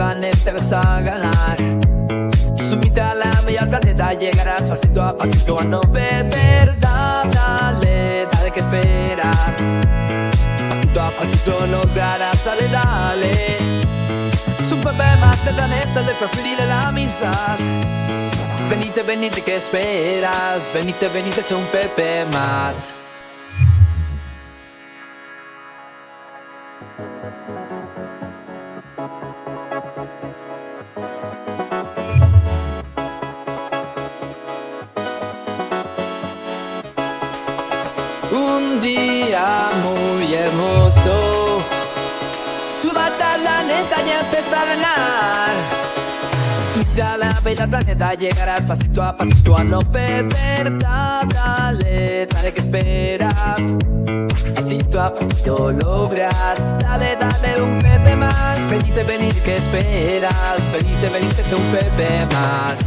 planeta vas a ganar. Súbete a la media al planeta, llegarás pasito a pasito a no perder. Dale, dale, ¿qué esperas? Pasito a pasito lograrás, dale, dale. Es un bebé más del planeta, de preferir la amistad. Venite, venite, ¿qué esperas? Venite, venite, es un Pepe más. Un día muy hermoso, súbete a la neta y empieza a ganar. Súbete a la bella planeta, llegarás pasito a no perder. Dale, dale, ¿qué esperas? Pasito a pasito logras. Dale, dale, un Pepe más. Venite, venite, ¿qué esperas? Venite, venite, es un Pepe más.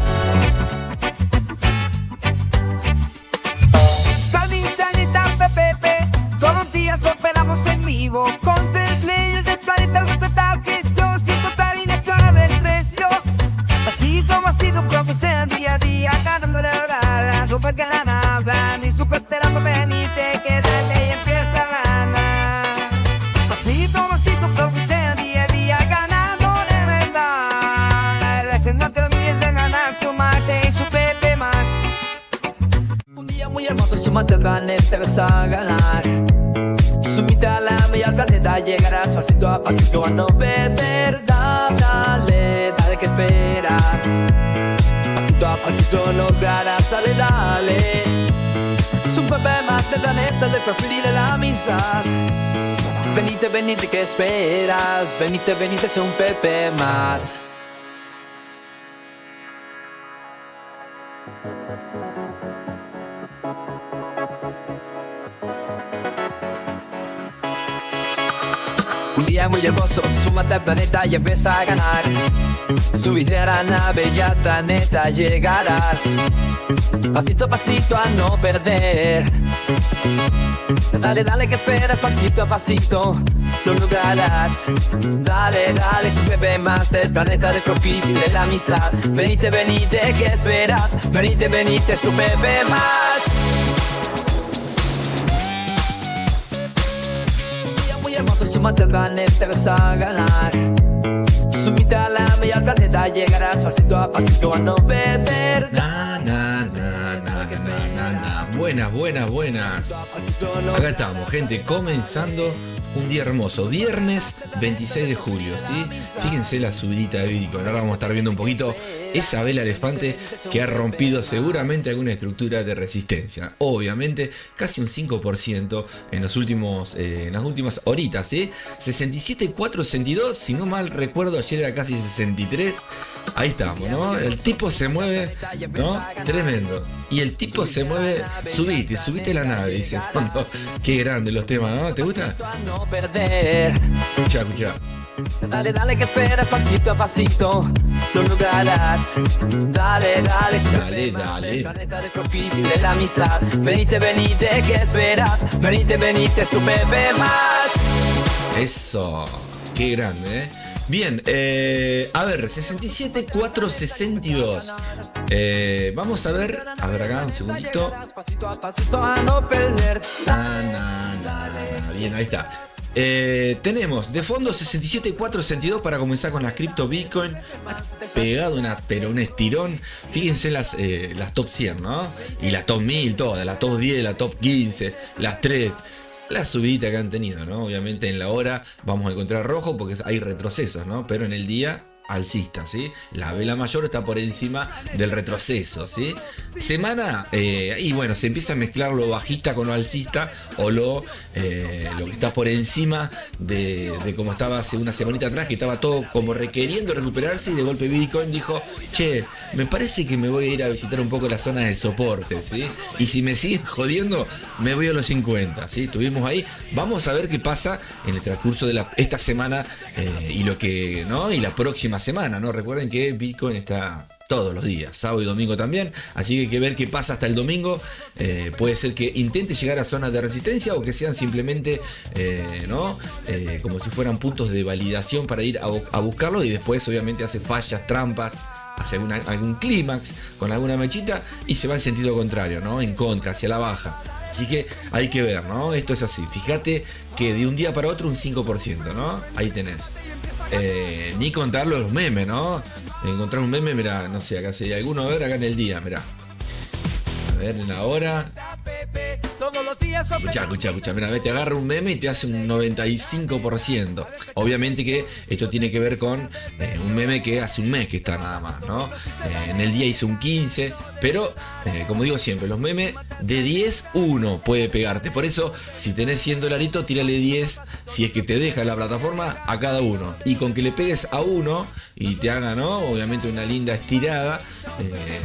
Operamos en vivo con 3 leyes del planeta, respetar gestión sin total inacción del precio. Así como ha sido profesión día a día, ganándole orar, super ganada, ni superterando venite, que dale y empieza a ganar. Así como ha sido profesión día a día, ganando de verdad. Que no te olvides de ganar, sumarte y su Pepe más. Un día muy hermoso, súmate al planeta, vas a ganar. Súbete a la media al planeta, llegarás pasito a no perder. Dale, dale, ¿qué esperas? Pasito a pasito lograrás, dale, dale. Es un bebé más del planeta, de preferir la amistad. Venite, venite, ¿qué esperas? Venite, venite, es un Pepe más. Un día muy hermoso, súmate al planeta y empieza a ganar. Subite a la nave y al planeta llegarás. Pasito a pasito a no perder. Dale, dale, ¿qué esperas? Pasito a pasito lo lograrás. Dale, dale, es un Pepe más del planeta, de profit y de la amistad. Venite, venite, ¿qué esperas? Venite, venite, es un Pepe más. Súmate al planeta, vas a ganar. Súbete a la media al planeta, llegarás pasito a no perder. Buenas, buenas, buenas. Acá estamos, gente, comenzando un día hermoso. Viernes 26 de julio, ¿sí? Fíjense la subidita de Bitcoin. Ahora vamos a estar viendo un poquito esa vela elefante que ha rompido seguramente alguna estructura de resistencia. Obviamente, casi un 5% en las últimas horitas, ¿sí? 67,462, si no mal recuerdo, ayer era casi 63. Ahí estamos, ¿no? El tipo se mueve, ¿no? Tremendo. Y el tipo se mueve, subite la nave, dice fondo. Qué grande los temas, ¿no? ¿Te gusta? Escucha. Dale, dale, ¿qué esperas? Pasito a pasito lo lograrás. Dale, dale, dale. Planeta de profit y de la amistad. Venite, venite, ¿qué esperas? Venite, venite, su Pepe más. Eso, qué grande, ¿eh? Bien, a ver, 67,462. Vamos a ver acá un segundito. Bien, ahí está. Tenemos de fondo 67,462 para comenzar con la cripto Bitcoin. Pegado un estirón. Fíjense las top 100, ¿no? Y las top 1000, todas, la top 10, la top 15, las 3. La subida que han tenido, ¿no? Obviamente en la hora vamos a encontrar rojo porque hay retrocesos, ¿no? Pero en el día alcista, ¿sí? La vela mayor está por encima del retroceso, ¿sí? Semana, y bueno, se empieza a mezclar lo bajista con lo alcista o lo que está por encima de como estaba hace una semanita atrás, que estaba todo como requeriendo recuperarse, y de golpe Bitcoin dijo, che, me parece que me voy a ir a visitar un poco la zona de soporte, ¿sí? Y si me siguen jodiendo, me voy a los 50, ¿sí? Estuvimos ahí, vamos a ver qué pasa en el transcurso de esta semana y lo que, ¿no? Y la próxima semana, ¿no? Recuerden que Bitcoin está todos los días, sábado y domingo también, así que hay que ver qué pasa hasta el domingo. Puede ser que intente llegar a zonas de resistencia o que sean simplemente como si fueran puntos de validación para ir a buscarlo, y después obviamente hace fallas, trampas, hace algún clímax con alguna mechita y se va en sentido contrario, ¿no? En contra, hacia la baja. Así que hay que ver, ¿no? Esto es así. Fíjate que de un día para otro un 5%, ¿no? Ahí tenés. Ni contar los memes, ¿no? Encontrar un meme, mirá, no sé, acá si hay alguno, a ver, acá en el día, mirá. A ver, en la hora. Escucha, mira, te agarra un meme y te hace un 95%. Obviamente que esto tiene que ver con un meme que hace un mes que está nada más, ¿no? En el día hizo un 15%, pero como digo siempre, los memes de 10, uno puede pegarte. Por eso, si tenés 100 dolaritos, tírale 10, si es que te deja la plataforma, a cada uno. Y con que le pegues a uno y te haga, ¿no? Obviamente una linda estirada,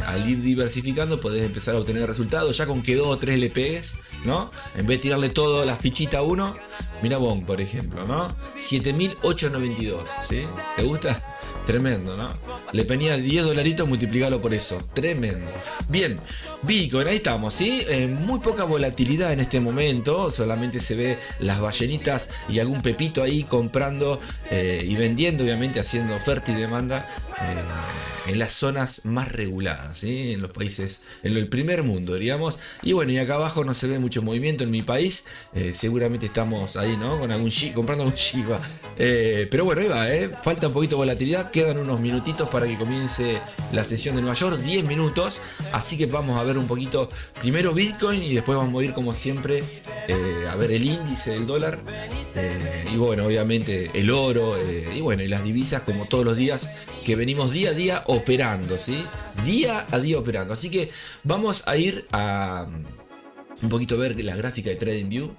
al ir diversificando podés empezar a obtener resultados. Ya con que 2 o 3 le pegues, ¿no? En vez de tirarle todo la fichita a uno, mira Bong, por ejemplo, ¿no? 7.892, ¿sí? ¿Te gusta? Tremendo, ¿no? Le ponía 10 dolaritos, multiplicarlo por eso. Tremendo. Bien, Bitcoin, ahí estamos, ¿sí? Muy poca volatilidad en este momento. Solamente se ve las ballenitas y algún pepito ahí comprando y vendiendo, obviamente haciendo oferta y demanda en las zonas más reguladas, ¿sí? En los países, en el primer mundo, diríamos. Y bueno, y acá abajo no se ve mucho movimiento en mi país. Seguramente estamos ahí, ¿no? Con algún comprando algún Shiba. Pero bueno, ahí va, falta un poquito de volatilidad. Quedan unos minutitos para que comience la sesión de Nueva York, 10 minutos. Así que vamos a ver un poquito, primero Bitcoin y después vamos a ir como siempre a ver el índice del dólar. Y bueno, obviamente el oro, y bueno, y las divisas como todos los días que venimos día a día operando, ¿sí? Día a día operando. Así que vamos a ir a un poquito a ver la gráfica de TradingView.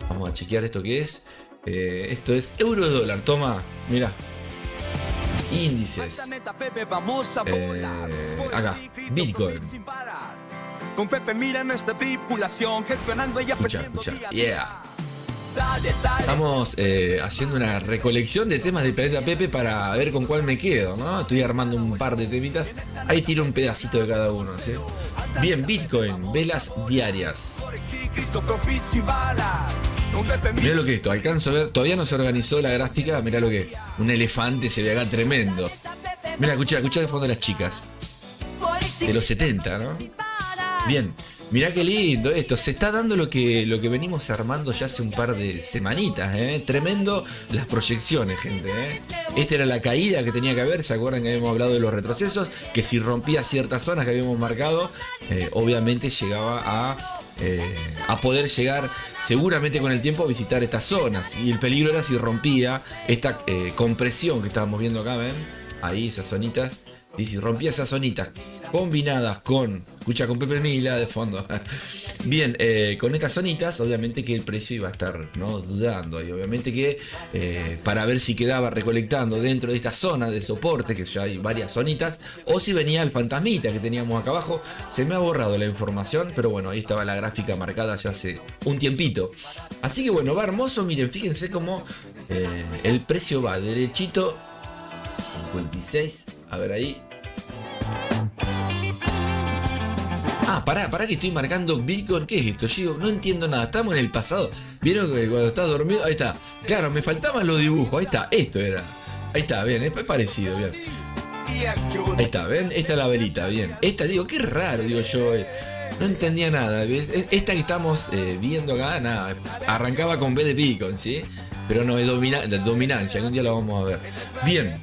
Vamos a chequear esto que es. Esto es euro dólar. Toma, mira. Índices. Acá, Bitcoin. Con Pepe mira nuestra tripulación gestionando y aprendiendo. Escucha, yeah. Estamos haciendo una recolección de temas del planeta Pepe para ver con cuál me quedo, ¿no? Estoy armando un par de temitas. Ahí tiro un pedacito de cada uno, ¿sí? Bien, Bitcoin, velas diarias. Mirá lo que es esto, alcanzo a ver, todavía no se organizó la gráfica. Mirá lo que es, un elefante se ve acá tremendo. Mirá, escuchá de fondo las chicas de los 70, ¿no? Bien. Mirá qué lindo esto, se está dando lo que venimos armando ya hace un par de semanitas, tremendo las proyecciones, gente, Esta era la caída que tenía que haber, ¿se acuerdan que habíamos hablado de los retrocesos? Que si rompía ciertas zonas que habíamos marcado, obviamente llegaba a poder llegar seguramente con el tiempo a visitar estas zonas, y el peligro era si rompía esta compresión que estábamos viendo acá, ¿ven? Ahí esas zonitas, y si rompía esas zonitas combinadas con, escucha, con Pepe Mila de fondo. Bien, con estas zonitas, obviamente que el precio iba a estar, ¿no?, dudando. Y obviamente que para ver si quedaba recolectando dentro de esta zona de soporte, que ya hay varias zonitas, o si venía el fantasmita que teníamos acá abajo. Se me ha borrado la información, pero bueno, ahí estaba la gráfica marcada ya hace un tiempito. Así que bueno, va hermoso. Miren, fíjense cómo el precio va derechito. 56, a ver ahí. Ah, pará que estoy marcando Bitcoin. ¿Qué es esto? Yo no entiendo nada. Estamos en el pasado. ¿Vieron que cuando estás dormido? Ahí está. Claro, me faltaban los dibujos. Ahí está. Esto era. Ahí está, bien. Es parecido, bien. Ahí está, ¿ven? Esta es la velita, bien. Esta, digo, qué raro, digo yo. No entendía nada. Esta que estamos viendo acá, nada. Arrancaba con B de Bitcoin, ¿sí? Pero no es dominancia. Un día la vamos a ver. Bien.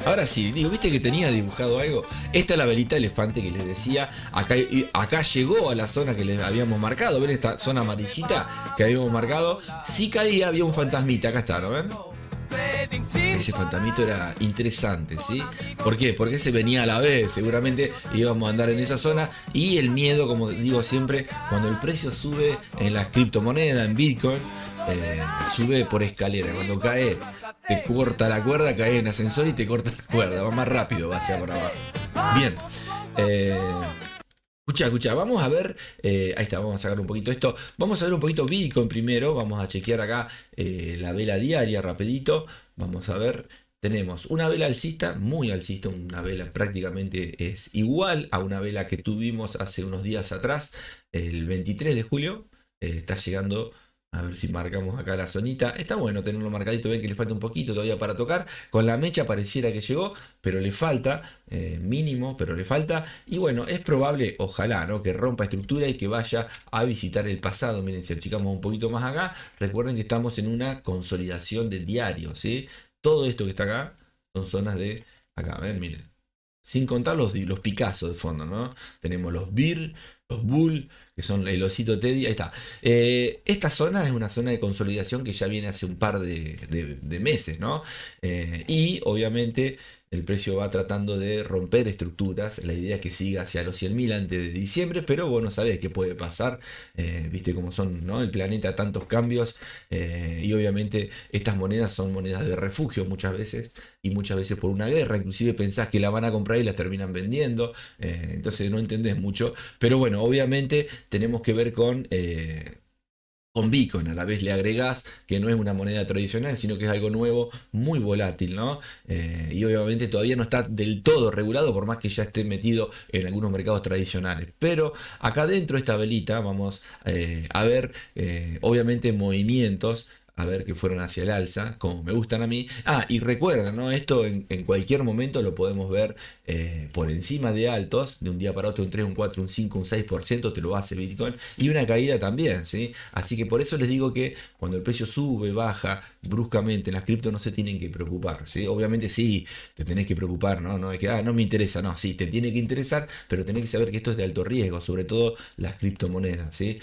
Ahora sí, digo, ¿viste que tenía dibujado algo? Esta es la velita elefante que les decía. Acá llegó a la zona que les habíamos marcado. ¿Ven esta zona amarillita que habíamos marcado? Si caía, había un fantasmita. Acá está, ¿no ven? Ese fantasmito era interesante, ¿sí? ¿Por qué? Porque se venía a la vez. Seguramente íbamos a andar en esa zona. Y el miedo, como digo siempre, cuando el precio sube en las criptomonedas, en Bitcoin, sube por escalera. Cuando cae, te corta la cuerda, cae en ascensor y te corta la cuerda. Va más rápido, va hacia por abajo. Bien. Escucha, vamos a ver. Ahí está, vamos a sacar un poquito esto. Vamos a ver un poquito Bitcoin primero. Vamos a chequear acá la vela diaria rapidito. Vamos a ver. tenemos una vela alcista, muy alcista, una vela prácticamente es igual a una vela que tuvimos hace unos días atrás, el 23 de julio. Está llegando, a ver si marcamos acá la zonita. Está bueno tenerlo marcadito, ven que le falta un poquito todavía para tocar. Con la mecha pareciera que llegó, pero le falta, mínimo, pero le falta. Y bueno, es probable, ojalá, ¿no?, que rompa estructura y que vaya a visitar el pasado. Miren, si achicamos un poquito más acá, recuerden que estamos en una consolidación de diario, ¿sí? Todo esto que está acá son zonas de acá, ven, miren. Sin contar los Picasso de fondo, ¿no? Tenemos los Beer, los Bull, que son el osito Teddy, ahí está. Esta zona es una zona de consolidación que ya viene hace un par de meses, ¿no? Y obviamente el precio va tratando de romper estructuras. La idea es que siga hacia los 100.000 antes de diciembre, pero vos no sabés qué puede pasar. Viste cómo son, ¿no?, el planeta, tantos cambios. Y obviamente estas monedas son monedas de refugio muchas veces, y muchas veces por una guerra. Inclusive pensás que la van a comprar y la terminan vendiendo. Entonces no entendés mucho. Pero bueno, obviamente tenemos que ver con Bitcoin. A la vez le agregás que no es una moneda tradicional, sino que es algo nuevo, muy volátil, ¿no? Y obviamente todavía no está del todo regulado, por más que ya esté metido en algunos mercados tradicionales. Pero acá dentro de esta velita vamos a ver, obviamente, movimientos, a ver, que fueron hacia el alza, como me gustan a mí. Y recuerden, ¿no?, esto en cualquier momento lo podemos ver por encima de altos, de un día para otro, un 3, un 4, un 5, un 6%, te lo hace Bitcoin, y una caída también, ¿sí? Así que por eso les digo que cuando el precio sube, baja bruscamente, en las criptos no se tienen que preocupar, ¿sí? Obviamente sí, te tenés que preocupar, ¿no? No es que, no me interesa, no, sí, te tiene que interesar, pero tenés que saber que esto es de alto riesgo, sobre todo las criptomonedas, ¿sí?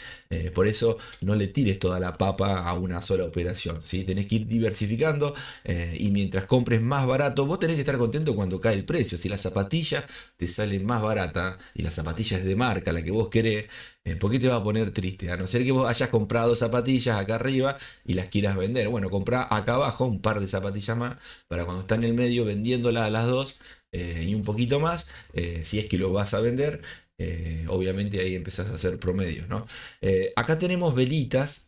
Por eso no le tires toda la papa a una sola operación, ¿sí? Tenés que ir diversificando, y mientras compres más barato, vos tenés que estar contento cuando cae el precio. Si la zapatilla te sale más barata y la zapatilla es de marca, la que vos querés, ¿por qué te va a poner triste? A no ser que vos hayas comprado zapatillas acá arriba y las quieras vender. Bueno, comprá acá abajo un par de zapatillas más para cuando está en el medio vendiéndolas a las dos, y un poquito más, si es que lo vas a vender. Obviamente ahí empezás a hacer promedios, ¿no? Acá tenemos velitas.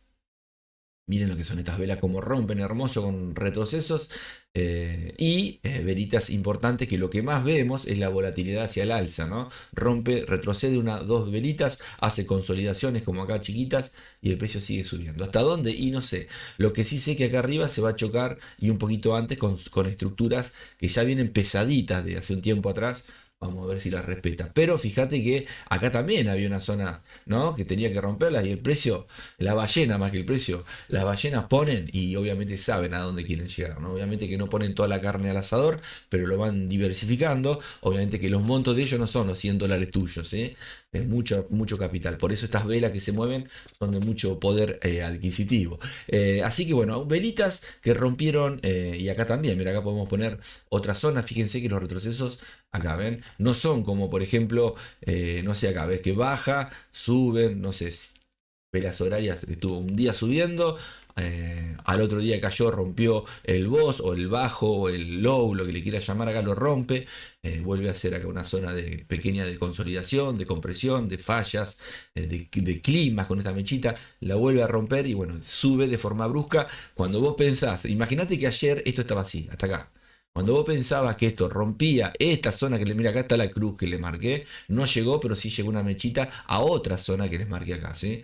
Miren lo que son estas velas, como rompen hermoso con retrocesos, y velitas importantes que lo que más vemos es la volatilidad hacia el alza, ¿no? Rompe, retrocede dos velitas, hace consolidaciones como acá chiquitas y el precio sigue subiendo. ¿Hasta dónde? Y no sé. Lo que sí sé que acá arriba se va a chocar, y un poquito antes, con estructuras que ya vienen pesaditas de hace un tiempo atrás. Vamos a ver si las respeta. Pero fíjate que acá también había una zona, ¿no?, que tenía que romperlas, y el precio, la ballena más que el precio, las ballenas ponen y obviamente saben a dónde quieren llegar, ¿no? Obviamente que no ponen toda la carne al asador, pero lo van diversificando. Obviamente que los montos de ellos no son los $100 tuyos, ¿eh? Es mucho, mucho capital. Por eso estas velas que se mueven son de mucho poder adquisitivo. Así que bueno, velitas que rompieron, y acá también, mira, acá podemos poner otra zona. Fíjense que los retrocesos acá, ¿ven? No son como, por ejemplo, no sé, acá, ¿ves? Que baja, suben, no sé, velas horarias, estuvo un día subiendo, al otro día cayó, rompió el boss o el bajo o el low, lo que le quiera llamar, acá lo rompe, vuelve a hacer acá una zona pequeña de consolidación, de compresión, de fallas, de climas con esta mechita, la vuelve a romper y bueno, sube de forma brusca. Cuando vos pensás, imagínate que ayer esto estaba así, hasta acá. Cuando vos pensabas que esto rompía esta zona que mira, acá está la cruz que le marqué, no llegó, pero sí llegó una mechita a otra zona que les marqué acá, ¿sí?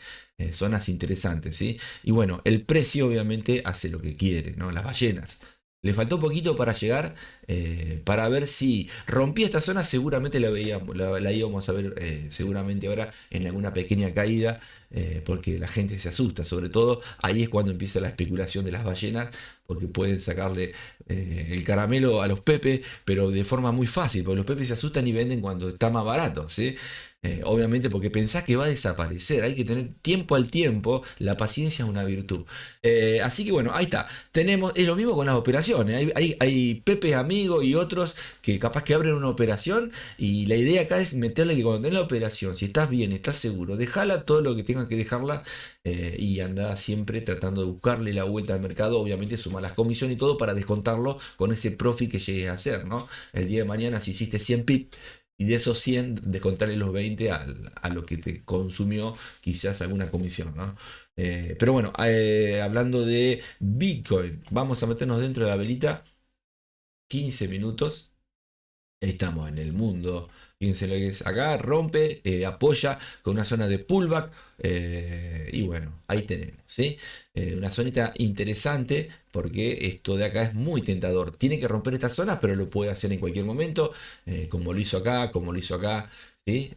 Zonas interesantes, ¿sí? Y bueno, el precio obviamente hace lo que quiere, ¿no? Las ballenas. Le faltó poquito para llegar, para ver si rompía esta zona. Seguramente la íbamos a ver seguramente ahora en alguna pequeña caída, porque la gente se asusta. Sobre todo ahí es cuando empieza la especulación de las ballenas, porque pueden sacarle el caramelo a los pepes, pero de forma muy fácil, porque los pepes se asustan y venden cuando está más barato, ¿sí? Obviamente porque pensás que va a desaparecer. Hay que tener tiempo al tiempo. La paciencia es una virtud. Así que bueno, ahí está. Es lo mismo con las operaciones. Hay Pepe amigo y otros que capaz que abren una operación, y la idea acá es meterle que cuando tenés la operación, si estás bien, estás seguro, dejala todo lo que tengas que dejarla, y anda siempre tratando de buscarle la vuelta al mercado. Obviamente suma las comisiones y todo para descontarlo con ese profit que llegues a hacer, ¿no? El día de mañana, si hiciste 100 pip, y de esos 100 descontarle los 20 a lo que te consumió quizás alguna comisión, ¿no? Pero bueno, hablando de Bitcoin, vamos a meternos dentro de la velita. 15 minutos. Ahí estamos en el mundo. Fíjense lo que es acá, rompe, apoya con una zona de pullback. Y bueno, ahí tenemos, ¿sí? Una zonita interesante porque esto de acá es muy tentador. Tiene que romper esta zona, pero lo puede hacer en cualquier momento, como lo hizo acá, como lo hizo acá. ¿Sí?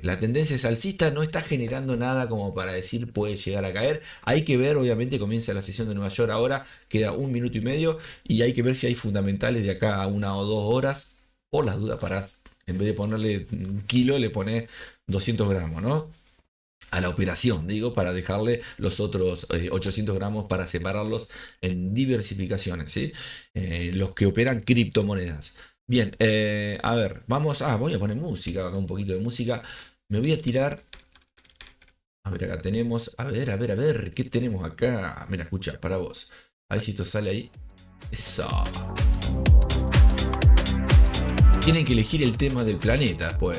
La tendencia es alcista, no está generando nada como para decir puede llegar a caer. Hay que ver, obviamente comienza la sesión de Nueva York ahora, queda 1 minuto y medio y hay que ver si hay fundamentales de acá a 1 o 2 horas, por las dudas, para en vez de ponerle 1 kilo le pone 200 gramos, ¿no? A la operación, digo, para dejarle los otros 800 gramos para separarlos en diversificaciones, ¿sí? Los que operan criptomonedas. Bien, a ver, vamos. Voy a poner música, acá un poquito de música. Me voy a tirar. A ver, acá tenemos. A ver, ¿qué tenemos acá? Mira, escucha, para vos. A ver si esto sale ahí. Eso. Tienen que elegir el tema del planeta, pues,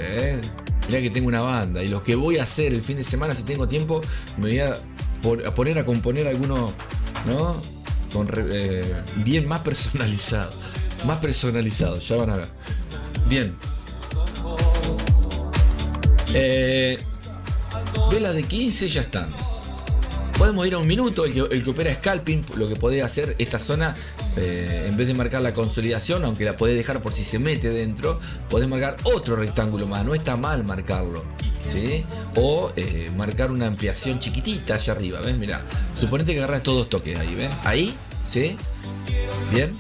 Mirá que tengo una banda. Y lo que voy a hacer el fin de semana, si tengo tiempo, me voy a poner a componer alguno, ¿no? Bien más personalizado. Más personalizado, ya van a ver. Bien. Velas de 15 ya están. Podemos ir a 1 minuto. El que opera scalping, lo que puede hacer esta zona, en vez de marcar la consolidación, aunque la puede dejar por si se mete dentro, podés marcar otro rectángulo más. No está mal marcarlo, ¿sí? O marcar una ampliación chiquitita allá arriba. ¿Ves? Mirá, suponete que agarras estos 2 toques ahí. ¿Ven? Ahí, ¿sí? Bien.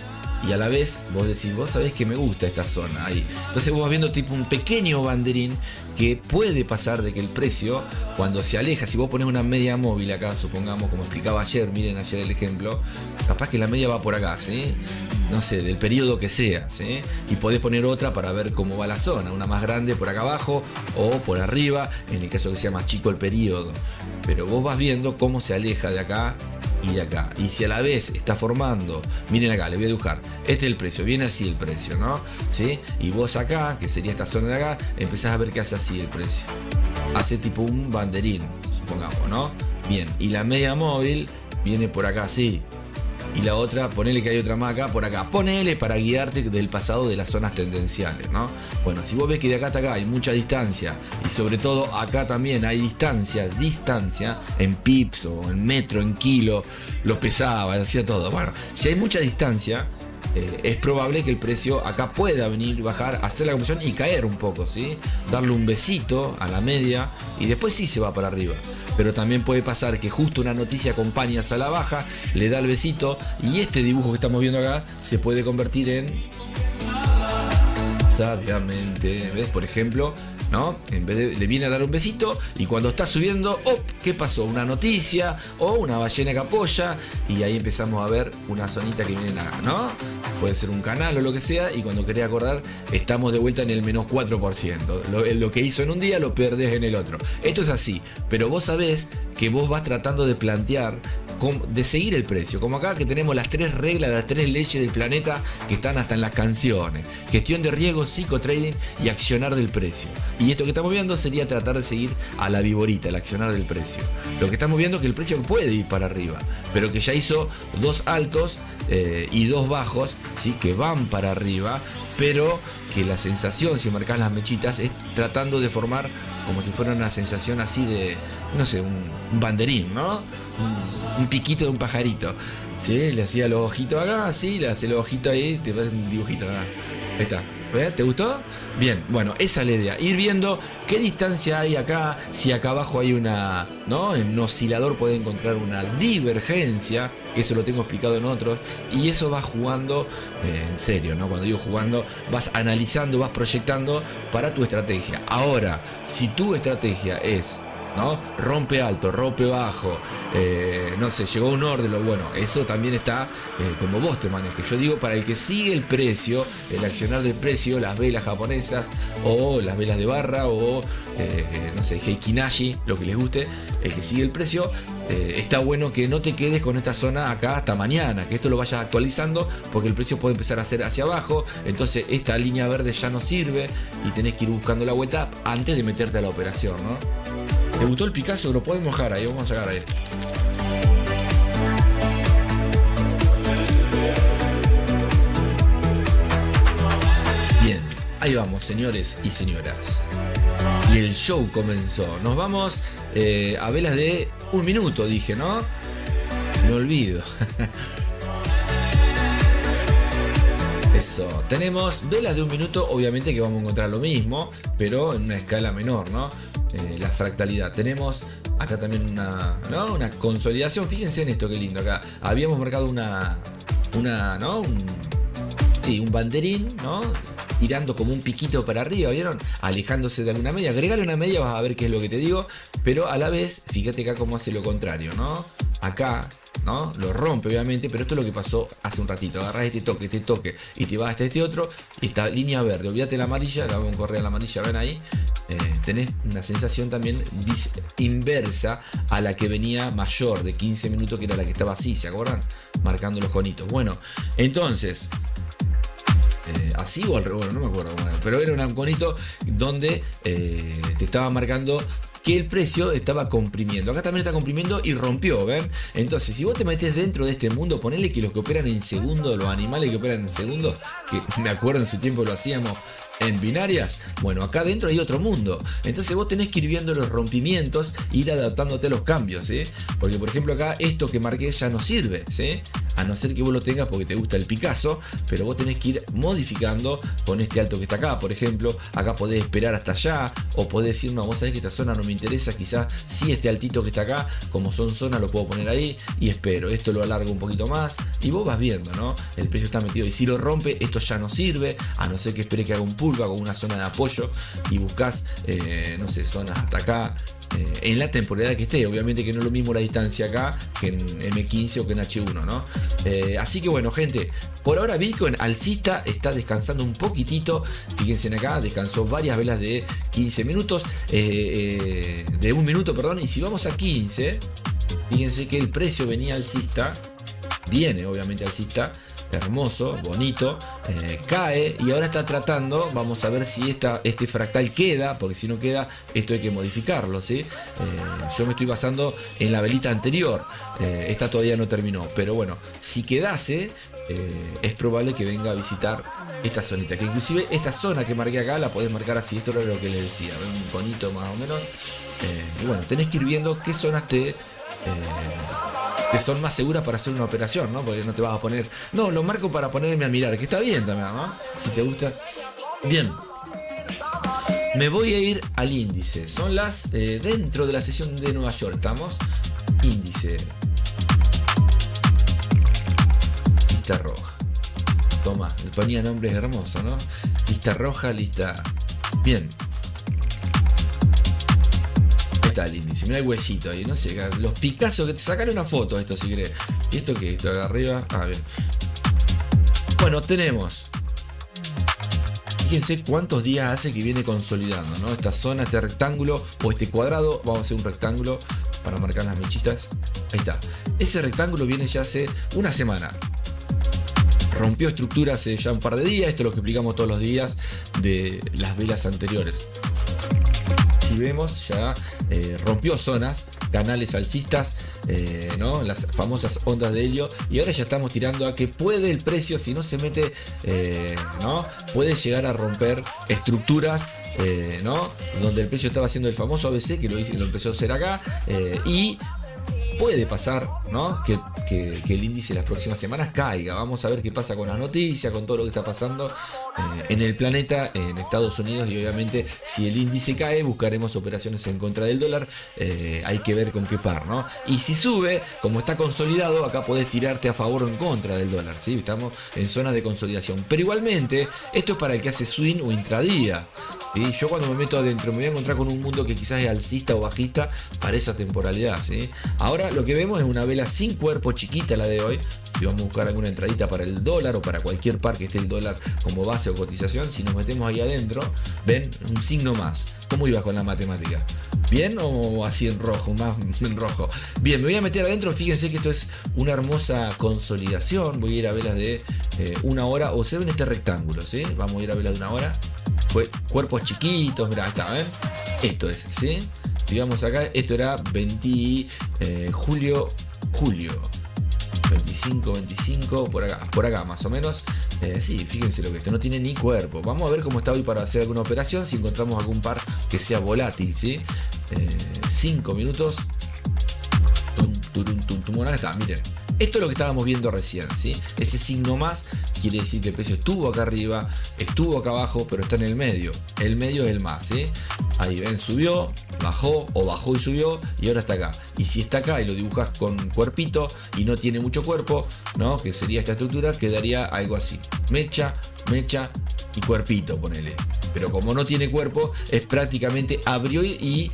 Y a la vez vos decís, vos sabés que me gusta esta zona ahí. Entonces vos vas viendo tipo un pequeño banderín que puede pasar de que el precio, cuando se aleja, si vos pones una media móvil acá, supongamos, como explicaba ayer, miren ayer el ejemplo, capaz que la media va por acá, ¿sí? No sé, del periodo que sea, ¿sí? Y podés poner otra para ver cómo va la zona, una más grande por acá abajo o por arriba, en el caso que sea más chico el periodo. Pero vos vas viendo cómo se aleja de acá y de acá. Y si a la vez está formando, miren acá, le voy a dibujar, este es el precio, viene así el precio, ¿no? ¿Sí? Y vos acá, que sería esta zona de acá, empezás a ver que hace así el precio. Hace tipo un banderín, supongamos, ¿no? Bien, y la media móvil viene por acá así. Y la otra, ponele que hay otra más acá, por acá. Ponele para guiarte del pasado de las zonas tendenciales, ¿no? Bueno, si vos ves que de acá hasta acá hay mucha distancia, y sobre todo acá también hay distancia en pips o en metro, en kilo, lo pesaba, hacía todo. Bueno, si hay mucha distancia, es probable que el precio acá pueda venir, bajar, hacer la conversión y caer un poco, ¿sí? Darle un besito a la media y después sí se va para arriba. Pero también puede pasar que justo una noticia acompaña a la baja, le da el besito y este dibujo que estamos viendo acá se puede convertir en sabiamente, ¿ves? Por ejemplo, ¿no? En vez de, le viene a dar un besito y cuando está subiendo, ¡oh! ¿Qué pasó? Una noticia o una ballena que apoya y ahí empezamos a ver una zonita que viene acá, ¿no? Puede ser un canal o lo que sea y cuando querés acordar estamos de vuelta en el menos 4%. Lo que hizo en un día lo perdés en el otro. Esto es así, pero vos sabés que vos vas tratando de plantear, de seguir el precio, como acá que tenemos las 3 reglas, las 3 leyes del planeta que están hasta en las canciones: gestión de riesgo, psicotrading y accionar del precio. Y esto que estamos viendo sería tratar de seguir a la viborita, el accionar del precio. Lo que estamos viendo es que el precio puede ir para arriba, pero que ya hizo 2 altos y 2 bajos, ¿sí? Que van para arriba, pero que la sensación, si marcas las mechitas, es tratando de formar como si fuera una sensación así de, no sé, un banderín, ¿no? Un piquito de un pajarito. ¿Sí? Le hacía los ojitos acá, sí, le hacía los ojitos ahí, te pasa un dibujito acá. Ahí está. ¿Ves? ¿Te gustó? Bien, bueno, esa es la idea. Ir viendo qué distancia hay acá, si acá abajo hay una, ¿no? En un oscilador puede encontrar una divergencia, que eso lo tengo explicado en otros, y eso vas jugando en serio, ¿no? Cuando digo jugando, vas analizando, vas proyectando para tu estrategia. Ahora, si tu estrategia es, ¿no? Rompe alto, rompe bajo, no sé, llegó un orden, bueno, eso también está como vos te manejes. Yo digo, para el que sigue el precio, el accionar del precio, las velas japonesas o las velas de barra o no sé, Heikinashi, lo que les guste, el que sigue el precio, está bueno que no te quedes con esta zona acá hasta mañana, que esto lo vayas actualizando, porque el precio puede empezar a hacer hacia abajo, entonces esta línea verde ya no sirve y tenés que ir buscando la vuelta antes de meterte a la operación, ¿no? ¿Te gustó el Picasso? Lo podemos dejar ahí, vamos a sacar ahí. Ahí vamos, señores y señoras. Y el show comenzó. Nos vamos a velas de 1 minuto, dije, ¿no? Me olvido. Eso. Tenemos velas de 1 minuto, obviamente que vamos a encontrar lo mismo, pero en una escala menor, ¿no? La fractalidad. Tenemos acá también una consolidación. Fíjense en esto, qué lindo acá. Habíamos marcado un banderín, ¿no? Tirando como un piquito para arriba, ¿vieron? Alejándose de alguna media. Agregale una media, vas a ver qué es lo que te digo. Pero a la vez, fíjate acá cómo hace lo contrario, ¿no? Acá, ¿no? Lo rompe, obviamente, pero esto es lo que pasó hace un ratito. Agarrás este toque, y te vas hasta este otro. Esta línea verde, olvídate la amarilla, la vamos a correr a la amarilla, ven ahí. Tenés una sensación también inversa a la que venía mayor, de 15 minutos, que era la que estaba así, ¿se acuerdan? Marcando los conitos. Bueno, entonces... así o al revés, bueno, no me acuerdo, bueno, pero era un conito donde te estaba marcando que el precio estaba comprimiendo. Acá también está comprimiendo y rompió, ¿ven? Entonces, si vos te metés dentro de este mundo, ponele que los que operan en segundo, los animales que operan en segundo, que me acuerdo en su tiempo lo hacíamos en binarias, bueno, acá adentro hay otro mundo. Entonces vos tenés que ir viendo los rompimientos e ir adaptándote a los cambios, ¿sí? Porque por ejemplo acá esto que marqué ya no sirve, ¿sí? A no ser que vos lo tengas porque te gusta el Picasso, pero vos tenés que ir modificando con este alto que está acá. Por ejemplo, acá podés esperar hasta allá, o podés decir, no, vos sabés que esta zona no me interesa, quizás sí este altito que está acá, como son zonas lo puedo poner ahí y espero, esto lo alargo un poquito más y vos vas viendo, ¿no? El precio está metido y si lo rompe, esto ya no sirve, a no ser que espere que haga un pullback con una zona de apoyo y buscas, no sé, zonas hasta acá. En la temporada que esté, obviamente que no es lo mismo la distancia acá que en M15 o que en H1, ¿no? Así que bueno, gente, por ahora Bitcoin alcista está descansando un poquitito. Fíjense en acá, descansó varias velas de 15 minutos, de 1 minuto, perdón. Y si vamos a 15, fíjense que el precio venía alcista, viene obviamente alcista, hermoso, bonito, cae y ahora está tratando, vamos a ver si este fractal queda, porque si no queda, esto hay que modificarlo, ¿sí? Yo me estoy basando en la velita anterior, esta todavía no terminó, pero bueno, si quedase, es probable que venga a visitar esta zonita, que inclusive esta zona que marqué acá la podés marcar así, esto era lo que les decía, un conito más o menos, y bueno, tenés que ir viendo qué zonas te son más seguras para hacer una operación, ¿no? Porque no te vas a poner... No, lo marco para ponerme a mirar, que está bien también, ¿no? Si te gusta. Bien. Me voy a ir al índice. Son las... dentro de la sesión de Nueva York estamos. Índice. Lista roja. Toma, le ponía nombres hermosos, ¿no? Lista roja, lista... Bien. Está el índice, mira el huesito ahí, no sé, los Picasso que te sacaron una foto esto si querés. ¿Y esto qué? Esto acá arriba, bien. Bueno, tenemos, fíjense cuántos días hace que viene consolidando, ¿no? Esta zona, este rectángulo o este cuadrado, vamos a hacer un rectángulo para marcar las mechitas. Ahí está, ese rectángulo viene ya hace una semana. Rompió estructura hace ya un par de días, esto es lo que explicamos todos los días de las velas anteriores. Si vemos ya rompió zonas, canales alcistas, ¿no? Las famosas ondas de helio, y ahora ya estamos tirando a que puede el precio, si no se mete, ¿no? Puede llegar a romper estructuras, ¿no? Donde el precio estaba haciendo el famoso ABC, que lo empezó a hacer acá, y puede pasar, ¿no? Que el índice las próximas semanas caiga. Vamos a ver qué pasa con las noticias, con todo lo que está pasando en el planeta, en Estados Unidos, y obviamente si el índice cae buscaremos operaciones en contra del dólar. Hay que ver con qué par, ¿no? Y si sube, como está consolidado, acá podés tirarte a favor o en contra del dólar, ¿sí? Estamos en zonas de consolidación, pero igualmente esto es para el que hace swing o intradía, ¿sí? Yo cuando me meto adentro me voy a encontrar con un mundo que quizás es alcista o bajista para esa temporalidad, ¿sí? Ahora lo que vemos es una vela sin cuerpo, chiquita la de hoy. Si vamos a buscar alguna entradita para el dólar o para cualquier par que esté el dólar como base o cotización, si nos metemos ahí adentro, ven un signo más. ¿Cómo ibas con la matemática? ¿Bien o así en rojo? Más en rojo. Bien, me voy a meter adentro. Fíjense que esto es una hermosa consolidación. Voy a ir a velas de 1 hora, o se ven este rectángulo, ¿sí? Vamos a ir a velas de 1 hora. Cuerpos chiquitos, mirá, está, ¿ven? Esto es, ¿sí? Digamos acá, esto era 20 julio. 25, 25, por acá más o menos. Sí, fíjense lo que esto no tiene ni cuerpo. Vamos a ver cómo está hoy para hacer alguna operación. Si encontramos algún par que sea volátil, ¿sí? 5 minutos. Acá está, miren. Esto es lo que estábamos viendo recién, ¿sí? Ese signo más quiere decir que el precio estuvo acá arriba, estuvo acá abajo, pero está en el medio. El medio es el más, ¿sí? Ahí ven, subió, bajó o bajó y subió y ahora está acá. Y si está acá y lo dibujas con cuerpito y no tiene mucho cuerpo, ¿no? Que sería esta estructura, quedaría algo así. Mecha, mecha y cuerpito, ponele. Pero como no tiene cuerpo, es prácticamente abrió y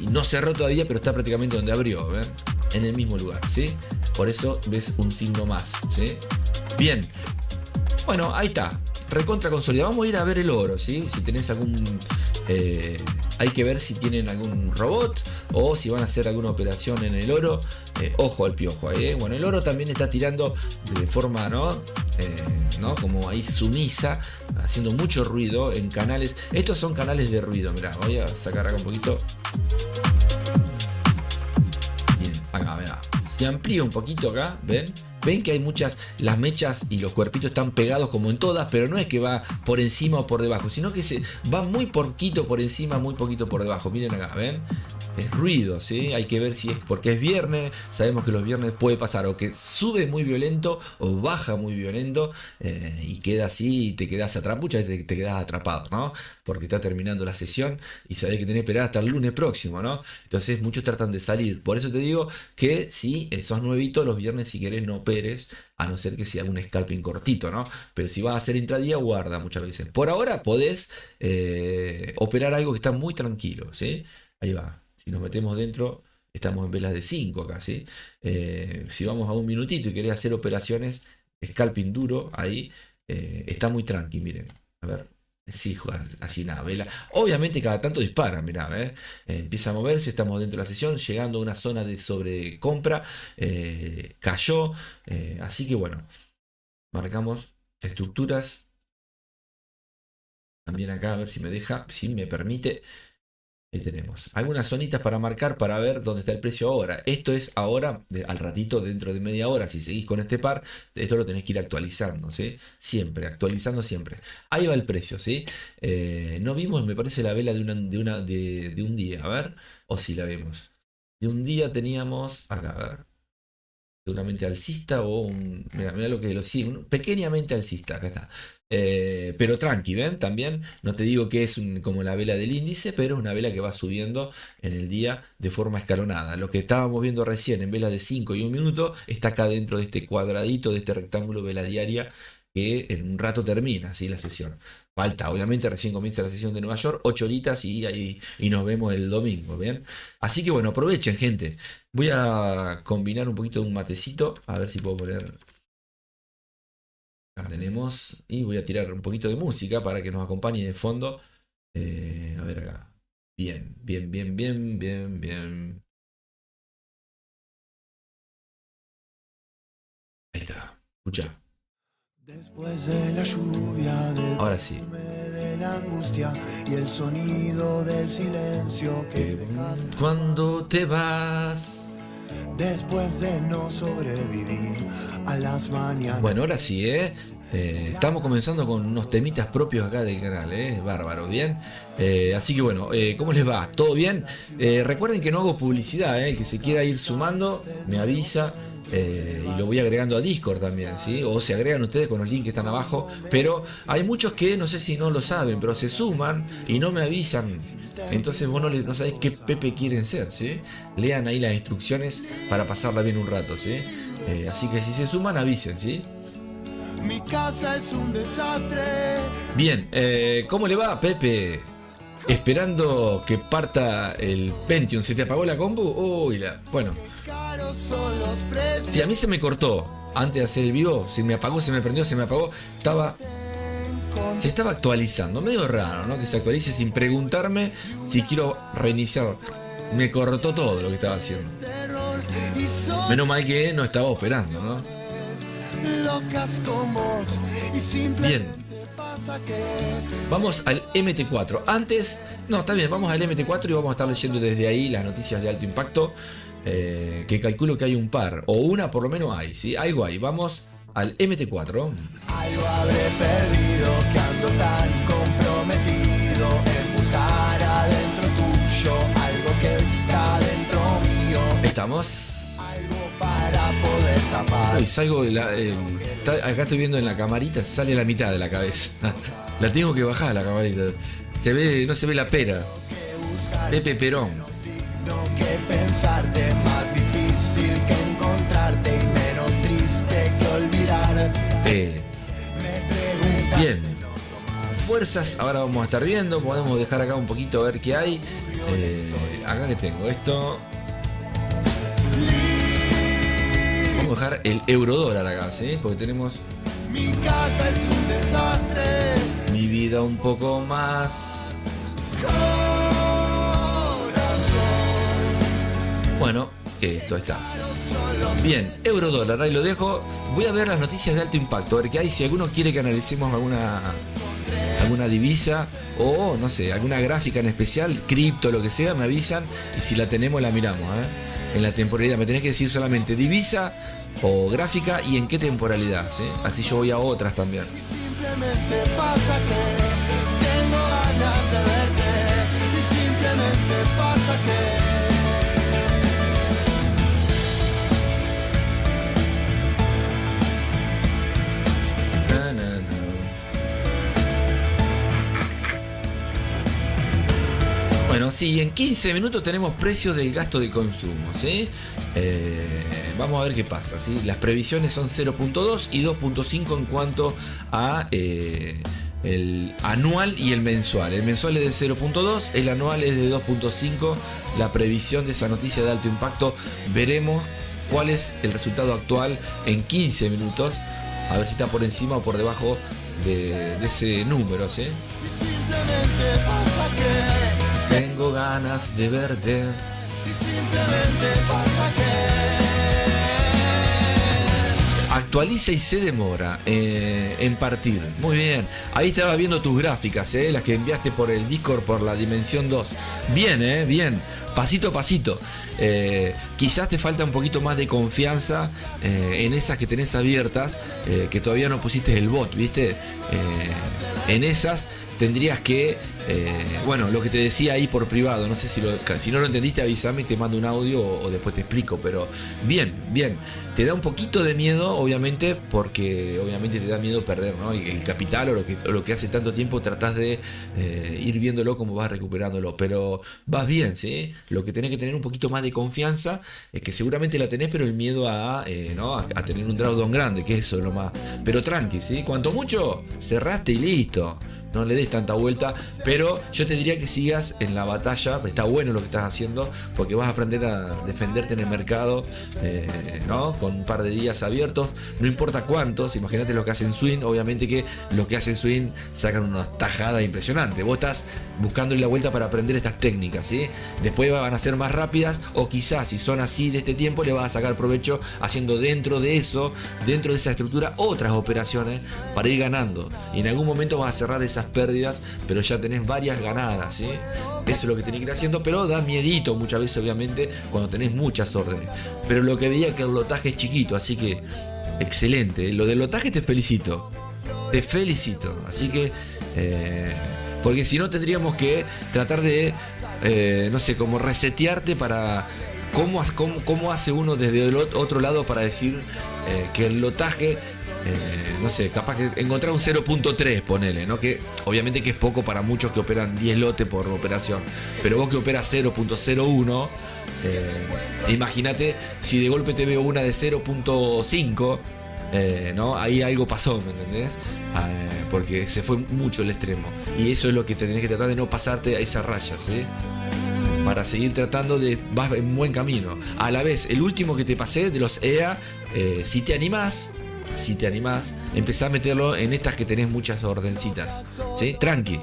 no cerró todavía, pero está prácticamente donde abrió, ¿ven? En el mismo lugar, ¿sí? Por eso ves un signo más, ¿sí? Bien. Bueno, ahí está. Recontra consolidado. Vamos a ir a ver el oro, ¿sí? Si tenés algún... hay que ver si tienen algún robot o si van a hacer alguna operación en el oro. Ojo al piojo, ¿eh? Bueno, el oro también está tirando de forma, ¿no? Como ahí sumisa, haciendo mucho ruido en canales. Estos son canales de ruido. Mirá, voy a sacar acá un poquito. Bien, acá, mirá. Se amplía un poquito acá, ¿ven? Ven que hay muchas, las mechas y los cuerpitos están pegados como en todas, pero no es que va por encima o por debajo, sino que se va muy poquito por encima, muy poquito por debajo. Miren acá, ¿ven? Es ruido, ¿sí? Hay que ver si es porque es viernes. Sabemos que los viernes puede pasar o que sube muy violento o baja muy violento y queda así y te quedas atrapado. Muchas veces te quedas atrapado, ¿no? Porque está terminando la sesión y sabés que tenés que esperar hasta el lunes próximo, ¿no? Entonces muchos tratan de salir. Por eso te digo que si sos nuevito, los viernes si querés no operes, a no ser que sea un scalping cortito, ¿no? Pero si vas a hacer intradía, guarda muchas veces. Por ahora podés operar algo que está muy tranquilo, ¿sí? Ahí va. Si nos metemos dentro, estamos en velas de 5 acá, ¿sí? Si vamos a un minutito y querés hacer operaciones, scalping duro, ahí está muy tranqui, miren. A ver, sí, así una vela. Obviamente cada tanto dispara, mirá, empieza a moverse, estamos dentro de la sesión, llegando a una zona de sobrecompra, cayó, así que bueno, marcamos estructuras. También acá, a ver si me deja, si me permite. Ahí tenemos algunas zonitas para marcar para ver dónde está el precio ahora. Esto es ahora, al ratito, dentro de media hora. Si seguís con este par, esto lo tenés que ir actualizando, ¿sí? Siempre, actualizando siempre. Ahí va el precio, ¿sí? No vimos, me parece, la vela de un día. A ver, o si la vemos. De un día teníamos, acá, a ver. Seguramente alcista o un... Mira lo que lo sigue, pequeñamente alcista, acá está. Pero tranqui, ¿ven? También no te digo que es como la vela del índice, pero es una vela que va subiendo en el día de forma escalonada. Lo que estábamos viendo recién en velas de 5 y 1 minuto está acá dentro de este cuadradito, de este rectángulo vela diaria que en un rato termina, ¿sí? La sesión. Falta, obviamente, recién comienza la sesión de Nueva York, 8 horitas y nos vemos el domingo, ¿bien? Así que bueno, aprovechen, gente. Voy a combinar un poquito de un matecito, a ver si puedo poner... Acá tenemos, y voy a tirar un poquito de música para que nos acompañe de fondo. A ver acá. Bien, bien, bien, bien, bien, bien. Ahí está, escucha. Después de la lluvia, del ahora sí, de la angustia y el sonido del silencio que dejas cuando te vas. Después de no sobrevivir a las mañanas. Bueno, ahora sí, estamos comenzando con unos temitas propios acá del canal, bárbaro, bien. Así que bueno, ¿cómo les va? ¿Todo bien? Recuerden que no hago publicidad, que se quiera ir sumando, me avisa. Y lo voy agregando a Discord también, ¿sí? O se agregan ustedes con los links que están abajo. Pero hay muchos que no sé si no lo saben, pero se suman y no me avisan. Entonces vos no sabés qué Pepe quieren ser, ¿sí? Lean ahí las instrucciones para pasarla bien un rato, ¿sí? Así que si se suman, avisen, ¿sí? Mi casa es un desastre. Bien, ¿cómo le va, Pepe? Esperando que parta el Pentium. ¿Se te apagó la compu? Uy, bueno. Si a mí se me cortó antes de hacer el vivo, se me apagó, se me prendió, se me apagó, se estaba actualizando, medio raro, ¿no? Que se actualice sin preguntarme si quiero reiniciar. Me cortó todo lo que estaba haciendo. Menos mal que no estaba operando, ¿no? Bien. Vamos al MT4. Antes, no, está bien, vamos al MT4 y vamos a estar leyendo desde ahí las noticias de alto impacto. que calculo que hay un par, o una por lo menos hay, ¿sí? Algo hay. Vamos al MT4. Algo habré perdido, que ando tan comprometido en buscar adentro tuyo algo que está dentro mío. Estamos. Algo para poder tapar. Uy, salgo acá estoy viendo en la camarita, sale la mitad de la cabeza. La tengo que bajar la camarita. No se ve la pera. Pepe Perón. No que pensarte, más difícil que encontrarte y menos triste que olvidarte. Bien. Fuerzas, ahora vamos a estar viendo. Podemos dejar acá un poquito a ver qué hay. Acá que tengo esto. Vamos a dejar el eurodólar acá, ¿sí? Porque tenemos. Mi casa es un desastre. Mi vida un poco más. Bueno, esto está. Bien, eurodólar, ahí lo dejo. Voy a ver las noticias de alto impacto, a ver qué hay. Si alguno quiere que analicemos alguna divisa o, no sé, alguna gráfica en especial, cripto, lo que sea, me avisan. Y si la tenemos, la miramos, en la temporalidad. Me tenés que decir solamente divisa o gráfica y en qué temporalidad, ¿sí? Así yo voy a otras también. Simplemente pasa que tengo ganas de verte. Y simplemente pasa que bueno, sí, en 15 minutos tenemos precios del gasto de consumo, ¿sí? Vamos a ver qué pasa, ¿sí? Las previsiones son 0.2 y 2.5 en cuanto a el anual y el mensual. El mensual es de 0.2, el anual es de 2.5. La previsión de esa noticia de alto impacto, veremos cuál es el resultado actual en 15 minutos. A ver si está por encima o por debajo de ese número, ¿sí? simplemente pasa que Tengo ganas de verte. simplemente pasa que Actualiza y se demora en partir. Muy bien. Ahí estaba viendo tus gráficas, las que enviaste por el Discord por la dimensión 2. Bien, bien. Pasito a pasito. Quizás te falta un poquito más de confianza en esas que tenés abiertas, que todavía no pusiste el bot, ¿viste? En esas tendrías que, bueno, lo que te decía ahí por privado, no sé si no lo entendiste, avísame y te mando un audio o después te explico, pero bien, te da un poquito de miedo, obviamente, porque obviamente te da miedo perder, ¿no? El capital o lo que hace tanto tiempo tratás de ir viéndolo como vas recuperándolo, pero vas bien, ¿sí? Lo que tenés que tener un poquito más de confianza es que seguramente la tenés, pero el miedo ¿no? a tener un drawdown grande, que eso es lo más, pero tranqui, ¿sí? Cuanto mucho, cerraste y listo. No le des tanta vuelta, pero yo te diría que sigas en la batalla. Está bueno lo que estás haciendo porque vas a aprender a defenderte en el mercado, ¿no? Con un par de días abiertos, no importa cuántos. Imagínate lo que hacen swing, obviamente que lo que hacen swing sacan unas tajadas impresionantes. Vos estás buscándole la vuelta para aprender estas técnicas, ¿sí? Después van a ser más rápidas o quizás si son así de este tiempo le vas a sacar provecho haciendo dentro de eso, dentro de esa estructura, otras operaciones para ir ganando. Y en algún momento vas a cerrar esas pérdidas, pero ya tenés varias ganadas, ¿sí? Eso es lo que tenés que ir haciendo, pero da miedito muchas veces, obviamente, cuando tenés muchas órdenes. Pero lo que veía que el lotaje es chiquito, así que excelente. Lo del lotaje te felicito. Así que, porque si no tendríamos que tratar de, no sé, como resetearte para... ¿Cómo hace uno desde el otro lado para decir que el lotaje... no sé, capaz que encontrar un 0.3, ponele, ¿no? Que obviamente que es poco para muchos que operan 10 lotes por operación, pero vos que operas 0.01, imagínate si de golpe te veo una de 0.5, ¿no? Ahí algo pasó, ¿me entendés? Porque se fue mucho el extremo, y eso es lo que tenés que tratar de no pasarte a esas rayas, ¿sí? Para seguir tratando de... vas en buen camino. A la vez, el último que te pasé de los EA, si te animás, empezá a meterlo en estas que tenés muchas ordencitas, ¿sí? Tranqui,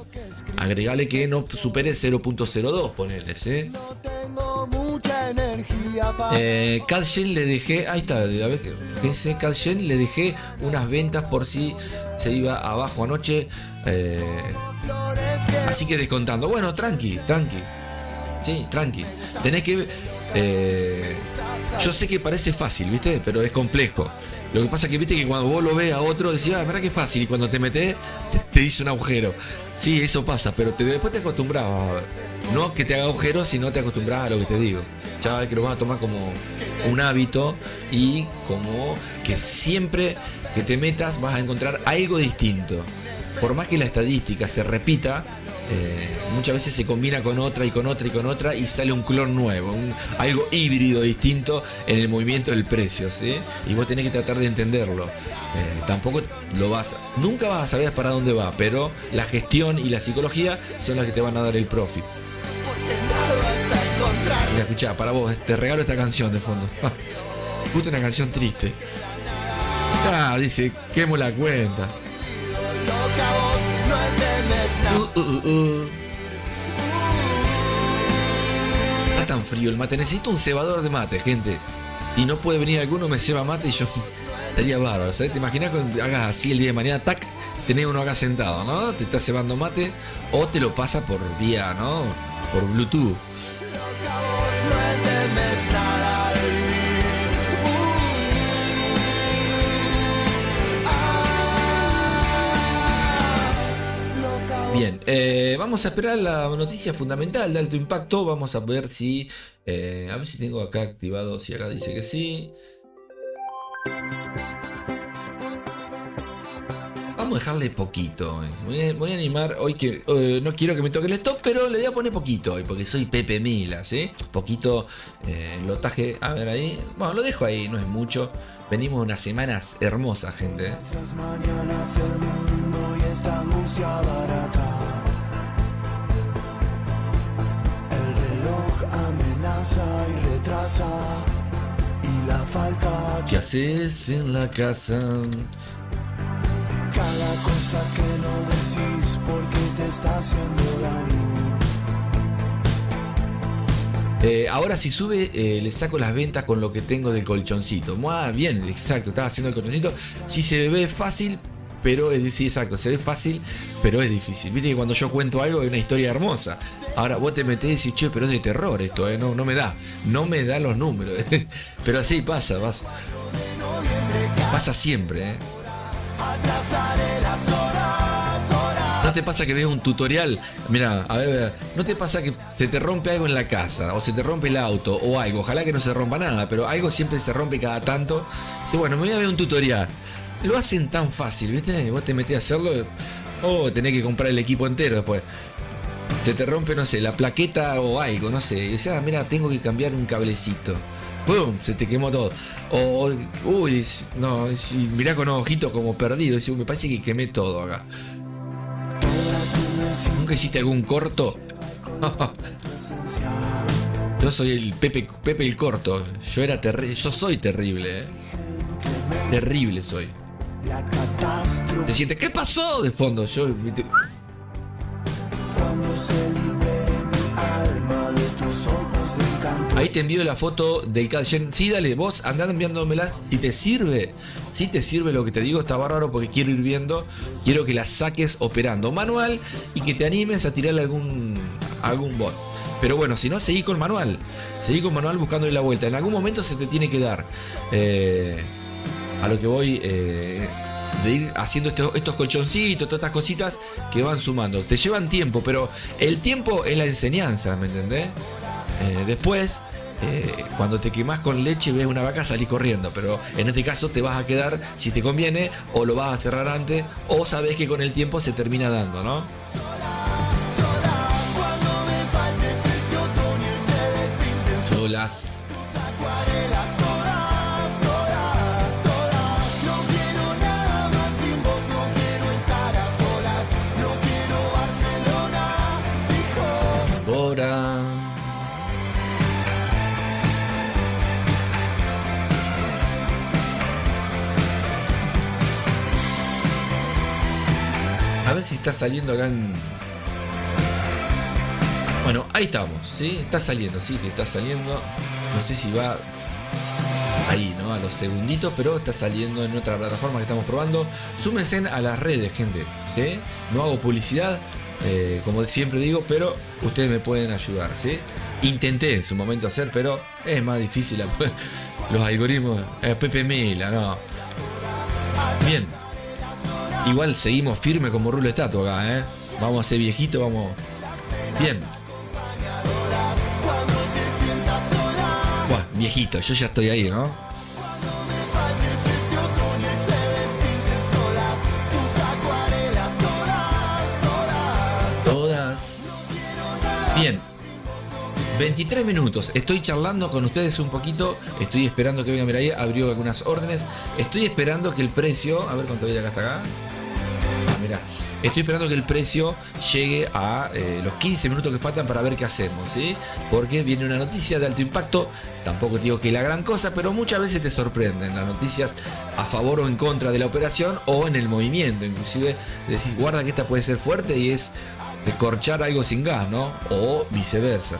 agregale que no supere 0.02, ponele, ¿sí? tengo mucha energía para Calgen le dejé, ahí está, a ver qué dice Calgen, le dejé unas ventas por si se iba abajo anoche, flores que así que descontando. Bueno, tranqui, sí, tranqui. Tenés que Yo sé que parece fácil, ¿viste? Pero es complejo. Lo que pasa es que viste que cuando vos lo ves a otro decís, verdad que es fácil, y cuando te metés te dice un agujero. Sí, eso pasa, pero después te acostumbras. No que te haga agujero, sino te acostumbras a lo que te digo. Ya ves que lo vas a tomar como un hábito, y como que siempre que te metas vas a encontrar algo distinto. Por más que la estadística se repita, muchas veces se combina con otra y con otra y con otra, y sale un clon nuevo, algo híbrido distinto en el movimiento del precio, ¿sí? Y vos tenés que tratar de entenderlo. Tampoco nunca vas a saber para dónde va, pero la gestión y la psicología son las que te van a dar el profit. Mira, escuchá, para vos, te regalo esta canción de fondo. Justo una canción triste. Dice, quemo la cuenta. Está tan frío el mate, necesito un cebador de mate, gente. Y no puede venir alguno, me ceba mate y yo estaría bárbaro, ¿sabes? ¿Te imaginas que hagas así el día de mañana, tac, tenés uno acá sentado, ¿no? Te está cebando mate, o te lo pasa por vía, ¿no? Por Bluetooth. Bien, vamos a esperar la noticia fundamental de alto impacto. Vamos a ver si... a ver si tengo acá activado. Si acá dice que sí. Vamos a dejarle poquito. Voy a animar hoy que... no quiero que me toque el stop, pero le voy a poner poquito hoy, porque soy Pepe Mila, ¿sí? Poquito lotaje. A ver ahí. Bueno, lo dejo ahí, no es mucho. Venimos unas semanas hermosas, gente. El reloj amenaza y retrasa, y la falta ¿Qué haces en la casa? cada cosa que no decís porque te está haciendo daño. Ahora si sube, le saco las ventas con lo que tengo del colchoncito. Bien, exacto, estaba haciendo el colchoncito. Sí se ve fácil, pero es decir, exacto, se ve fácil, pero es difícil. Viste que cuando yo cuento algo es una historia hermosa. Ahora vos te metés y decís, che, pero es de terror esto, no me da los números. Pero así pasa siempre. ¿No te pasa que ves un tutorial? Mira, a ver, ¿no te pasa que se te rompe algo en la casa? O se te rompe el auto o algo. Ojalá que no se rompa nada, pero algo siempre se rompe cada tanto. Y bueno, me voy a ver un tutorial. Lo hacen tan fácil, ¿viste? Vos te metés a hacerlo, tenés que comprar el equipo entero después. Se te rompe, no sé, la plaqueta o algo, no sé. Y dices, mira, tengo que cambiar un cablecito. ¡Pum! Se te quemó todo. Mirá con ojitos como perdido. Dice, me parece que quemé todo acá. ¿Nunca hiciste algún corto? Yo soy el Pepe el corto. Yo soy terrible, Terrible soy. Te sientes, ¿qué pasó? De fondo, yo... Ahí te envío la foto del Cadgen. Sí, dale, vos andá enviándomela. Si te sirve lo que te digo, está bárbaro, porque quiero ir viendo. Quiero que la saques operando manual y que te animes a tirarle algún bot. Pero bueno, si no, seguí con manual. Seguí con manual buscándole la vuelta. En algún momento se te tiene que dar. A lo que voy... de ir haciendo estos colchoncitos, todas estas cositas que van sumando. Te llevan tiempo, pero el tiempo es la enseñanza, ¿me entendés? Después, cuando te quemás con leche, ves una vaca, salís corriendo. Pero en este caso te vas a quedar, si te conviene, o lo vas a cerrar antes, o sabés que con el tiempo se termina dando, ¿no? Solas. Ahora. A ver si está saliendo acá en... Bueno, ahí estamos, ¿sí? Está saliendo, sí que está saliendo. No sé si va ahí, ¿no? A los segunditos, pero está saliendo en otra plataforma que estamos probando. Súmense a las redes, gente, ¿sí? No hago publicidad. como siempre digo, pero ustedes me pueden ayudar, ¿sí? Intenté en su momento hacer, pero es más difícil los algoritmos. Pepe Mila, no. Bien. Igual seguimos firme como rulo estatua acá, ¿eh? Vamos a ser viejitos, vamos. Bien. Buah, viejito, yo ya estoy ahí, ¿no? Todas. Bien. 23 minutos. Estoy charlando con ustedes un poquito. Estoy esperando que venga Mirai. Abrió algunas órdenes. Estoy esperando que el precio. A ver cuánto hay acá hasta acá. Mira, estoy esperando que el precio llegue a los 15 minutos que faltan para ver qué hacemos, ¿sí? Porque viene una noticia de alto impacto. Tampoco digo que es la gran cosa, pero muchas veces te sorprenden las noticias a favor o en contra de la operación o en el movimiento. Inclusive decís, guarda que esta puede ser fuerte y es descorchar algo sin gas, ¿no? O viceversa.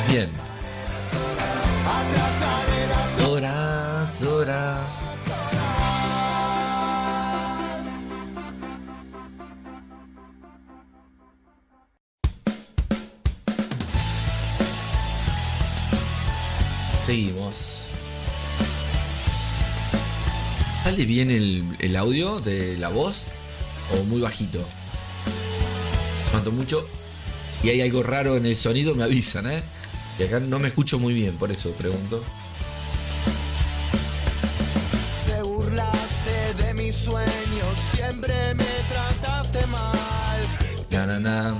Bien. Horas. Seguimos. ¿Sale bien el audio de la voz? ¿O muy bajito? Cuanto mucho, si hay algo raro en el sonido me avisan, ¿eh? Y acá no me escucho muy bien, por eso pregunto. Te burlaste de mis sueños, siempre me trataste mal. Na.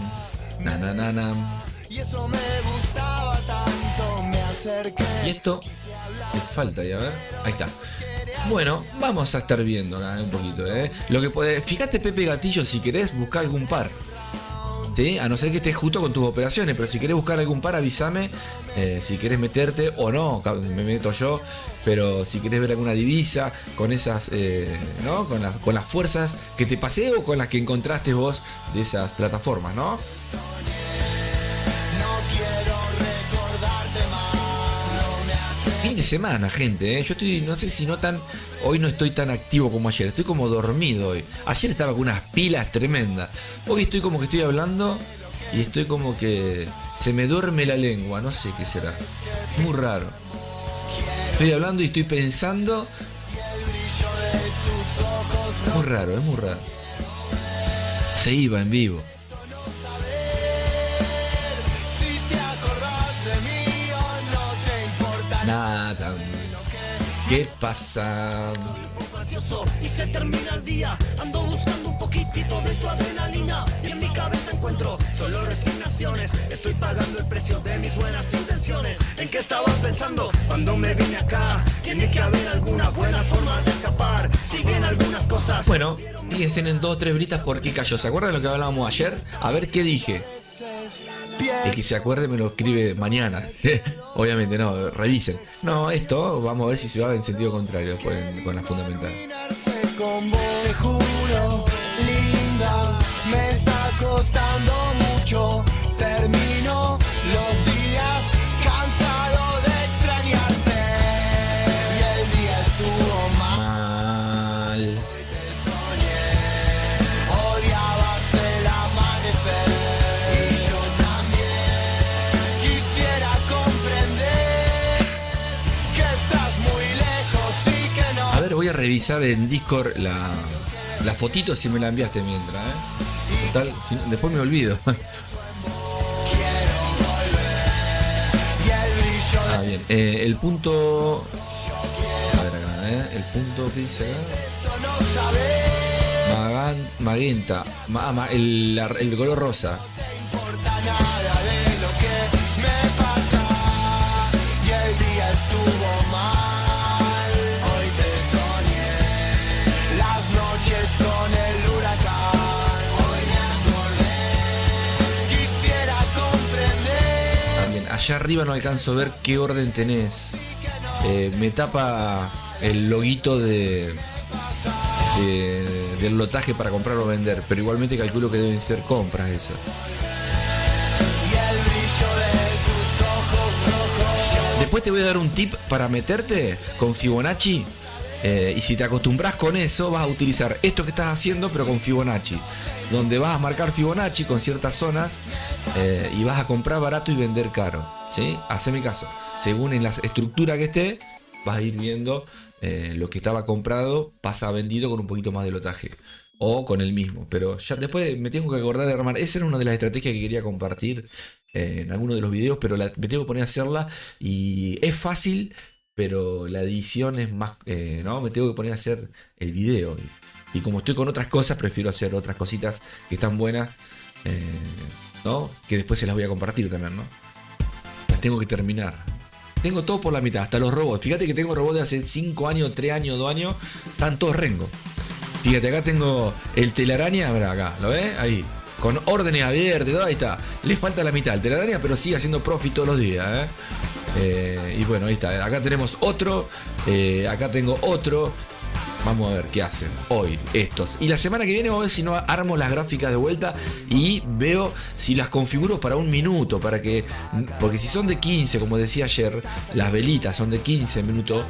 Y eso me gustaba tanto, me acerqué. Y esto le falta, y a ver, ahí está. Bueno, vamos a estar viendo acá un poquito, ¿eh? Lo que puede, fíjate Pepe Gatillo, si querés buscar algún par, ¿sí? A no ser que estés justo con tus operaciones, pero si querés buscar algún par, avísame. Si querés meterte o no, me meto yo. Pero si querés ver alguna divisa con esas, ¿no? Con las fuerzas que te pasé o con las que encontraste vos de esas plataformas, ¿no? Fin de semana, gente, ¿eh? Yo estoy, no sé si notan, hoy no estoy tan activo como ayer, estoy como dormido hoy. Ayer estaba con unas pilas tremendas. Hoy estoy como que estoy hablando y estoy como que se me duerme la lengua, no sé qué será. Muy raro. Estoy hablando y estoy pensando. Muy raro, es muy raro. Se iba en vivo. Nada. ¿Qué pasa? Y se termina el día, ando buscando un poquitito de tu adrenalina y en mi cabeza encuentro solo resignaciones. Estoy pagando el precio de mis buenas intenciones. ¿En qué estaba pensando cuando me vine acá? Tiene que haber alguna buena forma de escapar. Si bien algunas cosas... Bueno, fíjense en 2 o 3 britas por qué cayó. ¿Se acuerdan de lo que hablábamos ayer? A ver qué dije. El que se acuerde me lo escribe mañana. Obviamente no, revisen. No, esto vamos a ver si se va en sentido contrario después con la fundamental. Con vos, te juro, linda, me está costando mucho. Termino los días cansado de extrañarte. Y el día estuvo mal. Te soñé, odiabas el amanecer. Y yo también quisiera comprender que estás muy lejos y que no. A ver, voy a revisar en Discord la fotito si me la enviaste mientras, ¿eh? Total, después me olvido. Ah, bien. El punto. A ver acá, el punto que dice acá. Magenta. El color rosa. Con el huracán, hoy me acordé, quisiera comprender. También, allá arriba no alcanzo a ver qué orden tenés. Me tapa el loguito del lotaje para comprar o vender, pero igualmente calculo que deben ser compras esas. Después te voy a dar un tip para meterte con Fibonacci. Y si te acostumbras con eso, vas a utilizar esto que estás haciendo, pero con Fibonacci. Donde vas a marcar Fibonacci con ciertas zonas y vas a comprar barato y vender caro. ¿Sí? Haceme caso. Según en la estructura que esté, vas a ir viendo lo que estaba comprado, pasa a vendido con un poquito más de lotaje. O con el mismo. Pero ya después me tengo que acordar de armar. Esa era una de las estrategias que quería compartir en alguno de los videos, pero me tengo que poner a hacerla. Y es fácil, pero la edición es más... ¿no? Me tengo que poner a hacer el video. Y como estoy con otras cosas, prefiero hacer otras cositas que están buenas. ¿No? Que después se las voy a compartir también, ¿no? Las tengo que terminar. Tengo todo por la mitad, hasta los robots. Fíjate que tengo robots de hace 5 años, 3 años, 2 años. Están todos rengo. Fíjate, acá tengo el telaraña, mirá acá, ¿lo ves? Ahí, con órdenes abiertas y todo, ahí está. Le falta la mitad el telaraña, pero sigue haciendo profit todos los días, y bueno, ahí está. Acá tenemos otro, acá tengo otro. Vamos a ver qué hacen hoy estos. Y la semana que viene vamos a ver si no armo las gráficas de vuelta y veo si las configuro para 1 minuto. Porque si son de 15, como decía ayer, las velitas son de 15 minutos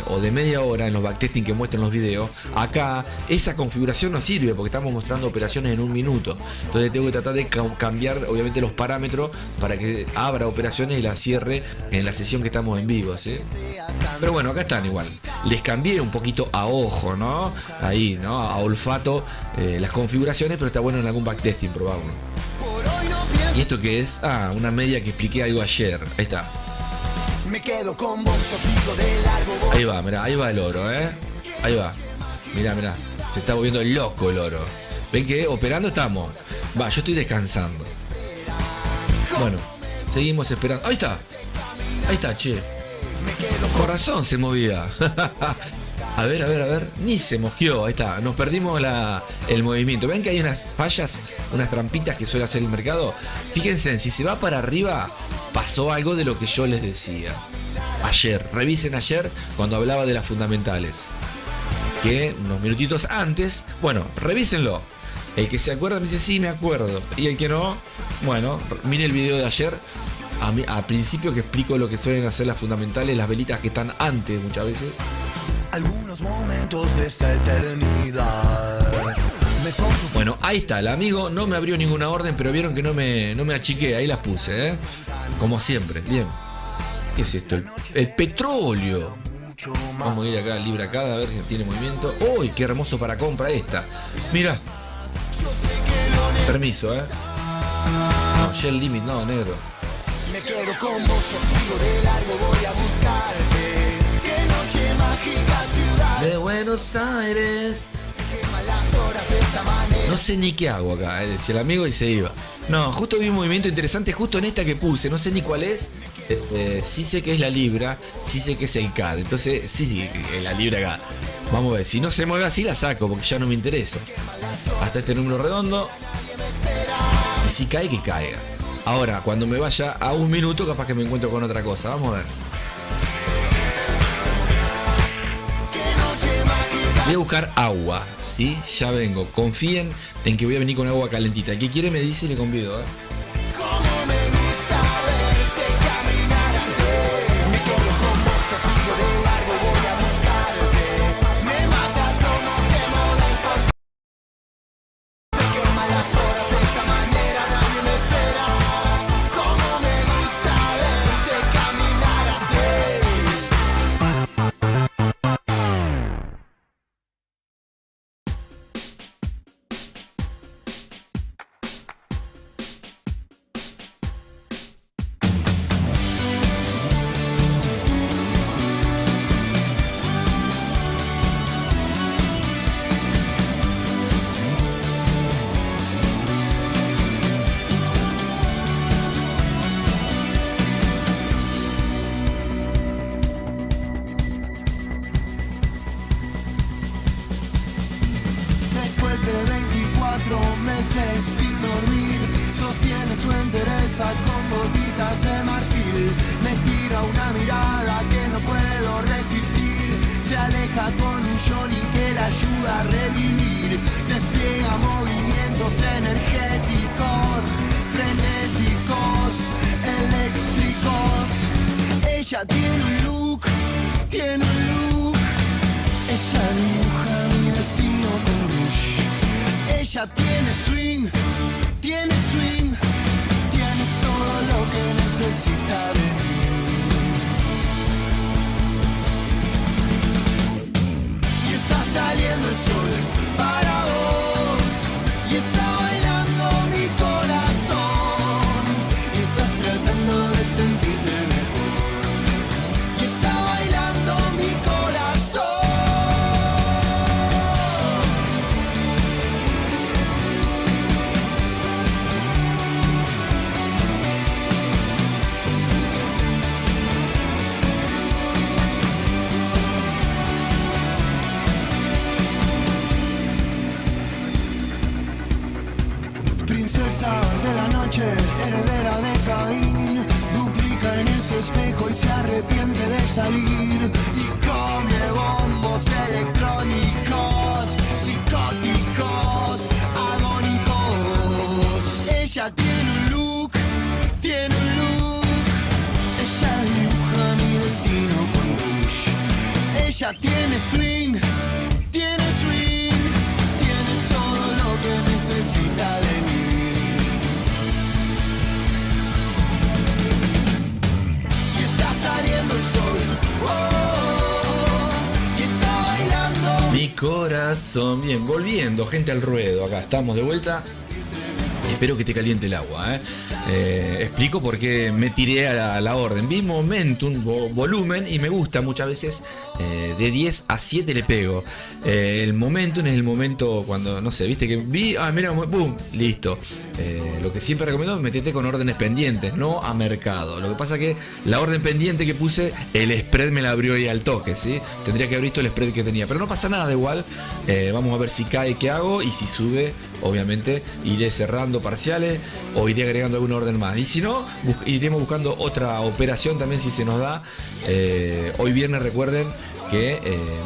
o de media hora en los backtesting que muestran los videos. Acá esa configuración no sirve porque estamos mostrando operaciones en 1 minuto. Entonces tengo que tratar de cambiar obviamente los parámetros para que abra operaciones y las cierre en la sesión que estamos en vivo, ¿sí? Pero bueno, acá están igual. Les cambié un poquito a ojo, ¿no? Ahí, ¿no? A olfato las configuraciones, pero está bueno en algún backtesting probarlo. ¿Y esto qué es? Ah, una media que expliqué algo ayer. Ahí está. Me quedo con vos, yo sigo de largo. Ahí va, mirá, ahí va el oro, Ahí va. Mirá, mirá. Se está volviendo loco el oro. ¿Ven que operando estamos? Va, yo estoy descansando. Bueno, seguimos esperando. Ahí está. Ahí está, che. Corazón se movía. A ver. Ni se mosqueó. Ahí está. Nos perdimos el movimiento. ¿Ven que hay unas fallas, unas trampitas que suele hacer el mercado? Fíjense, si se va para arriba, pasó algo de lo que yo les decía. Ayer. Revisen ayer cuando hablaba de las fundamentales. Que unos minutitos antes. Bueno, revísenlo. El que se acuerda me dice, sí, me acuerdo. Y el que no, bueno, mire el video de ayer. A principio que explico lo que suelen hacer las fundamentales, las velitas que están antes muchas veces. Algunos momentos de esta eternidad me son Bueno, ahí está, el amigo no me abrió ninguna orden, pero vieron que no me achiqué, ahí las puse, como siempre, bien. ¿Qué es esto? El petróleo. Vamos a ir acá, libra acá, a ver si tiene movimiento. ¡Uy, qué hermoso para compra esta! Mira. Permiso, No, Shell Limit, no, negro. Me quedo con vos, yo sigo de largo, voy a buscarte. Qué noche mágica, ciudad de Buenos Aires. quema las horas de esta manera. No sé ni qué hago acá, decía el amigo y se iba. No, justo vi un movimiento interesante justo en esta que puse, no sé ni cuál es. Sí sé que es la libra, sí sé que es el CAD. Entonces, sí, es la libra acá. Vamos a ver, si no se mueve así la saco porque ya no me interesa. Hasta este número redondo. Y si cae, que caiga. Ahora, cuando me vaya a 1 minuto, capaz que me encuentro con otra cosa. Vamos a ver. Voy a buscar agua, ¿sí? Ya vengo. Confíen en que voy a venir con agua calentita. El que quiere me dice y le convido, Como me gusta verte caminar así. Me quedo con vos, yo sigo de largo, voy a buscarte. Me mata como te moves por... Se queman las horas de esta manera, nadie me espera. Como me gusta verte caminar así. Después de 24 meses sin dormir, sostiene su entereza con gotitas de marfil. Me tira una mirada que no puedo resistir. Se aleja con un Johnny que la ayuda a revivir. Despliega movimientos energéticos, frenéticos, eléctricos. Ella tiene un look, Ella tiene swing, tiene swing, tiene todo lo que necesita de mí. Y está saliendo el sol para vos, y está bailando mi corazón, y estás tratando de sentirte mejor, y está bailando mi corazón. Princesa de la noche, heredera de Caín, duplica en ese espejo y se arrepiente de salir, y come bombos electrónicos, psicóticos, agónicos. Ella tiene un look, tiene un look, ella dibuja mi destino con Bush. Ella tiene swing, tiene swing, tiene todo lo que necesita de mí. Y está saliendo el sol, oh, y está bailando. Mi corazón. Bien, volviendo, gente al ruedo. Acá estamos de vuelta. Espero que te caliente el agua, ¿eh? Explico por qué me tiré a la orden. Vi momentum, volumen, y me gusta muchas veces de 10 a 7 le pego. El momentum es el momento cuando, no sé, viste que vi, mira, boom, listo. Lo que siempre recomiendo es meterte con órdenes pendientes, no a mercado. Lo que pasa que la orden pendiente que puse, el spread me la abrió ahí al toque, ¿sí? Tendría que haber visto el spread que tenía, pero no pasa nada, de igual. Vamos a ver si cae, qué hago, y si sube, obviamente iré cerrando parciales o iré agregando alguna orden más. Y si no, iremos buscando otra operación también si se nos da. Hoy viernes, recuerden que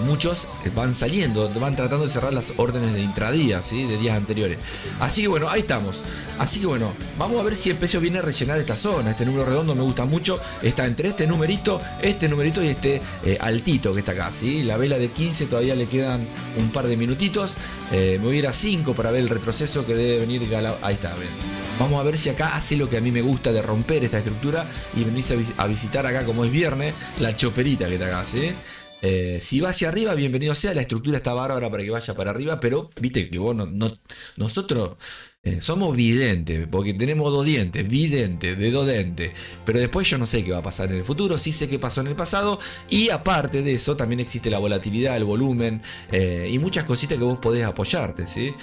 muchos van saliendo, van tratando de cerrar las órdenes de intradía, ¿sí? De días anteriores. Así que bueno, ahí estamos. Así que bueno, vamos a ver si el precio viene a rellenar esta zona. Este número redondo me gusta mucho. Está entre este numerito y este altito que está acá, ¿sí? La vela de 15 todavía le quedan un par de minutitos. Me voy a ir a 5 para ver el retroceso que debe venir. Ahí está, ven. Vamos a ver si acá hace lo que a mí me gusta de romper esta estructura y venirse a visitar acá, como es viernes, la choperita que está acá, ¿sí? Si va hacia arriba, bienvenido sea. La estructura está bárbara para que vaya para arriba, pero viste que vos nosotros somos videntes, porque tenemos dos dientes, vidente, de dos dentes. Pero después yo no sé qué va a pasar en el futuro, sí sé qué pasó en el pasado. Y aparte de eso, también existe la volatilidad, el volumen y muchas cositas que vos podés apoyarte, ¿sí?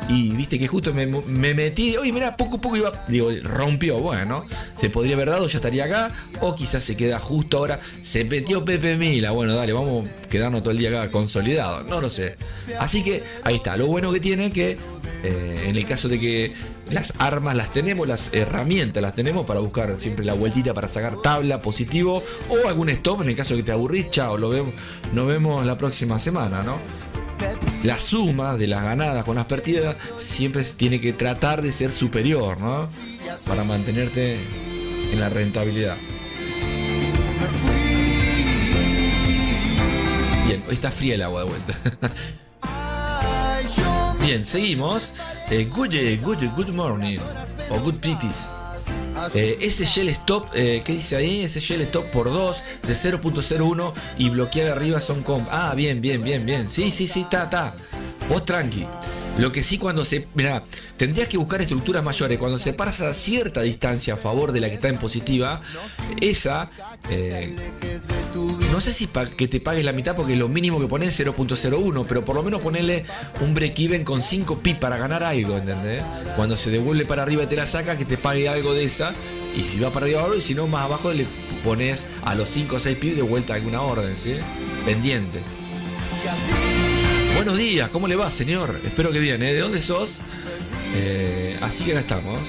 Y viste que justo me metí, oye, mirá, poco a poco iba, digo, rompió, bueno, se podría haber dado, ya estaría acá. O quizás se queda justo ahora, se metió Pepe Mila, bueno, dale, vamos a quedarnos todo el día acá consolidado, no lo sé. Así que ahí está, lo bueno que tiene que en el caso de que las armas las tenemos, las herramientas las tenemos para buscar siempre la vueltita para sacar tabla, positivo o algún stop en el caso de que te aburrís, chao, nos vemos la próxima semana, ¿no? La suma de las ganadas con las perdidas siempre tiene que tratar de ser superior, ¿no? Para mantenerte en la rentabilidad. Bien, hoy está fría el agua de vuelta. Bien, seguimos. Good morning. O good pipis. Ese shell stop, ¿qué dice ahí? Ese shell stop por 2 de 0.01 y bloquear arriba son comp. Ah, bien. Sí, está. Vos tranqui. Lo que sí, cuando se... Mirá, tendrías que buscar estructuras mayores. Cuando se pasa a cierta distancia a favor de la que está en positiva, esa... no sé si que te pagues la mitad, porque lo mínimo que pones es 0.01, pero por lo menos ponerle un break-even con 5 pi para ganar algo, ¿entendés? Cuando se devuelve para arriba y te la saca, que te pague algo de esa. Y si va para arriba, y si no, más abajo le pones a los 5 o 6 pi de vuelta alguna orden, ¿sí? Pendiente. Buenos días, ¿cómo le va, señor? Espero que bien, ¿eh? ¿De dónde sos? Así que acá estamos.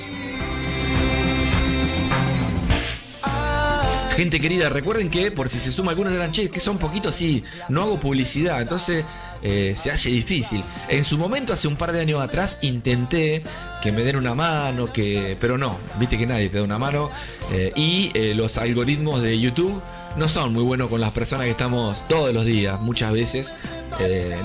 Gente querida, recuerden que por si se suma algunos dirán, che, que son poquitos, sí, no hago publicidad, entonces se hace difícil. En su momento, hace un par de años atrás, intenté que me den una mano, pero no, viste que nadie te da una mano. Y los algoritmos de YouTube no son muy buenos con las personas que estamos todos los días, muchas veces.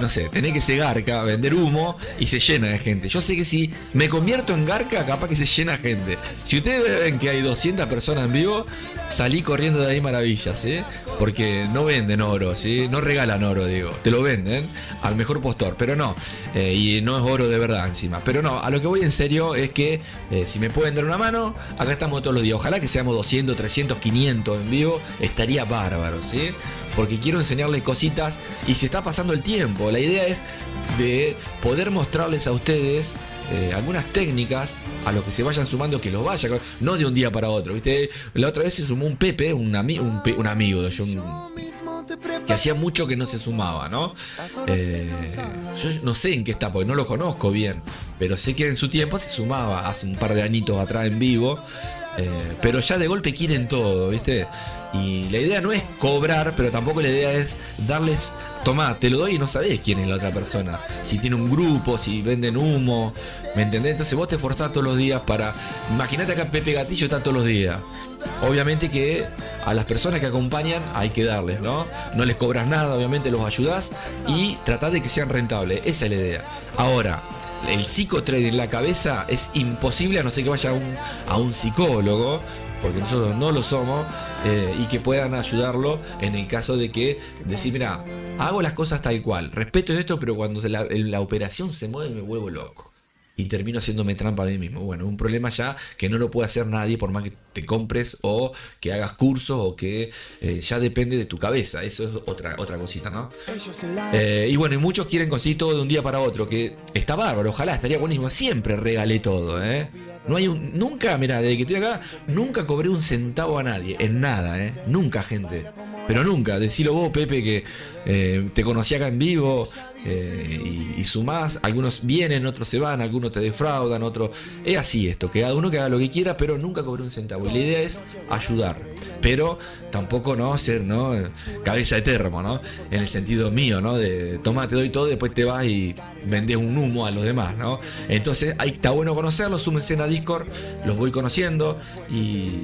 no sé, tenés que ser garca, vender humo y se llena de gente. Yo sé que si me convierto en garca, capaz que se llena gente. Si ustedes ven que hay 200 personas en vivo, salí corriendo de ahí maravillas, ¿sí? Porque no venden oro, ¿sí? No regalan oro, digo. Te lo venden al mejor postor, pero no. Y no es oro de verdad encima. Pero no, a lo que voy en serio es que si me pueden dar una mano, acá estamos todos los días. Ojalá que seamos 200, 300, 500 en vivo. Estaría bárbaro, ¿sí? Porque quiero enseñarles cositas y se está pasando el tiempo. La idea es de poder mostrarles a ustedes algunas técnicas a los que se vayan sumando, que los vaya, no de un día para otro, ¿viste? La otra vez se sumó un Pepe, un amigo de yo, que hacía mucho que no se sumaba, ¿no? Yo no sé en qué está, porque no lo conozco bien, pero sé que en su tiempo se sumaba hace un par de añitos atrás en vivo. Pero ya de golpe quieren todo, ¿viste? Y la idea no es cobrar, pero tampoco la idea es darles, tomá, te lo doy y no sabés quién es la otra persona. Si tiene un grupo, si venden humo, ¿me entendés? Entonces vos te esforzás todos los días para... Imagínate acá Pepe Gatillo está todos los días. Obviamente que a las personas que acompañan hay que darles, ¿no? No les cobras nada, obviamente los ayudás y tratás de que sean rentables. Esa es la idea. Ahora, el psicotrade en la cabeza es imposible a no ser que vaya a un psicólogo, porque nosotros no lo somos, y que puedan ayudarlo en el caso de que decir, mira, hago las cosas tal cual, respeto esto, pero cuando la operación se mueve me vuelvo loco y termino haciéndome trampa a mí mismo. Bueno, un problema ya que no lo puede hacer nadie por más que te compres o que hagas cursos o que ya depende de tu cabeza. Eso es otra cosita, ¿no? Y bueno, y muchos quieren conseguir todo de un día para otro, que está bárbaro, ojalá, estaría buenísimo. Siempre regalé todo, ¿eh? No hay nunca, mira, desde que estoy acá, nunca cobré un centavo a nadie, en nada, ¿eh? Nunca, gente. Pero nunca, decilo vos, Pepe, que te conocí acá en vivo. Y sumás, algunos vienen, otros se van, algunos te defraudan, otros... Es así esto, que cada uno que haga lo que quiera, pero nunca cobré un centavo. Y la idea es ayudar, pero tampoco no ser, ¿no? Cabeza de termo, ¿no? En el sentido mío, ¿no? De toma, te doy todo, después te vas y vendés un humo a los demás, ¿no? Entonces ahí está bueno conocerlos, súmense a Discord, los voy conociendo y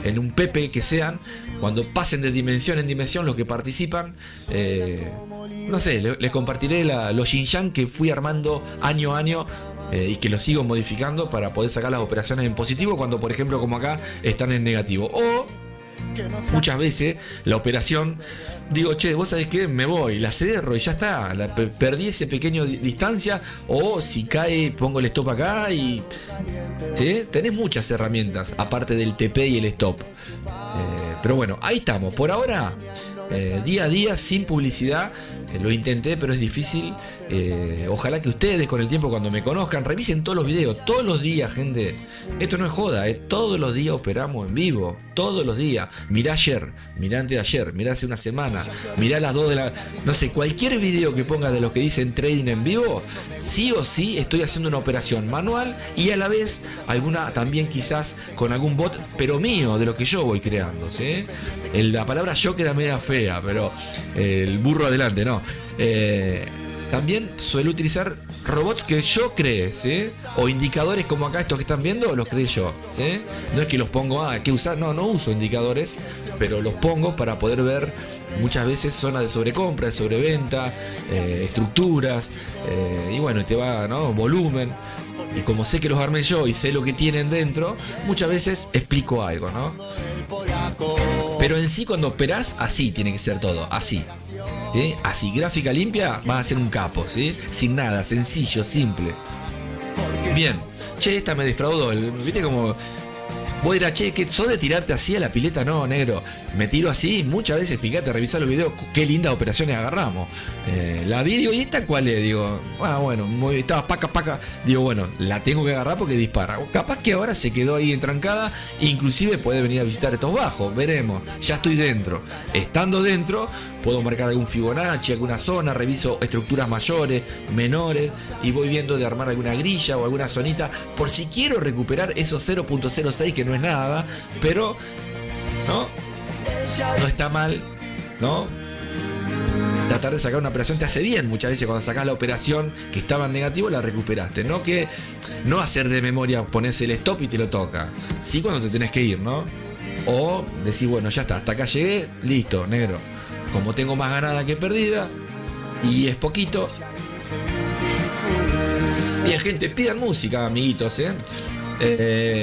en un Pepe que sean, cuando pasen de dimensión en dimensión los que participan, no sé, les compartiré los Xinjiang que fui armando año a año y que los sigo modificando para poder sacar las operaciones en positivo cuando, por ejemplo, como acá, están en negativo. O muchas veces la operación, digo, che, vos sabés qué, me voy, la cierro y ya está, perdí ese pequeño distancia, o si cae, pongo el stop acá y... ¿sí? Tenés muchas herramientas, aparte del TP y el stop. Pero bueno, ahí estamos, por ahora... día a día, sin publicidad, lo intenté, pero es difícil. Ojalá que ustedes con el tiempo, cuando me conozcan, revisen todos los videos, todos los días, gente. Esto no es joda, todos los días operamos en vivo, todos los días. Mirá ayer, mirá antes de ayer, mirá hace una semana, mirá a las 2 de la... No sé, cualquier video que ponga de los que dicen trading en vivo, sí o sí estoy haciendo una operación manual y a la vez alguna también quizás con algún bot, pero mío, de lo que yo voy creando, ¿sí? La palabra yo queda media fea, pero el burro adelante, no. También suelo utilizar robots que yo cree, ¿sí? O indicadores como acá estos que están viendo, los creé yo, ¿sí? No es que los pongo, que usar, no uso indicadores, pero los pongo para poder ver muchas veces zonas de sobrecompra, de sobreventa, estructuras, y bueno, te va, ¿no? Volumen. Y como sé que los armé yo y sé lo que tienen dentro, muchas veces explico algo, ¿no? Pero en sí, cuando operás, así tiene que ser todo, así. ¿Sí? Así, gráfica limpia, vas a ser un capo, ¿sí? Sin nada, sencillo, simple. Bien, che, esta me defraudó, ¿viste como... Vos dirás, che, ¿que sos de tirarte así a la pileta? No, negro, me tiro así, muchas veces, fíjate, revisar los videos, qué lindas operaciones agarramos. La vi, digo, ¿y esta cuál es? Digo, bueno, estaba paca, digo, bueno, la tengo que agarrar porque dispara. Capaz que ahora se quedó ahí entrancada, inclusive puede venir a visitar estos bajos, veremos, ya estoy dentro. Estando dentro, puedo marcar algún Fibonacci, alguna zona, reviso estructuras mayores, menores, y voy viendo de armar alguna grilla o alguna zonita, por si quiero recuperar esos 0.06 que no es nada, pero no está mal, ¿no? Tratar de sacar una operación te hace bien muchas veces. Cuando sacas la operación que estaba en negativo, la recuperaste, no hacer de memoria, ponerse el stop y te lo toca, sí, cuando te tenés que ir, ¿no? O decir, bueno, ya está, hasta acá llegué, listo, negro, como tengo más ganada que perdida, y es poquito. Bien, gente, pidan música, amiguitos,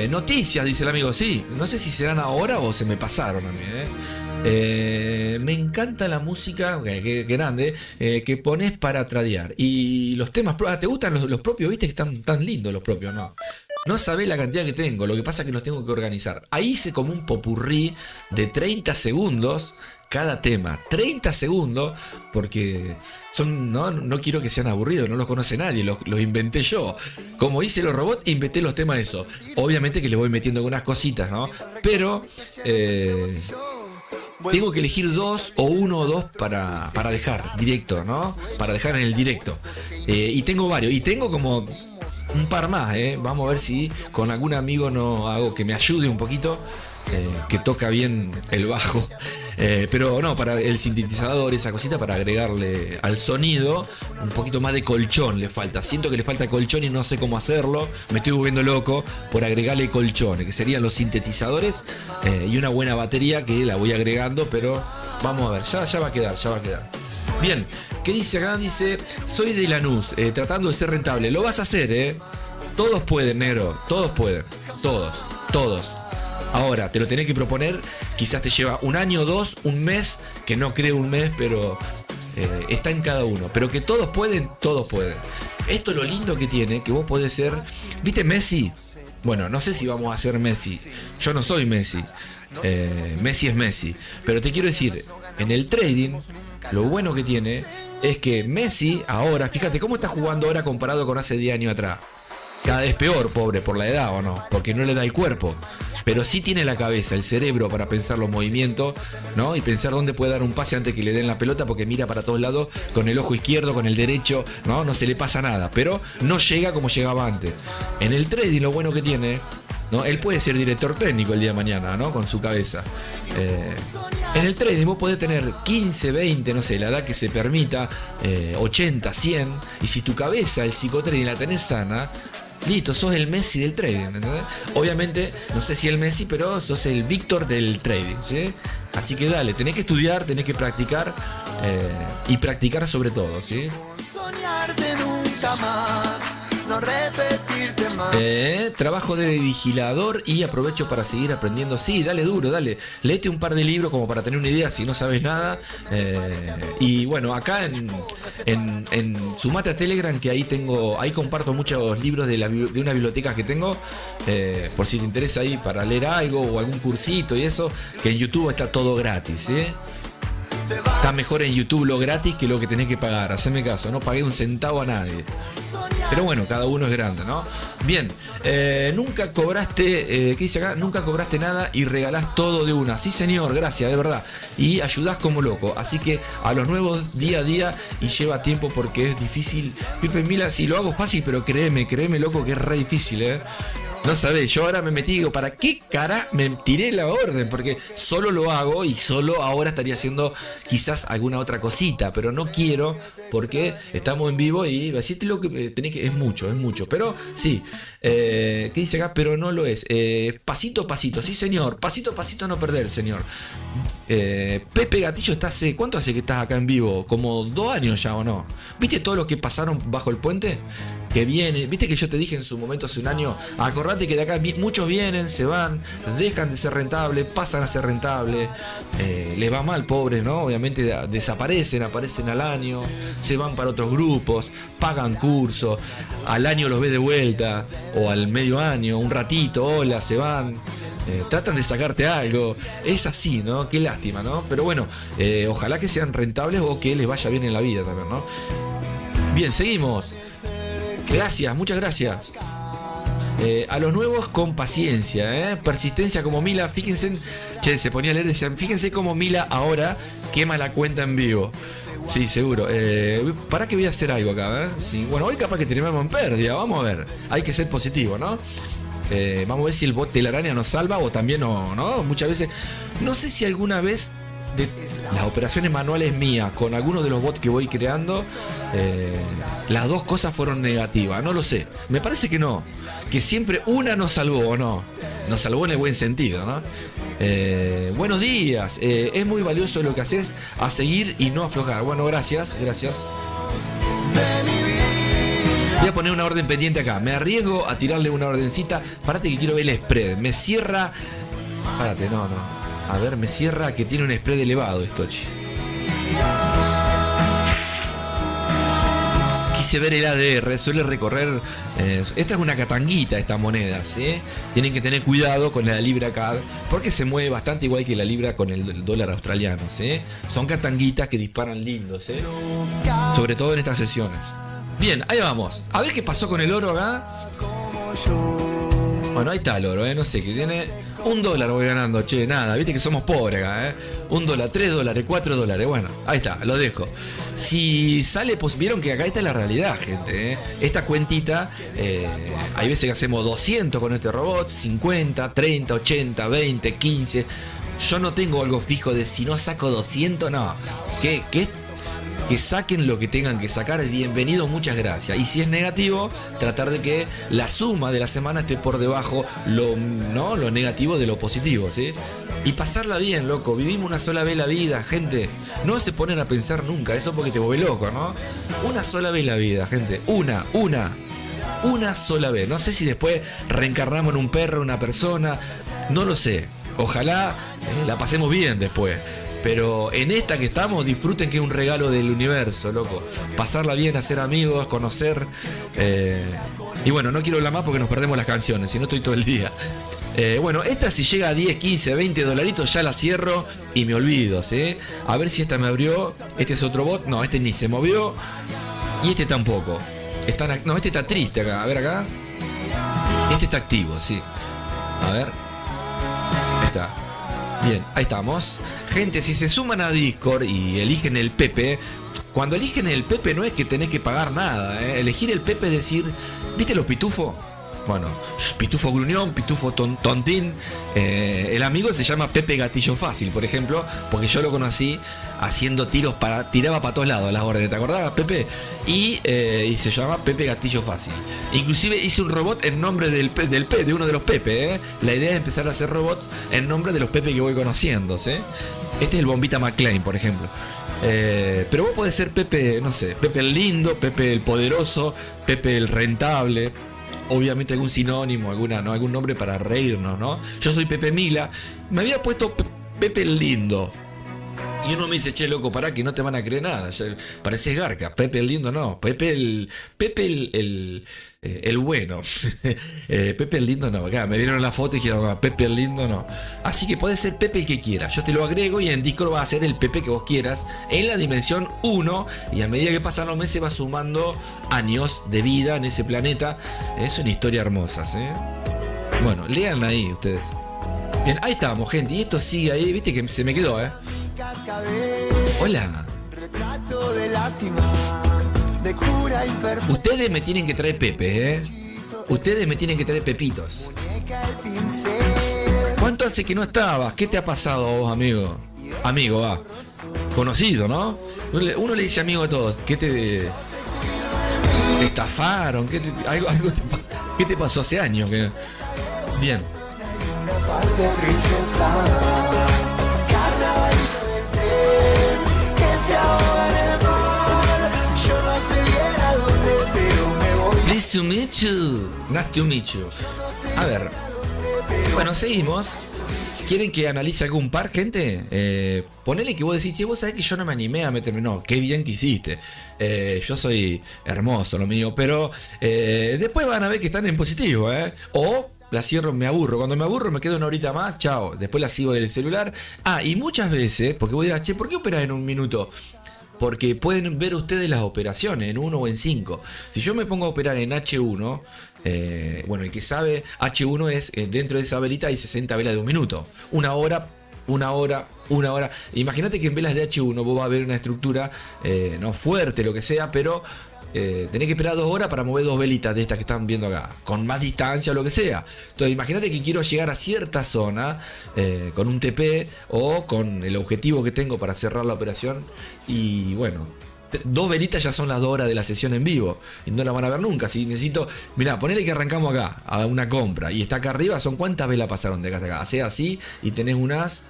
noticias, dice el amigo, sí. No sé si serán ahora o se me pasaron a mí, me encanta la música, que grande, que pones para tradear. Y los temas, ¿te gustan los propios? ¿Viste que están tan lindos los propios? No sabés la cantidad que tengo, lo que pasa es que los tengo que organizar. Ahí hice como un popurrí de 30 segundos cada tema, 30 segundos, porque no quiero que sean aburridos, no los conoce nadie, los inventé yo. Como hice los robots, inventé los temas de eso. Obviamente que le voy metiendo algunas cositas, ¿no? Pero tengo que elegir 2 o 1 o 2 para dejar directo, ¿no? Para dejar en el directo. Y tengo varios, y tengo como un par más, Vamos a ver si con algún amigo no hago que me ayude un poquito, que toca bien el bajo. Pero no, para el sintetizador, esa cosita, para agregarle al sonido un poquito más de colchón le falta. Siento que le falta colchón y no sé cómo hacerlo. Me estoy volviendo loco por agregarle colchones, que serían los sintetizadores, y una buena batería que la voy agregando, pero vamos a ver, ya va a quedar. Bien, ¿qué dice acá? Dice, soy de Lanús, tratando de ser rentable. Lo vas a hacer, Todos pueden, negro, todos pueden, todos. Ahora, te lo tenés que proponer, quizás te lleva un año, 2, un mes, que no creo un mes, pero está en cada uno. Pero que todos pueden. Esto es lo lindo que tiene, que vos podés ser, ¿viste Messi? Bueno, no sé si vamos a ser Messi, yo no soy Messi, Messi es Messi, pero te quiero decir, en el trading, lo bueno que tiene es que Messi ahora, fíjate cómo está jugando ahora comparado con hace 10 años atrás. Cada vez peor, pobre, por la edad, ¿o no? Porque no le da el cuerpo. Pero sí tiene la cabeza, el cerebro para pensar los movimientos, ¿no? Y pensar dónde puede dar un pase antes que le den la pelota, porque mira para todos lados con el ojo izquierdo, con el derecho, ¿no? No se le pasa nada, pero no llega como llegaba antes. En el trading lo bueno que tiene, ¿no? Él puede ser director técnico el día de mañana, ¿no? Con su cabeza. En el trading vos podés tener 15, 20, no sé, la edad que se permita, 80, 100, y si tu cabeza, el psicotrading, la tenés sana, listo, sos el Messi del trading, ¿entendés? Obviamente, no sé si el Messi, pero sos el Víctor del trading, ¿sí? Así que dale, tenés que estudiar, tenés que practicar, y practicar sobre todo, ¿sí? Soñarte nunca más, no repetirte más. Trabajo de vigilador y aprovecho para seguir aprendiendo. Sí, dale duro, dale. Léete un par de libros como para tener una idea si no sabes nada. Y bueno, acá sumate a Telegram, que ahí comparto muchos libros de una biblioteca que tengo. Por si te interesa ahí para leer algo o algún cursito y eso, que en YouTube está todo gratis, Está mejor en YouTube lo gratis que lo que tenés que pagar. Haceme caso, no pagué un centavo a nadie. Pero bueno, cada uno es grande, ¿no? Bien, nunca cobraste, ¿qué dice acá? Nunca cobraste nada y regalás todo de una. Sí, señor, gracias, de verdad. Y ayudás como loco. Así que a los nuevos día a día, y lleva tiempo porque es difícil. Pipe Mila, sí, lo hago fácil, pero créeme, loco, que es re difícil, No sabés, yo ahora me metí y digo, ¿para qué cara me tiré la orden? Porque solo lo hago y solo ahora estaría haciendo quizás alguna otra cosita, pero no quiero porque estamos en vivo y decirte lo que tenés que... Es mucho, pero sí. ¿Qué dice acá? Pero no lo es. Pasito a pasito, sí señor. Pasito a pasito no perder, señor. Pepe Gatillo está hace... ¿Cuánto hace que estás acá en vivo? ¿Como 2 años ya o no? ¿Viste todos los que pasaron bajo el puente? Que viene, viste que yo te dije en su momento hace un año, acordate que de acá muchos vienen, se van, dejan de ser rentables, pasan a ser rentables, les va mal, pobres, ¿no? Obviamente aparecen al año, se van para otros grupos, pagan cursos, al año los ves de vuelta, o al medio año, un ratito, hola, se van. Tratan de sacarte algo, es así, ¿no? Qué lástima, ¿no? Pero bueno, ojalá que sean rentables o que les vaya bien en la vida también, ¿no? Bien, seguimos. Gracias, muchas gracias. A los nuevos con paciencia, persistencia como Mila. Fíjense, se ponía a leer, decían, fíjense como Mila ahora quema la cuenta en vivo. Sí, seguro. ¿Para qué voy a hacer algo acá? Sí, bueno, hoy capaz que terminamos en pérdida, vamos a ver. Hay que ser positivo, ¿no? Vamos a ver si el bot telaraña nos salva o también no. Muchas veces, no sé si alguna vez de las operaciones manuales mías con algunos de los bots que voy creando, las dos cosas fueron negativas, no lo sé, me parece que no, que siempre una nos salvó, o no, nos salvó en el buen sentido, ¿no? Buenos días, es muy valioso lo que haces, a seguir y no aflojar. Bueno, gracias. Voy a poner una orden pendiente acá. Me arriesgo a tirarle una ordencita. Párate que quiero ver el spread. Me cierra. Párate, no. A ver, me cierra que tiene un spread elevado esto, che. Quise ver el ADR, suele recorrer. Esta es una catanguita, esta moneda, ¿sí? Tienen que tener cuidado con la libra CAD, porque se mueve bastante igual que la libra con el dólar australiano, ¿sí? Son catanguitas que disparan lindos, ¿sí? Sobre todo en estas sesiones. Bien, ahí vamos. A ver qué pasó con el oro acá. Bueno, ahí está el oro, no sé, que tiene $1 voy ganando, che, nada, viste que somos pobres acá, $1, $3, $4, bueno, ahí está, lo dejo. Si sale, pues vieron que acá está la realidad, gente, Esta cuentita, hay veces que hacemos 200 con este robot, 50, 30, 80, 20, 15. Yo no tengo algo fijo de si no saco 200, no. Que saquen lo que tengan que sacar, bienvenido, muchas gracias. Y si es negativo, tratar de que la suma de la semana esté por debajo lo negativo de lo positivo, ¿sí? Y pasarla bien, loco. Vivimos una sola vez la vida, gente. No se ponen a pensar nunca, eso porque te vuelve loco, ¿no? Una sola vez la vida, gente. Una sola vez. No sé si después reencarnamos en un perro, una persona, no lo sé. Ojalá la pasemos bien después. Pero en esta que estamos, disfruten que es un regalo del universo, loco. Pasarla bien, hacer amigos, conocer. Y bueno, no quiero hablar más porque nos perdemos las canciones, si no estoy todo el día. Bueno, esta si llega a 10, 15, 20 dolaritos ya la cierro y me olvido, ¿sí? A ver si esta me abrió. Este es otro bot. No, este ni se movió. Y este tampoco. No, este está triste acá. A ver acá. Este está activo, sí. A ver. Ahí está. Bien, ahí estamos. Gente, si se suman a Discord y eligen el Pepe, cuando eligen el Pepe no es que tenés que pagar nada, Elegir el Pepe es decir, ¿viste los pitufos? Bueno, pitufo gruñón, pitufo tontín. El amigo se llama Pepe Gatillo Fácil, por ejemplo, porque yo lo conocí haciendo tiros tiraba para todos lados las órdenes, ¿te acordabas, Pepe? Y se llama Pepe Gatillo Fácil. Inclusive hice un robot en nombre de uno de los Pepe, La idea es empezar a hacer robots en nombre de los Pepe que voy conociendo, ¿sí? Este es el Bombita McClain, por ejemplo. Pero vos podés ser Pepe, no sé, Pepe el lindo, Pepe el poderoso, Pepe el rentable. Obviamente algún sinónimo, algún nombre para reírnos, ¿no? Yo soy Pepe Mila. Me había puesto Pepe el lindo. Y uno me dice, che, loco, pará que no te van a creer nada. Pareces garca. Pepe el lindo no. Pepe el bueno. Pepe el lindo no. Acá me vieron la foto y dijeron, Pepe el lindo no. Así que puede ser Pepe el que quiera. Yo te lo agrego y en Discord va a ser el Pepe que vos quieras en la dimensión 1. Y a medida que pasan los meses va sumando años de vida en ese planeta. Es una historia hermosa, ¿sí? Bueno, lean ahí ustedes. Bien, ahí estamos, gente. Y esto sigue ahí. Viste que se me quedó, Hola. Retrato de lástima, de cura imperfecta. Ustedes me tienen que traer Pepe, Ustedes me tienen que traer pepitos. ¿Cuánto hace que no estabas? ¿Qué te ha pasado a vos, amigo? Amigo, va. Conocido, ¿no? Uno le dice amigo a todos. ¿Qué te estafaron? ¿Qué te pasó hace años? Bien. Nice to meet you. Nice to meet you. A ver. Bueno, seguimos. ¿Quieren que analice algún par, gente? Ponele que vos decís, che, vos sabés que yo no me animé a meterme. No, qué bien que hiciste. Yo soy hermoso, lo mío. Pero después van a ver que están en positivo, O la cierro, me aburro. Cuando me aburro me quedo una horita más, chao. Después la sigo del celular. Y muchas veces, porque vos dirás, che, ¿por qué operás en un minuto? Porque pueden ver ustedes las operaciones en 1 o en 5. Si yo me pongo a operar en H1, bueno, el que sabe, H1 es, dentro de esa velita hay 60 velas de un minuto. Una hora. Imagínate que en velas de H1 vos vas a ver una estructura, no fuerte, lo que sea, pero tenés que esperar 2 horas para mover 2 velitas de estas que están viendo acá, con más distancia o lo que sea. Entonces imagínate que quiero llegar a cierta zona con un TP o con el objetivo que tengo para cerrar la operación. Y bueno, 2 velitas ya son las 2 horas de la sesión en vivo y no la van a ver nunca. Si necesito, mirá, ponele que arrancamos acá a una compra y está acá arriba, son cuántas velas pasaron de acá hasta acá. Hacé así y tenés unas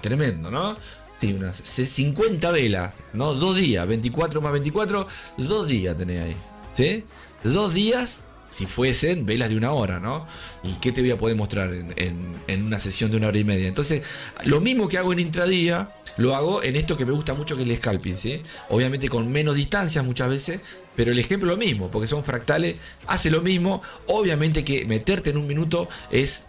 tremendo, ¿no? Sí, unas 50 velas, ¿no? 2 días, 24 más 24, 2 días tenés ahí, ¿sí? 2 días, si fuesen velas de 1 hora, ¿no? ¿Y qué te voy a poder mostrar en una sesión de 1 hora y media? Entonces, lo mismo que hago en intradía, lo hago en esto que me gusta mucho, que es el scalping, ¿sí? Obviamente con menos distancias muchas veces, pero el ejemplo es lo mismo, porque son fractales, hace lo mismo. Obviamente que meterte en 1 minuto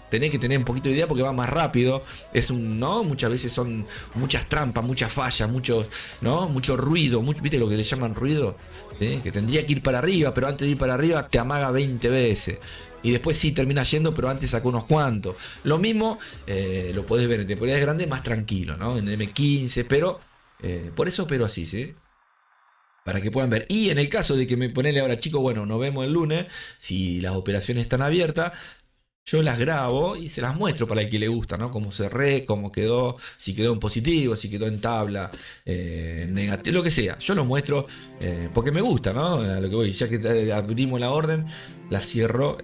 tenés que tener un poquito de idea porque va más rápido. ¿No? Muchas veces son muchas trampas, muchas fallas, ¿no? Mucho ruido, ¿viste lo que le llaman ruido? ¿Sí? Que tendría que ir para arriba, pero antes de ir para arriba te amaga 20 veces. Y después sí termina yendo, pero antes sacó unos cuantos. Lo mismo lo podés ver en temporadas grandes más tranquilo, ¿no? En M15, pero por eso, pero así, ¿sí? Para que puedan ver. Y en el caso de que me ponele ahora, chicos, bueno, nos vemos el lunes, si las operaciones están abiertas, yo las grabo y se las muestro para el que le gusta, ¿no? Cómo cerré, cómo quedó, si quedó en positivo, si quedó en tabla, negativo, lo que sea. Yo lo muestro porque me gusta, ¿no? A lo que voy, ya que abrimos la orden, la cierro,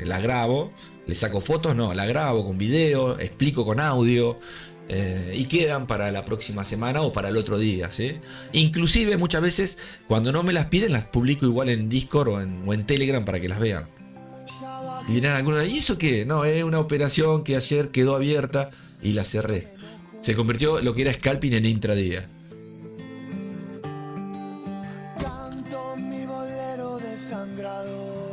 la grabo, le saco fotos, no, la grabo con video, explico con audio. Y quedan para la próxima semana o para el otro día, ¿sí? Inclusive muchas veces cuando no me las piden las publico igual en Discord o en Telegram para que las vean. Y dirán algunos, ¿y eso qué? No, es una operación que ayer quedó abierta y la cerré. Se convirtió lo que era scalping en intradía. Canto mi bolero desangrado,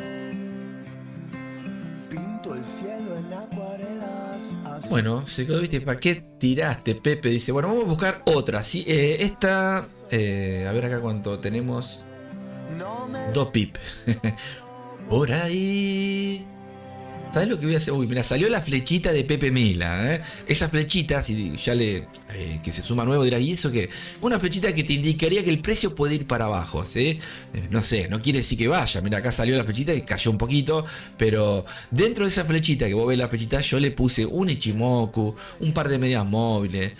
pinto el cielo en acuarelas azules. Bueno, se quedó, ¿viste? ¿Para qué tiraste, Pepe? Dice, bueno, vamos a buscar otra, ¿sí? Esta, a ver acá cuánto tenemos. 2 pip. Por ahí. ¿Sabes lo que voy a hacer? Uy, mira, salió la flechita de Pepe Mila, ¿eh? Esa flechita, si ya que se suma nuevo, dirá, ¿y eso qué? Una flechita que te indicaría que el precio puede ir para abajo, ¿sí? No sé, no quiere decir que vaya. Mira, acá salió la flechita y cayó un poquito, pero dentro de esa flechita, que vos ves la flechita, yo le puse un Ichimoku, un par de medias móviles,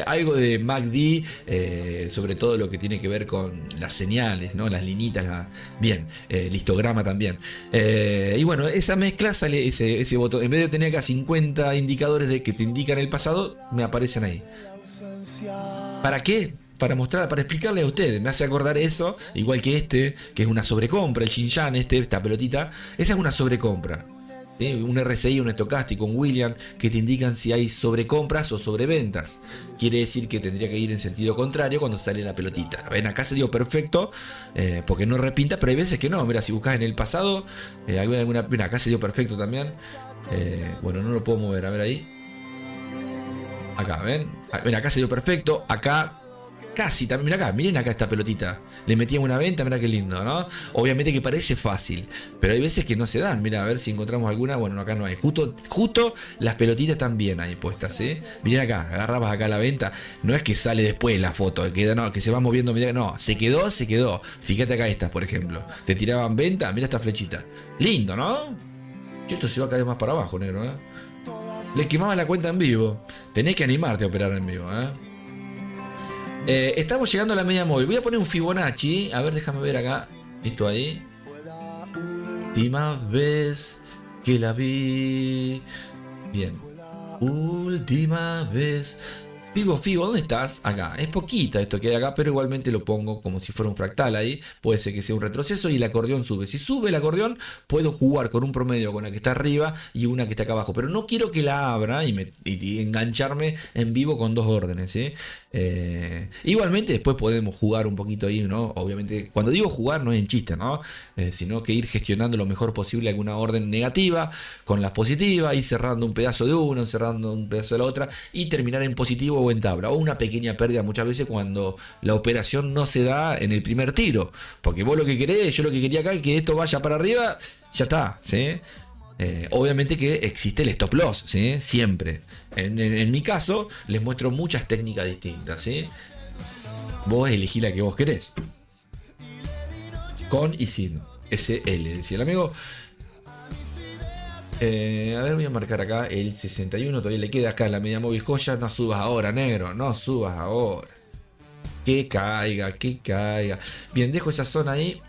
algo de MACD, sobre todo lo que tiene que ver con las señales, ¿no? Las linitas, bien, el histograma también. Y bueno, esa mezcla sale ese botón. En vez de tener acá 50 indicadores de que te indican el pasado, me aparecen ahí. ¿Para qué? Para mostrar, para explicarle a ustedes. Me hace acordar eso, igual que que es una sobrecompra, el Xinjiang, esta pelotita, esa es una sobrecompra. ¿Sí? Un RSI, un estocástico, un William, que te indican si hay sobrecompras o sobreventas. Quiere decir que tendría que ir en sentido contrario cuando sale la pelotita. Ven, acá se dio perfecto, porque no repinta, pero hay veces que no. Mira, si buscas en el pasado, mira, acá se dio perfecto también. Bueno, no lo puedo mover, a ver ahí. Acá, ven. Mira, acá se dio perfecto, acá casi también. Mira acá, miren acá esta pelotita. Le metían una venta, mira qué lindo, ¿no? Obviamente que parece fácil, pero hay veces que no se dan. Mira, a ver si encontramos alguna. Bueno, acá no hay. Justo las pelotitas están bien ahí puestas, ¿sí? Miren acá, agarrabas acá la venta. No es que sale después la foto, que se va moviendo. Mirá, no, se quedó. Fíjate acá estas, por ejemplo. Te tiraban venta, mira esta flechita. Lindo, ¿no? Y esto se va a caer más para abajo, negro, ¿eh? Le quemaba la cuenta en vivo. Tenés que animarte a operar en vivo, ¿eh? Estamos llegando a la media móvil. Voy a poner un Fibonacci. A ver, déjame ver acá. Esto ahí. Última vez que la vi. Bien. Última vez. Fibo, ¿dónde estás? Acá. Es poquita esto que hay acá, pero igualmente lo pongo como si fuera un fractal ahí. Puede ser que sea un retroceso y el acordeón sube. Si sube el acordeón, puedo jugar con un promedio con la que está arriba y una que está acá abajo. Pero no quiero que la abra y engancharme en vivo con 2 órdenes, ¿sí? Igualmente después podemos jugar un poquito ahí, ¿no? Obviamente, cuando digo jugar no es en chiste, ¿no? Sino que ir gestionando lo mejor posible alguna orden negativa con las positivas, ir cerrando un pedazo de uno, cerrando un pedazo de la otra y terminar en positivo o en tabla, o una pequeña pérdida muchas veces cuando la operación no se da en el primer tiro, porque vos lo que querés, yo lo que quería acá es que esto vaya para arriba, ya está, ¿sí? Obviamente que existe el stop loss, ¿sí? Siempre. En mi caso les muestro muchas técnicas distintas, ¿sí? Vos elegí la que vos querés, con y sin SL, decía el amigo. A ver, voy a marcar acá el 61. Todavía le queda acá la media móvil joya. No subas ahora, negro. No subas ahora. Que caiga. Bien, dejo esa zona ahí.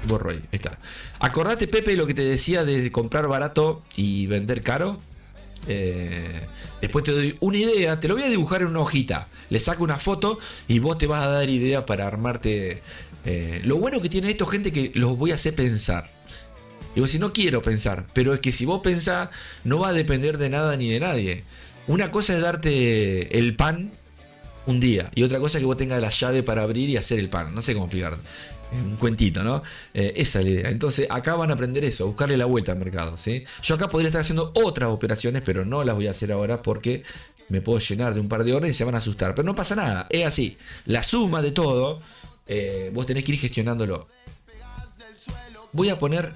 Borro ahí. Está. Acordate, Pepe, lo que te decía de comprar barato y vender caro. Después te doy una idea, te lo voy a dibujar en una hojita. Le saco una foto y vos te vas a dar idea para armarte. Lo bueno que tiene esto, gente, que los voy a hacer pensar. Digo, si no quiero pensar, pero es que si vos pensás, no va a depender de nada ni de nadie. Una cosa es darte el pan un día y otra cosa es que vos tengas la llave para abrir y hacer el pan. No sé cómo explicar. Un cuentito, ¿no? Esa es la idea. Entonces acá van a aprender eso, a buscarle la vuelta al mercado, ¿sí? Yo acá podría estar haciendo otras operaciones, pero no las voy a hacer ahora porque me puedo llenar de un par de órdenes y se van a asustar. Pero no pasa nada, es así. La suma de todo, vos tenés que ir gestionándolo. Voy a poner...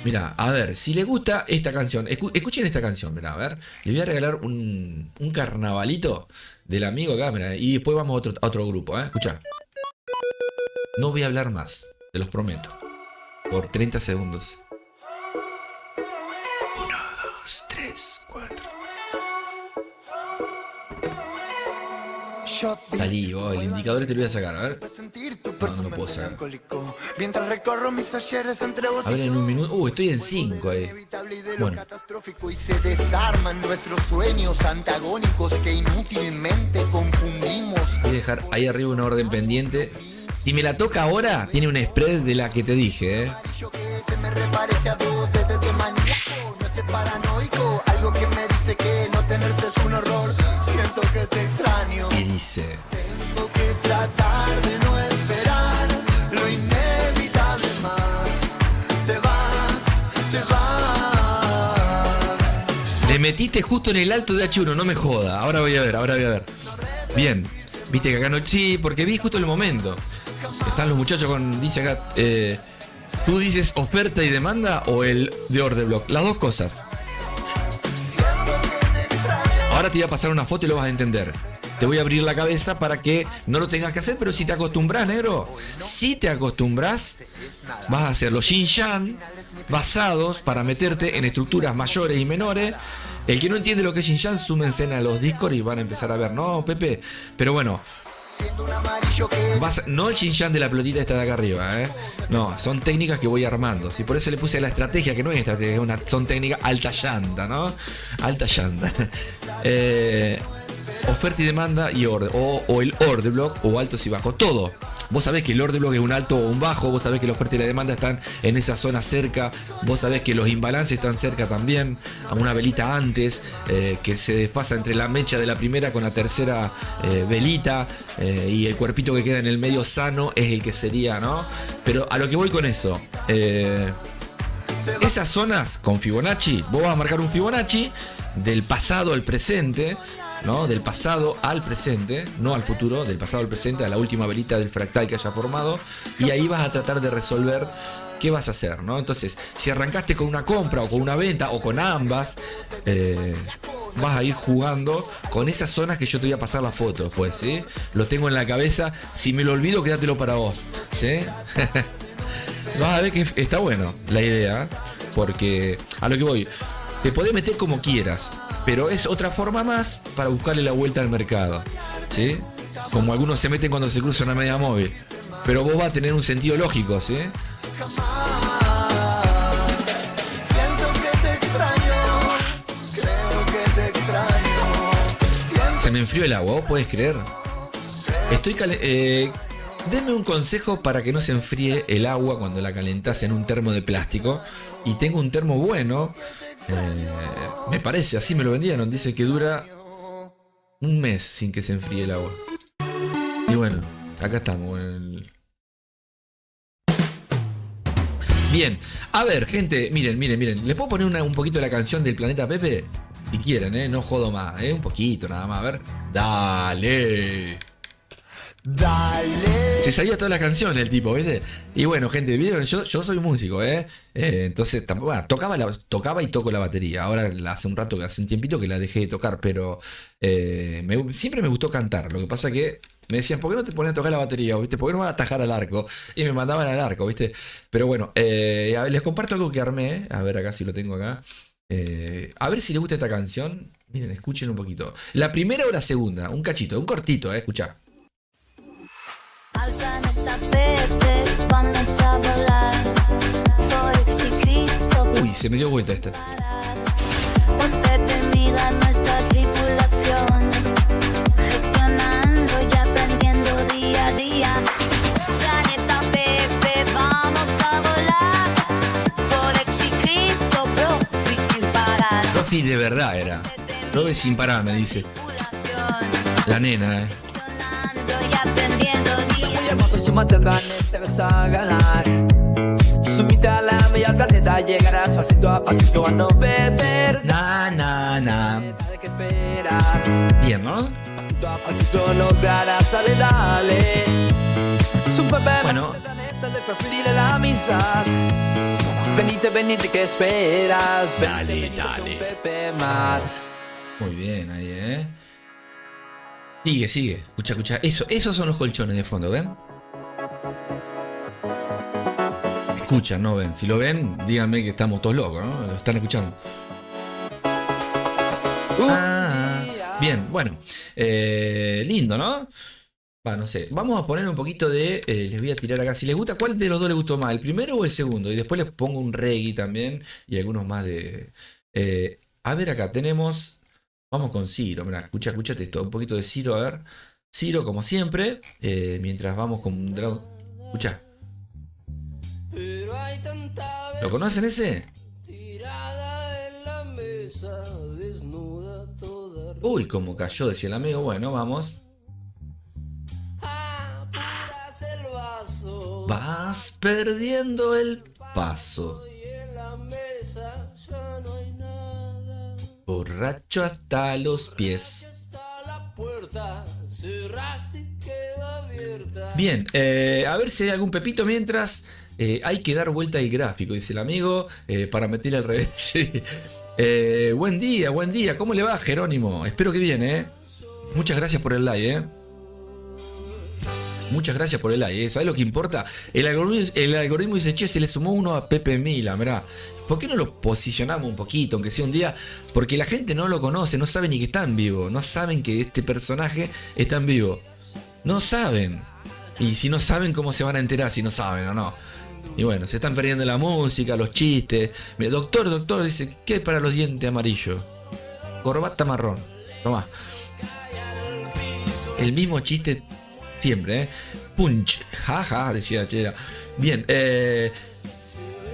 Mirá, a ver, si les gusta esta canción, escuchen esta canción, mirá, a ver. Les voy a regalar un carnavalito del amigo acá, mirá, y después vamos a otro grupo, escuchá. No voy a hablar más, te los prometo. Por 30 segundos. 1, 2, 3, 4. Salí, el indicador te lo voy a sacar, a ver. No lo puedo sacar. A ver, en un minuto. Estoy en 5 ahí. Bueno. Y se desarman nuestros sueños antagónicos que inútilmente confundimos. Voy a dejar ahí arriba una orden pendiente. Si me la toca ahora, tiene un spread de la que te dije, Se me reparece a vos desde tu maníaco, no es paranoico, algo que me dice que no tenerte es un horror. Siento que te extraño. Y dice: Tengo que tratar de no esperar lo inevitable más. Te vas. Le metiste justo en el alto de H1, no me joda. Ahora voy a ver. Bien, viste que acá no. Sí, porque vi justo el momento. Están los muchachos con. Dice acá. ¿Tú dices oferta y demanda o el de order block? Las dos cosas. Ahora te voy a pasar una foto y lo vas a entender. Te voy a abrir la cabeza para que no lo tengas que hacer, pero si te acostumbras, negro, si te acostumbras, vas a hacer los Xinjiang basados para meterte en estructuras mayores y menores. El que no entiende lo que es Xinjiang, súmense a los Discord y van a empezar a ver. No, Pepe, pero bueno. No el Xinjiang de la pelotita esta de acá arriba, No, son técnicas que voy armando. ¿Sí? Por eso le puse la estrategia, que no es estrategia, son técnicas alta llanta, ¿no? Alta llanta. Oferta y demanda y order. O el order block o altos y bajos. Todo. Vos sabés que el order block es un alto o un bajo. Vos sabés que la oferta y la demanda están en esa zona cerca. Vos sabés que los imbalances están cerca también. A una velita antes. Que se desfasa entre la mecha de la primera con la tercera velita. Y el cuerpito que queda en el medio sano es el que sería, ¿no? Pero a lo que voy con eso. Esas zonas con Fibonacci. Vos vas a marcar un Fibonacci del pasado al presente. ¿No? Del pasado al presente, no al futuro, del pasado al presente, a la última velita del fractal que haya formado, y ahí vas a tratar de resolver qué vas a hacer, ¿no? Entonces, si arrancaste con una compra o con una venta o con ambas, vas a ir jugando con esas zonas que yo te voy a pasar la foto después, ¿sí? Lo tengo en la cabeza, si me lo olvido, quédatelo para vos, ¿sí? Vas a ver que está bueno la idea, porque a lo que voy, te podés meter como quieras, pero es otra forma más para buscarle la vuelta al mercado, ¿sí? Como algunos se meten cuando se cruza una media móvil. Pero vos vas a tener un sentido lógico, ¿sí? Se me enfrió el agua, ¿vos podés creer? Denme un consejo para que no se enfríe el agua cuando la calentás en un termo de plástico. Y tengo un termo bueno. Me parece, así me lo vendieron. Dice que dura un mes sin que se enfríe el agua. Y bueno, acá estamos. Bien, a ver, gente, miren. ¿Le puedo poner un poquito de la canción del Planeta Pepe? Si quieren, no jodo más, un poquito nada más, a ver. Dale. Se sabía toda la canción el tipo, ¿viste? Y bueno, gente, ¿vieron? Yo soy músico, entonces, bueno, tocaba y toco la batería. Ahora hace un rato, hace un tiempito que la dejé de tocar, pero siempre me gustó cantar. Lo que pasa que me decían, ¿por qué no te pones a tocar la batería? ¿Viste? ¿Por qué no vas a atajar al arco? Y me mandaban al arco, ¿viste? Pero bueno, a ver, les comparto algo que armé. A ver acá si lo tengo acá. A ver si les gusta esta canción. Miren, escuchen un poquito. La primera o la segunda, un cachito, un cortito, escuchá. Al planeta Pepe vamos a volar. Forex y cripto. Uy, se me dio vuelta esta. hippie de verdad era. Todo es sin parar, me dice. La nena, Sonando y aprendiendo Muy día. hermoso, súmate al planeta, vas a ganar. Súbete a la media al planeta, llegarás pasito a pasito a no perder. na, na, na. Dale, ¿qué esperas? Bien, ¿no? Pasito a pasito lograrás, dale, dale. Superman, Bueno. el planeta de preferir la amistad. Venite, venite, ¿qué esperas? Venite, Dale, venite, dale. soy un Pepe más. Muy bien, ahí, Sigue, sigue. Escucha, escucha. Esos son los colchones de fondo, ¿ven? Escuchan, no ven. Si lo ven, díganme que estamos todos locos, ¿no? Lo están escuchando. Bien, bueno. Lindo, ¿no? Va, no sé. Vamos a poner un poquito de. Les voy a tirar acá. Si les gusta, ¿cuál de los dos les gustó más? ¿El primero o el segundo? Y después les pongo un reggae también. Y algunos más de. A ver, acá tenemos. Vamos con Ciro. Mira, escúchate esto. Un poquito de Ciro, a ver. Ciro, como siempre. Mientras vamos con Dragon. Escucha. ¿Lo conocen ese? Uy, como cayó, decía el amigo. Bueno, vamos. Vas perdiendo el paso. Borracho hasta los pies. Bien, a ver si hay algún pepito mientras. Hay que dar vuelta al gráfico, dice el amigo, para meterle al revés. Sí. Buen día. ¿Cómo le va, Jerónimo? Espero que bien, Muchas gracias por el like, Muchas gracias por el like, ¿Sabes lo que importa? El algoritmo dice, che, se le sumó uno a Pepe Mila, mirá. ¿Por qué no lo posicionamos un poquito, aunque sea un día? Porque la gente no lo conoce, no sabe ni que está en vivo. No saben que este personaje está en vivo. No saben. Y si no saben, ¿cómo se van a enterar si no saben o no? Y bueno, se están perdiendo la música, los chistes. Mira, doctor, dice, ¿qué es para los dientes amarillos? Corbata marrón. Tomá. El mismo chiste siempre, Punch. Jaja, decía Chera. Bien,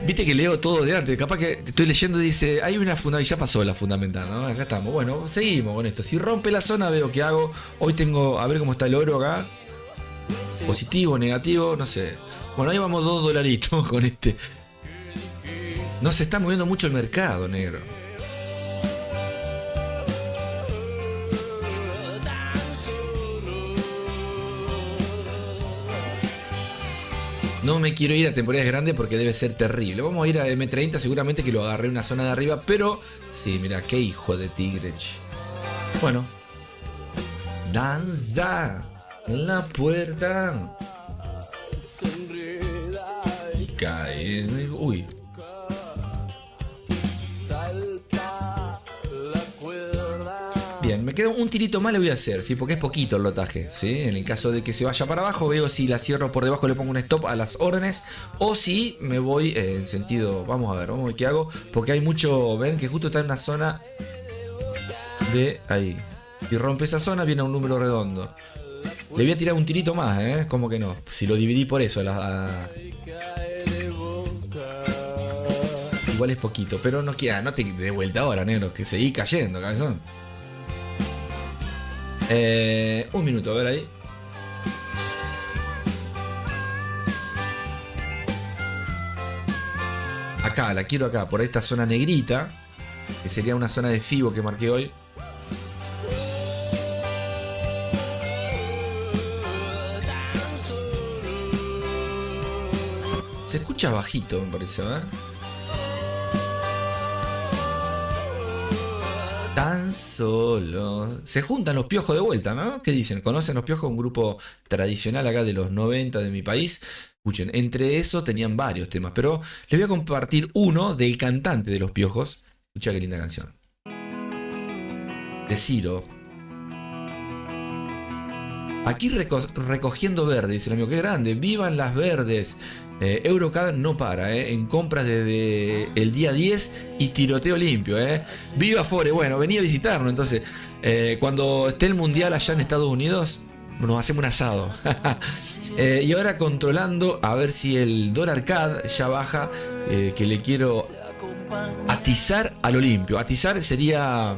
viste que leo todo de antes. Capaz que estoy leyendo y dice, hay una fundamental. Ya pasó la fundamental, ¿no? Acá estamos. Bueno, seguimos con esto. Si rompe la zona, veo qué hago. Hoy tengo, a ver cómo está el oro acá. Positivo, negativo, no sé. Bueno, ahí vamos $2 con este. No se está moviendo mucho el mercado, negro. No me quiero ir a temporadas grandes porque debe ser terrible. Vamos a ir a M30, seguramente que lo agarré en una zona de arriba. Pero, sí, mira, qué hijo de tigre. Bueno. Danza en la puerta. Y cae. Uy. Bien, me queda un tirito más, le voy a hacer, ¿sí? Porque es poquito el lotaje, ¿sí? En el caso de que se vaya para abajo, veo si la cierro por debajo, le pongo un stop a las órdenes. O si me voy en sentido, vamos a ver qué hago. Porque hay mucho, ven que justo está en una zona de ahí. Si rompe esa zona, viene a un número redondo. Le voy a tirar un tirito más, ¿eh? ¿Cómo que no? Si lo dividí por eso, igual es poquito, pero no queda, no te de vuelta ahora, negro, que seguí cayendo, cabezón. Un minuto, a ver ahí. Acá, la quiero acá, por esta zona negrita, que sería una zona de FIBO que marqué hoy. Se escucha bajito, me parece, a ver. Tan solo. Se juntan los piojos de vuelta, ¿no? ¿Qué dicen? ¿Conocen los piojos? Un grupo tradicional acá de los 90 de mi país. Escuchen, entre eso tenían varios temas, pero les voy a compartir uno del cantante de los piojos. Escucha qué linda canción. De Ciro. Aquí recogiendo verde, dice el amigo. Qué grande. Vivan las verdes. Eurocard no para, en compras desde el día 10 y tiroteo limpio. Viva Fore. Bueno, venía a visitarnos. Entonces, cuando esté el mundial allá en Estados Unidos, nos hacemos un asado. Y ahora controlando a ver si el dólar CAD ya baja, que le quiero Atizar a lo limpio. Atizar sería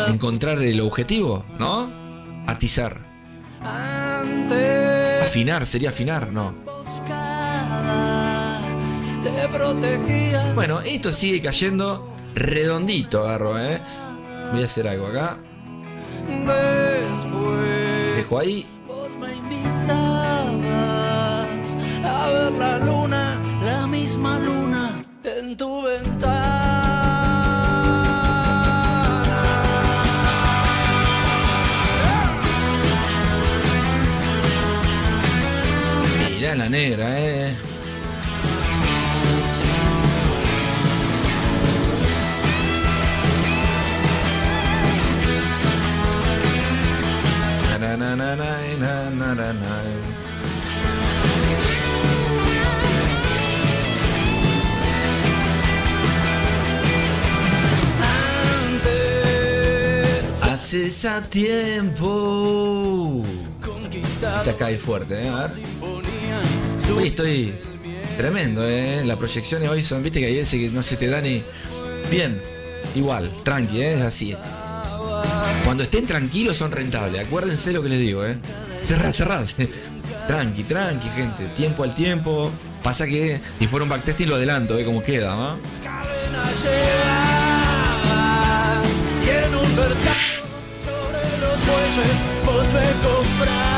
encontrar el objetivo, ¿no? Atizar. Afinar sería afinar, ¿no? Bueno, esto sigue cayendo redondito, agarro, ¿eh? Voy a hacer algo acá. Dejo ahí. Vos me invitabas a ver la luna, la misma luna en tu ventana. Mirá la negra, Na, na, na, na, na, na, na, na. Hace ya tiempo. Te cae fuerte, a ver. Hoy estoy tremendo, las proyecciones hoy son, viste que hay veces que no se te da ni bien, igual, tranqui, es así. Cuando estén tranquilos son rentables, acuérdense lo que les digo, cerrad. Tranqui, gente, tiempo al tiempo. Pasa que si fuera un backtesting lo adelanto, como queda, ¿no? Y en un mercado sobre los bueyes vos me comprás.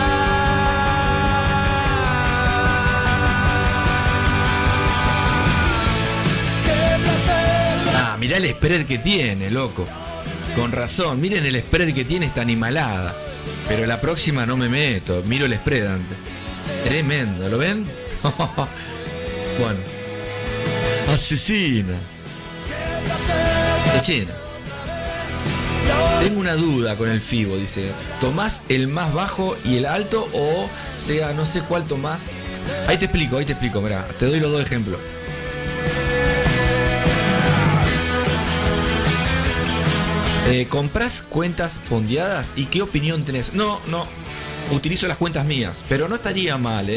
Mirá el spread que tiene, loco. Con razón, miren el spread que tiene esta animalada. Pero la próxima no me meto, miro el spread antes. Tremendo, ¿lo ven? Bueno. Asesina. China. Tengo una duda con el FIBO, dice. ¿Tomás el más bajo y el alto o sea, no sé cuál tomás? Ahí te explico, mirá, te doy los dos ejemplos. ¿Comprás cuentas fondeadas? ¿Y qué opinión tenés? No, utilizo las cuentas mías, pero no estaría mal,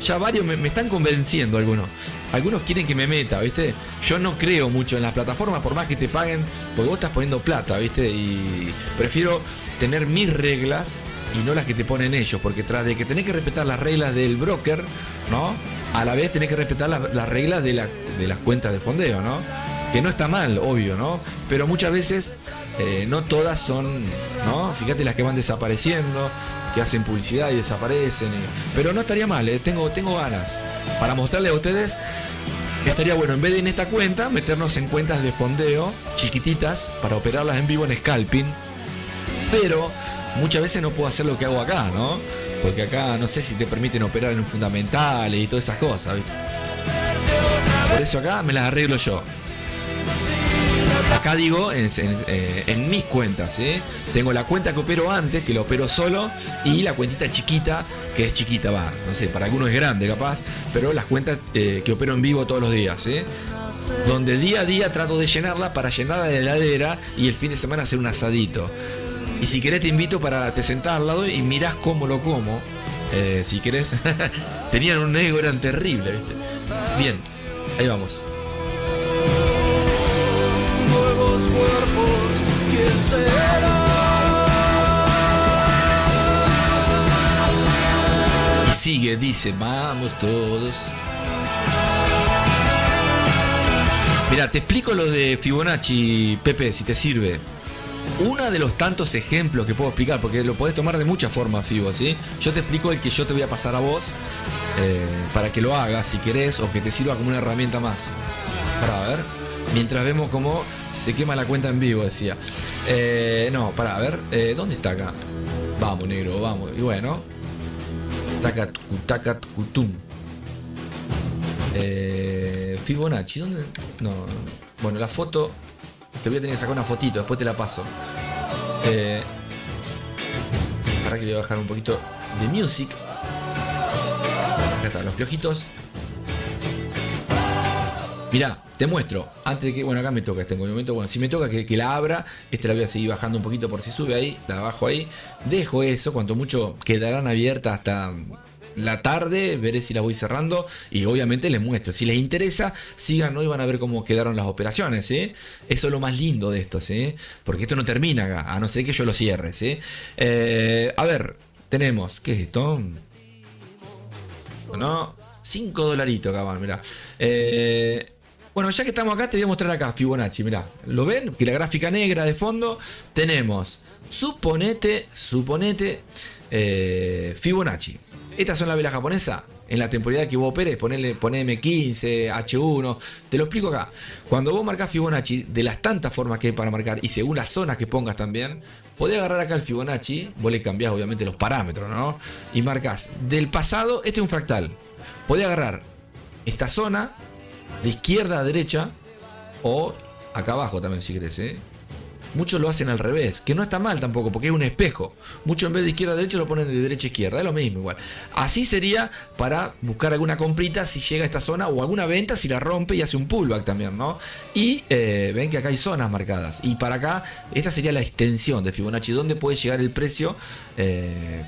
ya varios me están convenciendo algunos quieren que me meta, ¿viste? Yo no creo mucho en las plataformas, por más que te paguen, porque vos estás poniendo plata, ¿viste? Y prefiero tener mis reglas y no las que te ponen ellos, porque tras de que tenés que respetar las reglas del broker, ¿no? A la vez tenés que respetar las reglas de las cuentas de fondeo, ¿no? Que no está mal, obvio, ¿no? Pero muchas veces no todas son, ¿no? Fíjate las que van desapareciendo, que hacen publicidad y desaparecen. Pero no estaría mal, tengo ganas. Para mostrarles a ustedes, estaría bueno, en vez de en esta cuenta, meternos en cuentas de fondeo chiquititas para operarlas en vivo en scalping. Pero muchas veces no puedo hacer lo que hago acá, ¿no? Porque acá no sé si te permiten operar en fundamentales y todas esas cosas, ¿viste? Por eso acá me las arreglo yo. Acá digo, en mis cuentas, tengo la cuenta que opero antes, que la opero solo, y la cuentita chiquita, que es chiquita, no sé, para algunos es grande capaz, pero las cuentas que opero en vivo todos los días, donde día a día trato de llenarla para llenar la heladera y el fin de semana hacer un asadito. Y si querés te invito para te sentás al lado y mirás cómo lo como, si querés. Tenían un ego, eran terribles, ¿viste? Bien, ahí vamos. Nuevos cuerpos, ¿quién será? Y sigue, dice, vamos todos. Mira, te explico lo de Fibonacci, Pepe, si te sirve. Uno de los tantos ejemplos que puedo explicar, porque lo podés tomar de muchas formas, Fibo, ¿sí? Yo te explico el que yo te voy a pasar a vos, para que lo hagas si querés, o que te sirva como una herramienta más. Para ver, mientras vemos cómo se quema la cuenta en vivo, decía. No, para ver, ¿dónde está acá? Vamos, negro, vamos. Y bueno, tacatum. Fibonacci, ¿dónde? No, bueno, la foto. Te voy a tener que sacar una fotito, después te la paso. Para que le voy a bajar un poquito de music. Acá están los piojitos. Mirá, te muestro. Antes de que. Bueno, acá me toca este momento. Bueno, si me toca que la abra, la voy a seguir bajando un poquito por si sube ahí. La bajo ahí. Dejo eso, cuanto mucho quedarán abiertas hasta la tarde veré si las voy cerrando y obviamente les muestro. Si les interesa, sigan hoy, van a ver cómo quedaron las operaciones, ¿sí? Eso es lo más lindo de esto, ¿sí? Porque esto no termina acá, a no ser que yo lo cierre, ¿sí? A ver, tenemos, ¿qué es esto? No, $5 acá van, mirá. Bueno, ya que estamos acá, te voy a mostrar acá Fibonacci, mirá. ¿Lo ven? Que la gráfica negra de fondo tenemos, suponete, Fibonacci. Estas son las velas japonesas. En la temporalidad que vos operes, ponele M15, H1. Te lo explico acá. Cuando vos marcás Fibonacci, de las tantas formas que hay para marcar, y según las zonas que pongas también, podés agarrar acá el Fibonacci. Vos le cambiás obviamente los parámetros, ¿no? Y marcás del pasado, este es un fractal. Podés agarrar esta zona de izquierda a derecha, o acá abajo también si querés, ¿eh? Muchos lo hacen al revés, que no está mal tampoco, porque es un espejo. Muchos en vez de izquierda a derecha lo ponen de derecha a izquierda, es lo mismo igual. Así sería para buscar alguna comprita si llega a esta zona, o alguna venta si la rompe y hace un pullback también, ¿no? Y ven que acá hay zonas marcadas. Y para acá, esta sería la extensión de Fibonacci, donde puede llegar el precio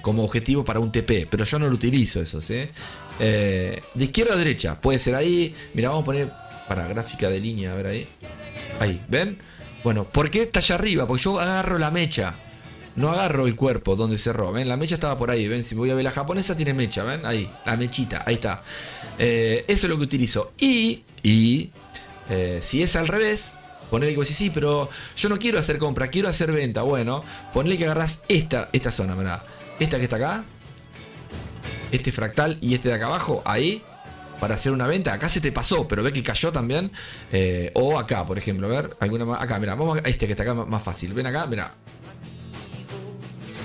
como objetivo para un TP. Pero yo no lo utilizo eso, ¿sí? De izquierda a derecha, puede ser ahí. Mira, vamos a poner para gráfica de línea, a ver ahí. Ahí, ¿ven? Bueno, ¿por qué está allá arriba? Porque yo agarro la mecha, no agarro el cuerpo donde cerró. ¿Ven? La mecha estaba por ahí. ¿Ven? Si me voy a ver la japonesa, tiene mecha. ¿Ven? Ahí, la mechita. Ahí está. Eso es lo que utilizo. Y si es al revés, ponele que vos decís, sí, pero yo no quiero hacer compra, quiero hacer venta. Bueno, ponele que agarrás esta zona, ¿verdad? Esta que está acá, este fractal y este de acá abajo, ahí. Para hacer una venta, acá se te pasó, pero ve que cayó también. O acá, por ejemplo, a ver, alguna más. Acá, mira, vamos a este que está acá más fácil. Ven acá, mira.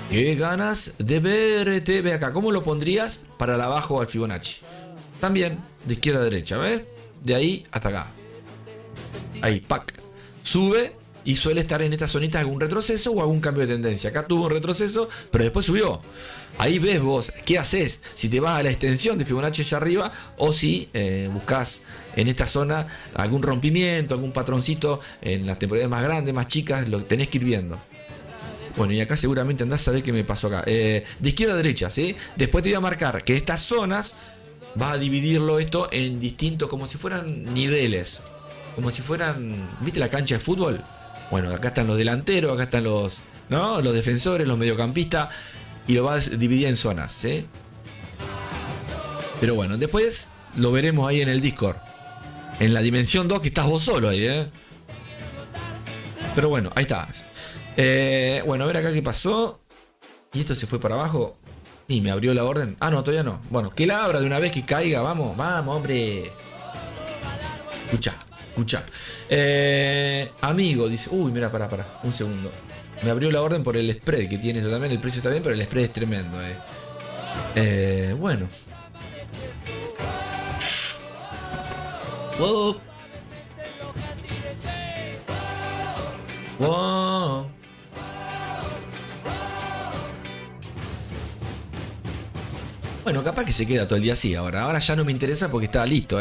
Qué ganas de verte. Ve acá, ¿cómo lo pondrías para el abajo al Fibonacci? También, de izquierda a derecha, ¿ves? De ahí hasta acá. Ahí, pack. Sube y suele estar en estas zonitas algún retroceso o algún cambio de tendencia. Acá tuvo un retroceso, pero después subió. Ahí ves vos qué haces, si te vas a la extensión de Fibonacci allá arriba o si buscas en esta zona algún rompimiento, algún patroncito en las temporadas más grandes, más chicas, lo tenés que ir viendo. Bueno, y acá seguramente andás a ver qué me pasó acá. De izquierda a derecha, ¿sí? Después te voy a marcar que estas zonas vas a dividirlo esto en distintos, como si fueran niveles. Como si fueran, ¿viste la cancha de fútbol? Bueno, acá están los delanteros, acá están los defensores, los mediocampistas. Y lo vas a dividir en zonas, ¿sí? Pero bueno, después lo veremos ahí en el Discord. En la dimensión 2 que estás vos solo ahí, ¿eh? Pero bueno, ahí está. Bueno, a ver acá qué pasó. Y esto se fue para abajo. Y me abrió la orden. Ah, no, todavía no. Bueno, que la abra de una vez, que caiga. Vamos, hombre. Escucha. Amigo, dice. Uy, mira, para. Un segundo. Me abrió la orden por el spread que tiene eso también. El precio está bien, pero el spread es tremendo. Bueno. Wow. Bueno, capaz que se queda todo el día así ahora. Ahora ya no me interesa porque está listo,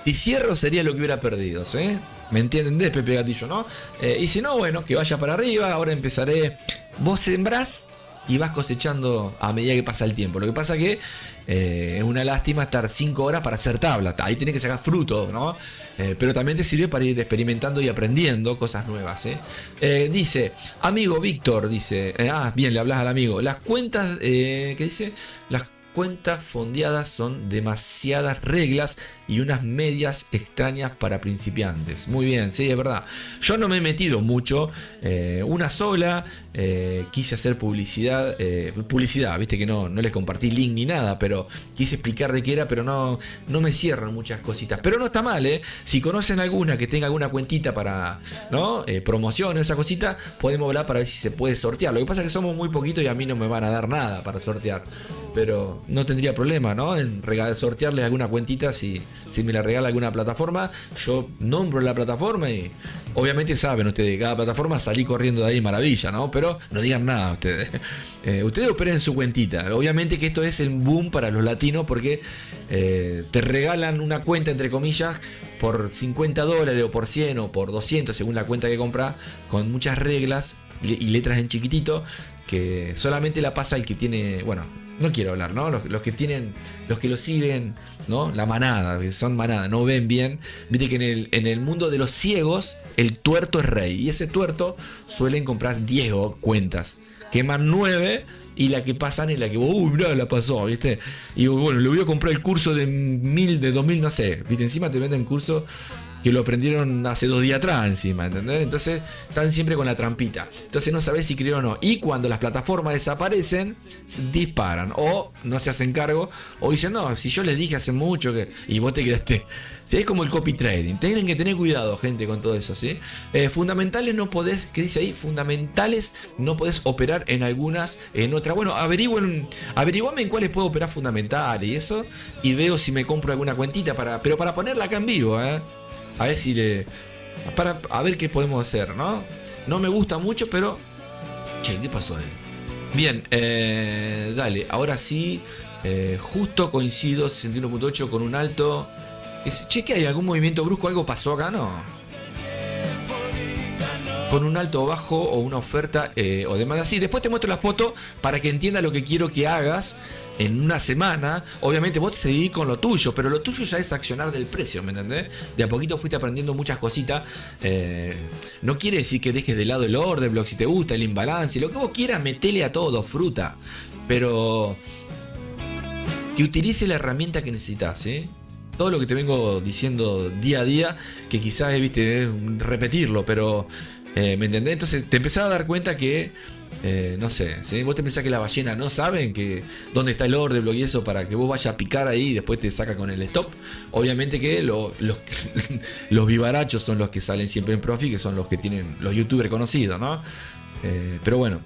Si cierro sería lo que hubiera perdido, ¿sí? ¿Me entienden? De Pepe Gatillo, ¿no? Y si no, bueno, que vaya para arriba. Ahora empezaré. Vos sembrás y vas cosechando a medida que pasa el tiempo. Lo que pasa que es una lástima estar 5 horas para hacer tabla. Ahí tenés que sacar fruto, ¿no? Pero también te sirve para ir experimentando y aprendiendo cosas nuevas, Dice, amigo Víctor, dice. Bien, le hablas al amigo. Las cuentas, ¿qué dice? Las cuentas fondeadas son demasiadas reglas y unas medias extrañas para principiantes. Muy bien, sí, es verdad. Yo no me he metido mucho. Una sola. Quise hacer publicidad. Viste que no les compartí link ni nada. Pero quise explicar de qué era. Pero no me cierran muchas cositas. Pero no está mal, Si conocen alguna que tenga alguna cuentita para promoción, esa cosita, podemos hablar para ver si se puede sortear. Lo que pasa es que somos muy poquitos y a mí no me van a dar nada para sortear. Pero no tendría problema, en sortearles alguna cuentita si me la regala alguna plataforma. Yo nombro la plataforma y obviamente saben ustedes, cada plataforma salí corriendo de ahí maravilla, Pero no digan nada ustedes. Ustedes operen su cuentita. Obviamente que esto es el boom para los latinos porque te regalan una cuenta, entre comillas, por $50 o por 100 o por 200 según la cuenta que compras, con muchas reglas y letras en chiquitito que solamente la pasa el que tiene, no quiero hablar, ¿no? Los que tienen, los que lo siguen, ¿no? La manada, que son manada, no ven bien. Viste que en el mundo de los ciegos, el tuerto es rey. Y ese tuerto suelen comprar 10 cuentas. Queman 9 y la que pasan es la que, mirá, la pasó, ¿viste? Y bueno, le voy a comprar el curso de 1000, de 2000, no sé. ¿Viste? Encima te venden curso que lo aprendieron hace 2 días atrás encima, ¿entendés? Entonces están siempre con la trampita. Entonces no sabés si creer o no. Y cuando las plataformas desaparecen, disparan. O no se hacen cargo. O dicen, no, si yo les dije hace mucho que... Y vos te quedaste... ¿Sí? Es como el copy trading. Tienen que tener cuidado, gente, con todo eso, ¿sí? Fundamentales no podés... ¿Qué dice ahí? Fundamentales no podés operar en algunas, en otras. Bueno, averiguame en cuáles puedo operar fundamentales y eso. Y veo si me compro alguna cuentita pero para ponerla acá en vivo, ¿eh? A ver si a ver qué podemos hacer, ¿no? No me gusta mucho, pero... Che, ¿qué pasó ahí? Bien, dale, ahora sí. Justo coincido 61.8 con un alto. Che, ¿qué hay? ¿Algún movimiento brusco? ¿Algo pasó acá? No. Con un alto o bajo o una oferta o demás así. Después te muestro la foto para que entiendas lo que quiero que hagas en una semana. Obviamente vos seguís con lo tuyo, pero lo tuyo ya es accionar del precio, ¿me entendés? De a poquito fuiste aprendiendo muchas cositas. No quiere decir que dejes de lado el order block, si te gusta el imbalance, lo que vos quieras, metele a todo, fruta. Pero que utilice la herramienta que necesitas, ¿eh? Todo lo que te vengo diciendo día a día, que quizás viste repetirlo, pero ¿me entendés? Entonces te empezás a dar cuenta que no sé, ¿sí? Vos te pensás que la ballena no saben que dónde está el order block y eso para que vos vayas a picar ahí y después te saca con el stop. Obviamente que los vivarachos son los que salen siempre en profit, que son los que tienen los youtubers conocidos, ¿no? Pero bueno,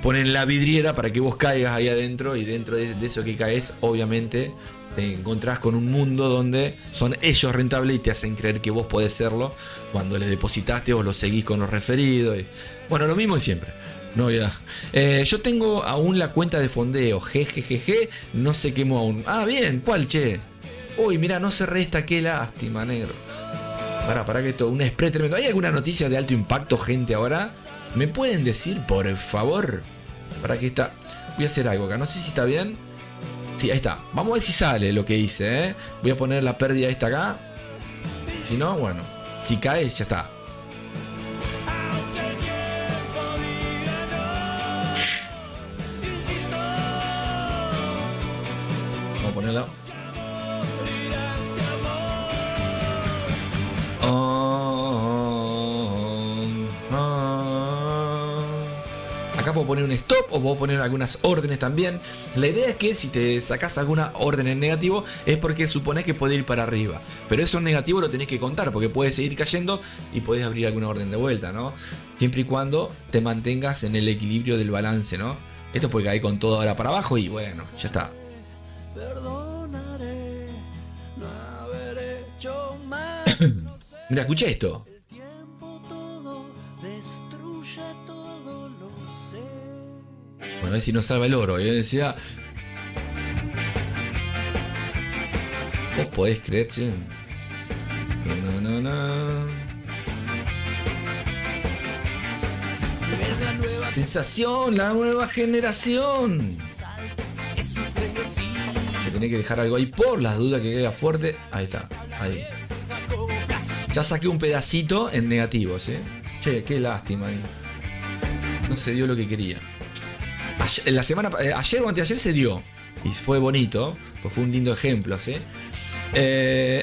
ponen la vidriera para que vos caigas ahí adentro, y dentro de eso que caes, obviamente te encontrás con un mundo donde son ellos rentables y te hacen creer que vos podés serlo cuando les depositaste o los seguís con los referidos. Bueno, lo mismo de siempre. No, ya. Yo tengo aún la cuenta de fondeo. Jejejeje. No se quemó aún. Ah, bien. ¿Cuál, che? Uy, mira, no se resta. Qué lástima, negro. Para que esto. Un spread tremendo. ¿Hay alguna noticia de alto impacto, gente, ahora? ¿Me pueden decir, por favor? Para que está. Voy a hacer algo acá. No sé si está bien. Sí, ahí está. Vamos a ver si sale lo que hice, ¿eh? Voy a poner la pérdida esta acá. Si no, bueno. Si cae, ya está. Vamos a ponerla. Acá puedo poner un stop o puedo poner algunas órdenes también. La idea es que si te sacas alguna orden en negativo es porque suponés que puede ir para arriba. Pero eso en negativo lo tenés que contar porque puede seguir cayendo y podés abrir alguna orden de vuelta, ¿no? Siempre y cuando te mantengas en el equilibrio del balance, ¿no? Esto puede caer con todo ahora para abajo y bueno, ya está. Perdonaré no haber hecho más. Mira, escuché esto. Bueno, a ver si nos salva el oro. Yo decía. ¿Vos podés creer, che? No. Sensación, la nueva generación. Que tenés que dejar algo ahí por las dudas que queda fuerte. Ahí está, ahí. Ya saqué un pedacito en negativos, ¿eh? Che, qué lástima ahí. No se dio lo que quería. La semana, ayer o anteayer se dio y fue bonito, pues fue un lindo ejemplo, ¿sí?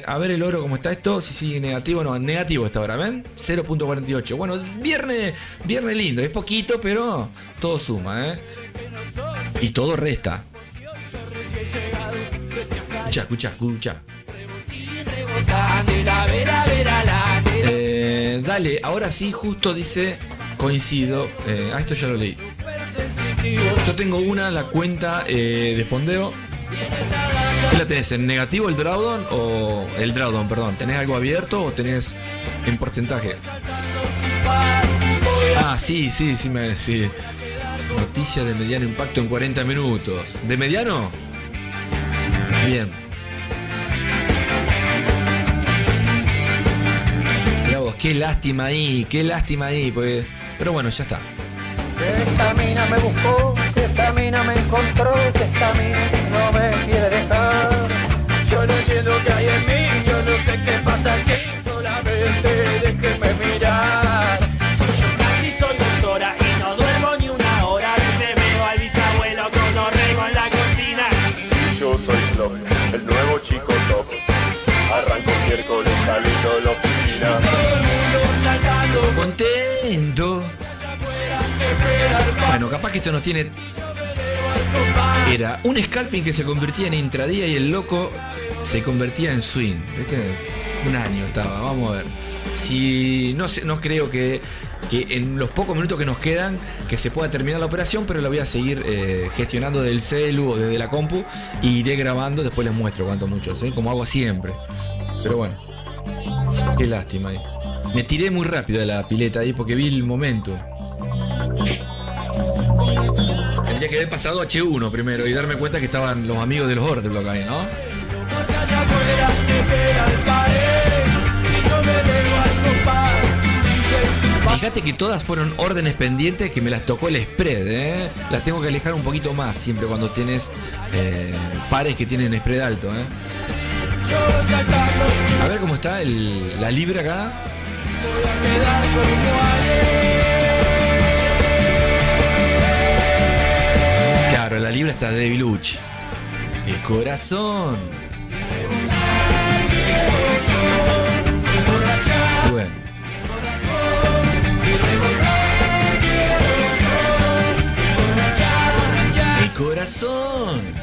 A ver el oro, ¿cómo está esto? Si sigue negativo, no, negativo está ahora, ¿ven? 0.48. Bueno, viernes lindo, es poquito, pero todo suma, ¿eh? Y todo resta. Escucha. Dale, ahora sí, justo dice, coincido. Esto ya lo leí. Yo tengo la cuenta de fondeo. ¿Qué la tenés? ¿En negativo el drawdown o el drawdown, perdón? ¿Tenés algo abierto o tenés en porcentaje? Ah, sí. Noticia de mediano impacto en 40 minutos. ¿De mediano? Bien. Mirá vos, qué lástima ahí, porque... Pero bueno, ya está. Esta mina me buscó. esta mina me encontró, que esta mina no me quiere dejar. Yo no entiendo qué hay en mí, yo no sé qué pasa aquí, solamente déjenme mirar. Yo casi soy doctora y no duermo ni una hora, y te veo al bisabuelo con orrego en la cocina. Yo soy Flop, el nuevo chico top. Arranco miércoles saliendo de la oficina. Todo el mundo saltando, Contento. Bueno, capaz que esto no tiene. Era un scalping que se convertía en intradía y el loco se convertía en swing. ¿Viste? Un año estaba, vamos a ver. Si no sé, no creo que en los pocos minutos que nos quedan que se pueda terminar la operación, pero la voy a seguir gestionando del celu o desde la compu y iré grabando, después les muestro cuánto mucho, ¿sí? Como hago siempre. Pero bueno, qué lástima ahí. Me tiré muy rápido de la pileta ahí porque vi el momento. Tendría que haber pasado H1 primero y darme cuenta que estaban los amigos de los Orderblock ahí, ¿no? Fíjate que todas fueron órdenes pendientes que me las tocó el spread, ¿eh? Las tengo que alejar un poquito más siempre cuando tienes pares que tienen spread alto, ¿eh? A ver cómo está la libra acá. Claro, la libra está debiluch. El corazón. Bueno. Mi corazón.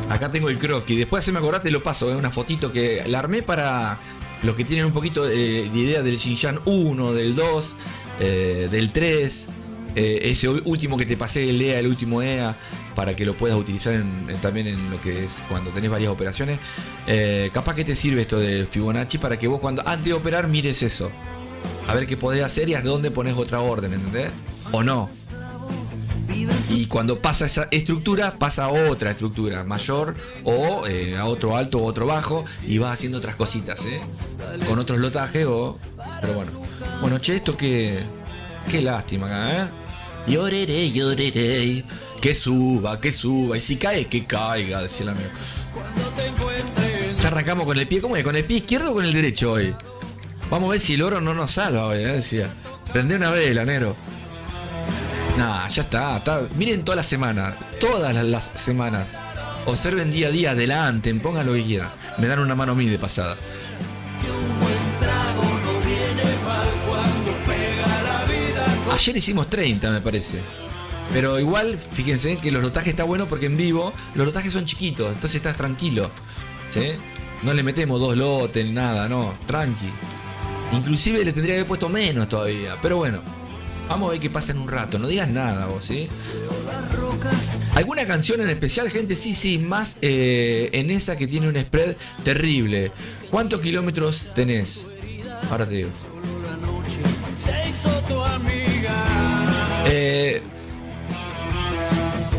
Acá tengo el croquis. Después se me acordás, te lo paso, una fotito que la armé para los que tienen un poquito de idea del Xinjiang 1, del 2, del 3. Ese último que te pasé, el EA, el último EA, para que lo puedas utilizar también en lo que es cuando tenés varias operaciones. Capaz que te sirve esto de Fibonacci para que vos antes de operar mires eso. A ver qué podés hacer y hasta dónde pones otra orden, ¿entendés? O no. Y cuando pasa esa estructura, pasa a otra estructura mayor o a otro alto o otro bajo y vas haciendo otras cositas, con otros lotajes o... Pero bueno. Bueno, che, esto qué lástima acá, ¿eh? Lloreré, lloreré. Que suba, y si cae, que caiga, decía el amigo. Ya arrancamos con el pie, ¿cómo es? ¿Con el pie izquierdo o con el derecho hoy? Vamos a ver si el oro no nos salva hoy, decía. Prende una vela, negro. Nah, ya está. Miren toda la semana, todas las semanas. Observen día a día, adelanten, pongan lo que quieran. Me dan una mano a mí de pasada. Ayer hicimos 30, me parece. Pero igual, fíjense que los lotajes está bueno porque en vivo los lotajes son chiquitos, entonces estás tranquilo, ¿sí? No le metemos 2 lotes, nada, no, tranqui. Inclusive le tendría que haber puesto menos todavía, pero bueno. Vamos a ver qué pasa en un rato, no digas nada vos, ¿sí? ¿Alguna canción en especial, gente? Sí, más en esa que tiene un spread terrible. ¿Cuántos kilómetros tenés? Ahora te digo.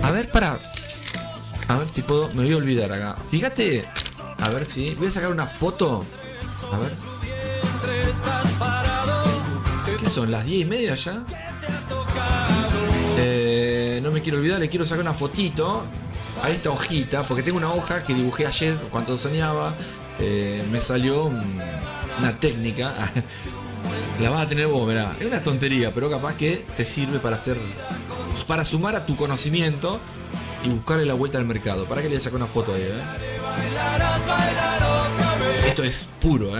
A ver, para. A ver si puedo. Me voy a olvidar acá. Fíjate. A ver si. Voy a sacar una foto. A ver. ¿Qué son? ¿Las 10:30 ya? No me quiero olvidar. Le quiero sacar una fotito a esta hojita. Porque tengo una hoja que dibujé ayer cuando soñaba. Me salió una técnica. La vas a tener vos, mirá. Es una tontería, pero capaz que te sirve para hacer. Para sumar a tu conocimiento y buscarle la vuelta al mercado. ¿Para que le saque una foto ahí, Esto es puro,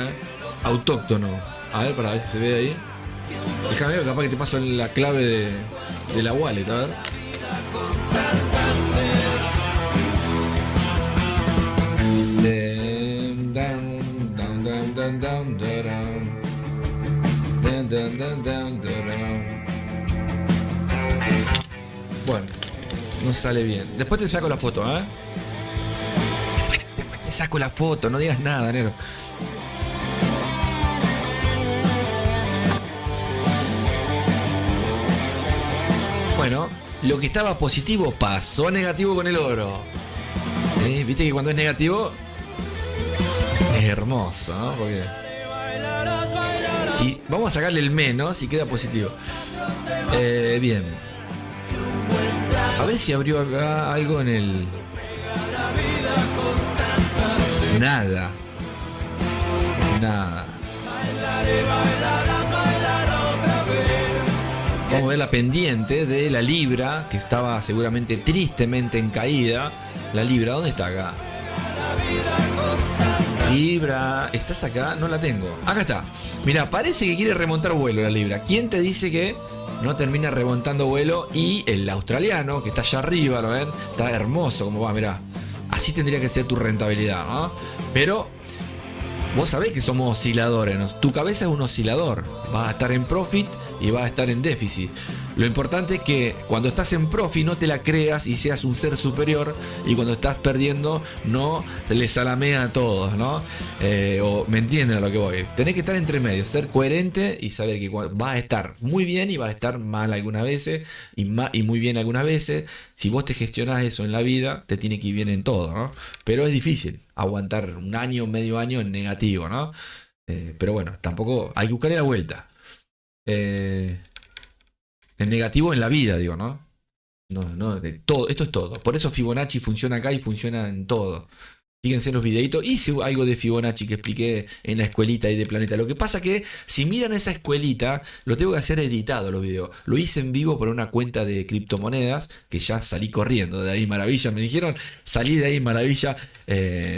autóctono. A ver, para ver si se ve ahí. Déjame ver, capaz que te paso la clave de la wallet, a ver. Bueno, no sale bien. Después te saco la foto, Después te saco la foto, no digas nada, negro. Bueno, lo que estaba positivo pasó a negativo con el oro. Viste que cuando es negativo hermoso, ¿no? Porque si, vamos a sacarle el menos y queda positivo. Bien. A ver si abrió acá algo en el... Nada. Vamos a ver la pendiente de la libra, que estaba seguramente tristemente en caída. La libra, ¿dónde está acá? Libra, ¿estás acá? No la tengo. Acá está. Mira, parece que quiere remontar vuelo la libra. ¿Quién te dice que no termina remontando vuelo? Y el australiano, que está allá arriba, ¿lo ven? Está hermoso como va, mirá. Así tendría que ser tu rentabilidad, ¿no? Pero vos sabés que somos osciladores, ¿no? Tu cabeza es un oscilador. Vas a estar en profit y vas a estar en déficit. Lo importante es que cuando estás en profit no te la creas y seas un ser superior, y cuando estás perdiendo no le salamea a todos, ¿no? O me entienden a lo que voy. Tenés que estar entre medio, ser coherente y saber que vas a estar muy bien y vas a estar mal algunas veces y muy bien algunas veces. Si vos te gestionás eso en la vida, te tiene que ir bien en todo, ¿no? Pero es difícil aguantar un año, medio año en negativo, ¿no? Pero bueno, tampoco hay que buscarle la vuelta. En negativo en la vida, digo, ¿no? No, de todo, esto es todo. Por eso Fibonacci funciona acá y funciona en todo. Fíjense en los videitos. Hice algo de Fibonacci que expliqué en la escuelita ahí de Planeta. Lo que pasa que si miran esa escuelita, lo tengo que hacer editado los videos. Lo hice en vivo por una cuenta de criptomonedas, que ya salí corriendo de ahí, maravilla. Me dijeron, salí de ahí, maravilla.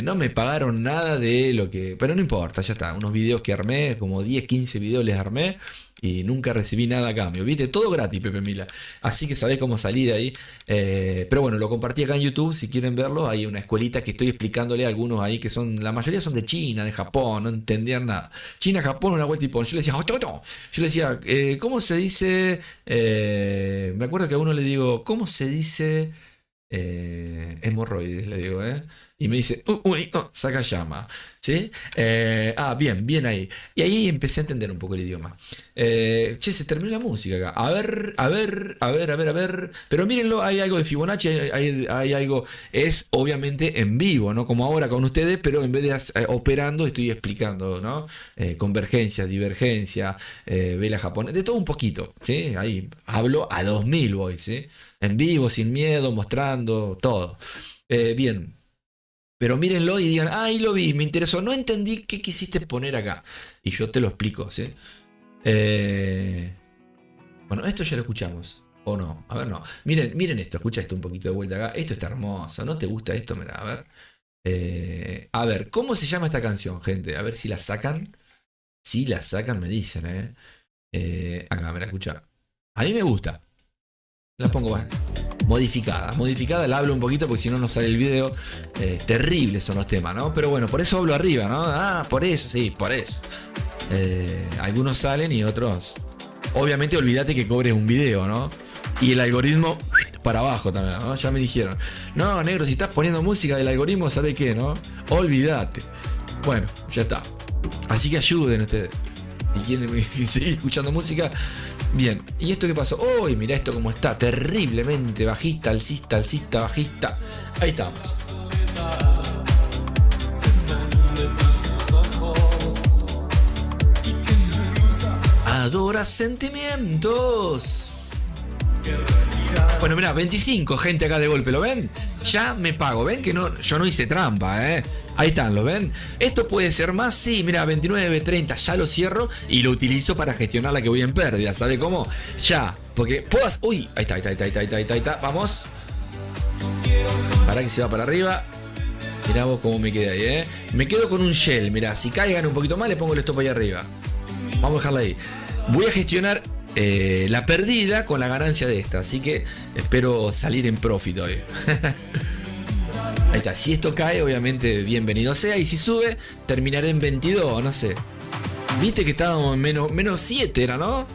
No me pagaron nada de lo que... Pero no importa, ya está. Unos videos que armé, como 10, 15 videos les armé. Y nunca recibí nada a cambio. ¿Viste? Todo gratis, Pepe Mila. Así que sabés cómo salí de ahí. Pero bueno, lo compartí acá en YouTube. Si quieren verlo, hay una escuelita que estoy explicándole a algunos ahí que son... La mayoría son de China, de Japón. No entendían nada. China, Japón, una vuelta y pon. Yo le decía... Yo le decía, ¿cómo se dice? Me acuerdo que a uno le digo, ¿cómo se dice? Hemorroides, le digo, Y me dice, saca llama. ¿Sí? Bien ahí. Y ahí empecé a entender un poco el idioma. Se terminó la música acá. A ver. Pero mírenlo, hay algo de Fibonacci, hay algo. Es obviamente en vivo, ¿no? Como ahora con ustedes, pero en vez de operando, estoy explicando, ¿no? Convergencia, divergencia, vela japonesa, de todo un poquito, ¿sí? Ahí hablo a 2000 voy, ¿sí? En vivo, sin miedo, mostrando, todo. Bien. Pero mírenlo y digan, ahí lo vi, me interesó, no entendí qué quisiste poner acá. Y yo te lo explico, ¿sí? Bueno, esto ya lo escuchamos. ¿O no? A ver, no. Miren esto, escucha esto un poquito de vuelta acá. Esto está hermoso, ¿no te gusta esto? Mirá, a ver, ¿cómo se llama esta canción, gente? A ver si la sacan. Si la sacan, me dicen, Acá, mirá, escucha. A mí me gusta. Las pongo más. Modificada, la hablo un poquito porque si no sale el video. Terribles son los temas, ¿no? Pero bueno, por eso hablo arriba, ¿no? Por eso, sí, por eso. Algunos salen y otros. Obviamente olvídate que cobres un video, ¿no? Y el algoritmo para abajo también, ¿no? Ya me dijeron, no, negro, si estás poniendo música del algoritmo, ¿sabes qué, no? Olvídate. Bueno, ya está. Así que ayuden ustedes. Si quieren seguir escuchando música. Bien, ¿y esto qué pasó? Uy, mirá esto cómo está, terriblemente bajista, alcista, bajista. Ahí estamos. Adora sentimientos. Bueno, mirá, 25 gente acá de golpe, ¿lo ven? Ya me pago, ¿ven? Que no, yo no hice trampa, Ahí están, ¿lo ven? Esto puede ser más, sí, mira, 29, 30, ya lo cierro y lo utilizo para gestionar la que voy en pérdida, ¿sabe cómo? Ya, porque puedas... Uy, ahí está, vamos. Para que se va para arriba. Mirá vos cómo me quedé ahí, Me quedo con un shell, mirá, si caigan un poquito más le pongo el stop ahí arriba. Vamos a dejarla ahí. Voy a gestionar la perdida con la ganancia de esta, así que espero salir en profit hoy. Ahí está, si esto cae, obviamente bienvenido sea. Y si sube, terminaré en 22, no sé. Viste que estábamos en menos 7, era, ¿no?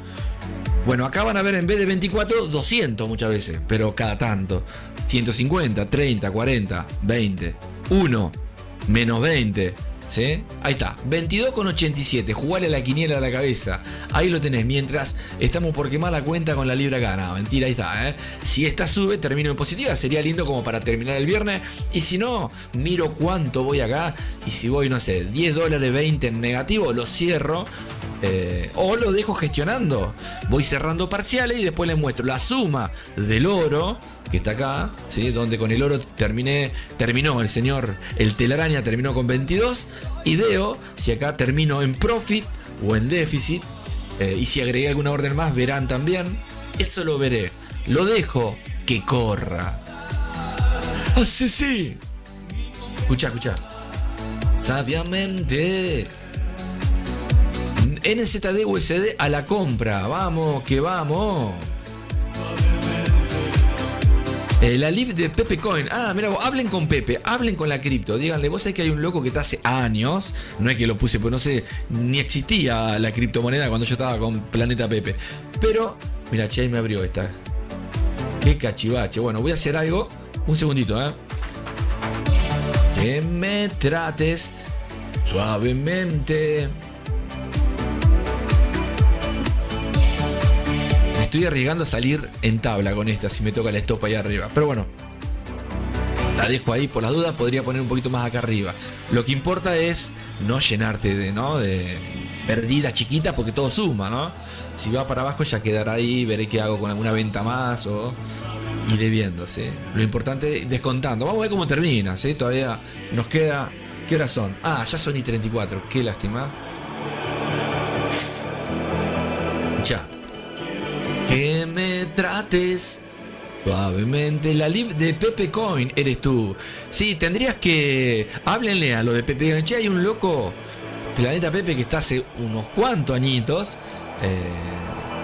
Bueno, acá van a ver en vez de 24, 200 muchas veces. Pero cada tanto. 150, 30, 40, 20, 1, menos 20, ¿Sí? Ahí está, 22,87. Jugale a la quiniela a la cabeza. Ahí lo tenés. Mientras estamos por quemar la cuenta con la libra acá. No, mentira, ahí está, ¿eh? Si esta sube, termino en positiva. Sería lindo como para terminar el viernes. Y si no, miro cuánto voy acá. Y si voy, no sé, $10, 20 en negativo, lo cierro. O lo dejo gestionando. Voy cerrando parciales y después les muestro la suma del oro que está acá, ¿sí? Donde con el oro terminó el señor, el telaraña terminó con 22 y veo si acá termino en profit o en déficit, y si agregué alguna orden más verán también. Eso lo veré. Lo dejo que corra. Así sí. Escucha. Sabiamente. NZD USD a la compra. Vamos, que vamos. La lib de Pepe Coin. Mira, hablen con Pepe, hablen con la cripto. Díganle, vos sabés que hay un loco que está hace años. No es que lo puse, pues no sé, ni existía la criptomoneda cuando yo estaba con Planeta Pepe. Pero, mira, che, ahí me abrió esta. Qué cachivache. Bueno, voy a hacer algo. Un segundito, Que me trates suavemente. Estoy arriesgando a salir en tabla con esta si me toca la stop ahí arriba. Pero bueno, la dejo ahí por las dudas. Podría poner un poquito más acá arriba. Lo que importa es no llenarte de perdida chiquita, porque todo suma, ¿no? Si va para abajo ya quedará ahí. Veré qué hago con alguna venta más o iré viendo, ¿sí? Lo importante es descontando. Vamos a ver cómo termina, ¿sí? Todavía nos queda... ¿Qué horas son? Ya son y 34. Qué lástima. Ya. Que me trates suavemente. La lib de Pepe Coin eres tú. Sí, tendrías que... Háblenle a lo de Pepe. Che, hay un loco, Planeta Pepe, que está hace unos cuantos añitos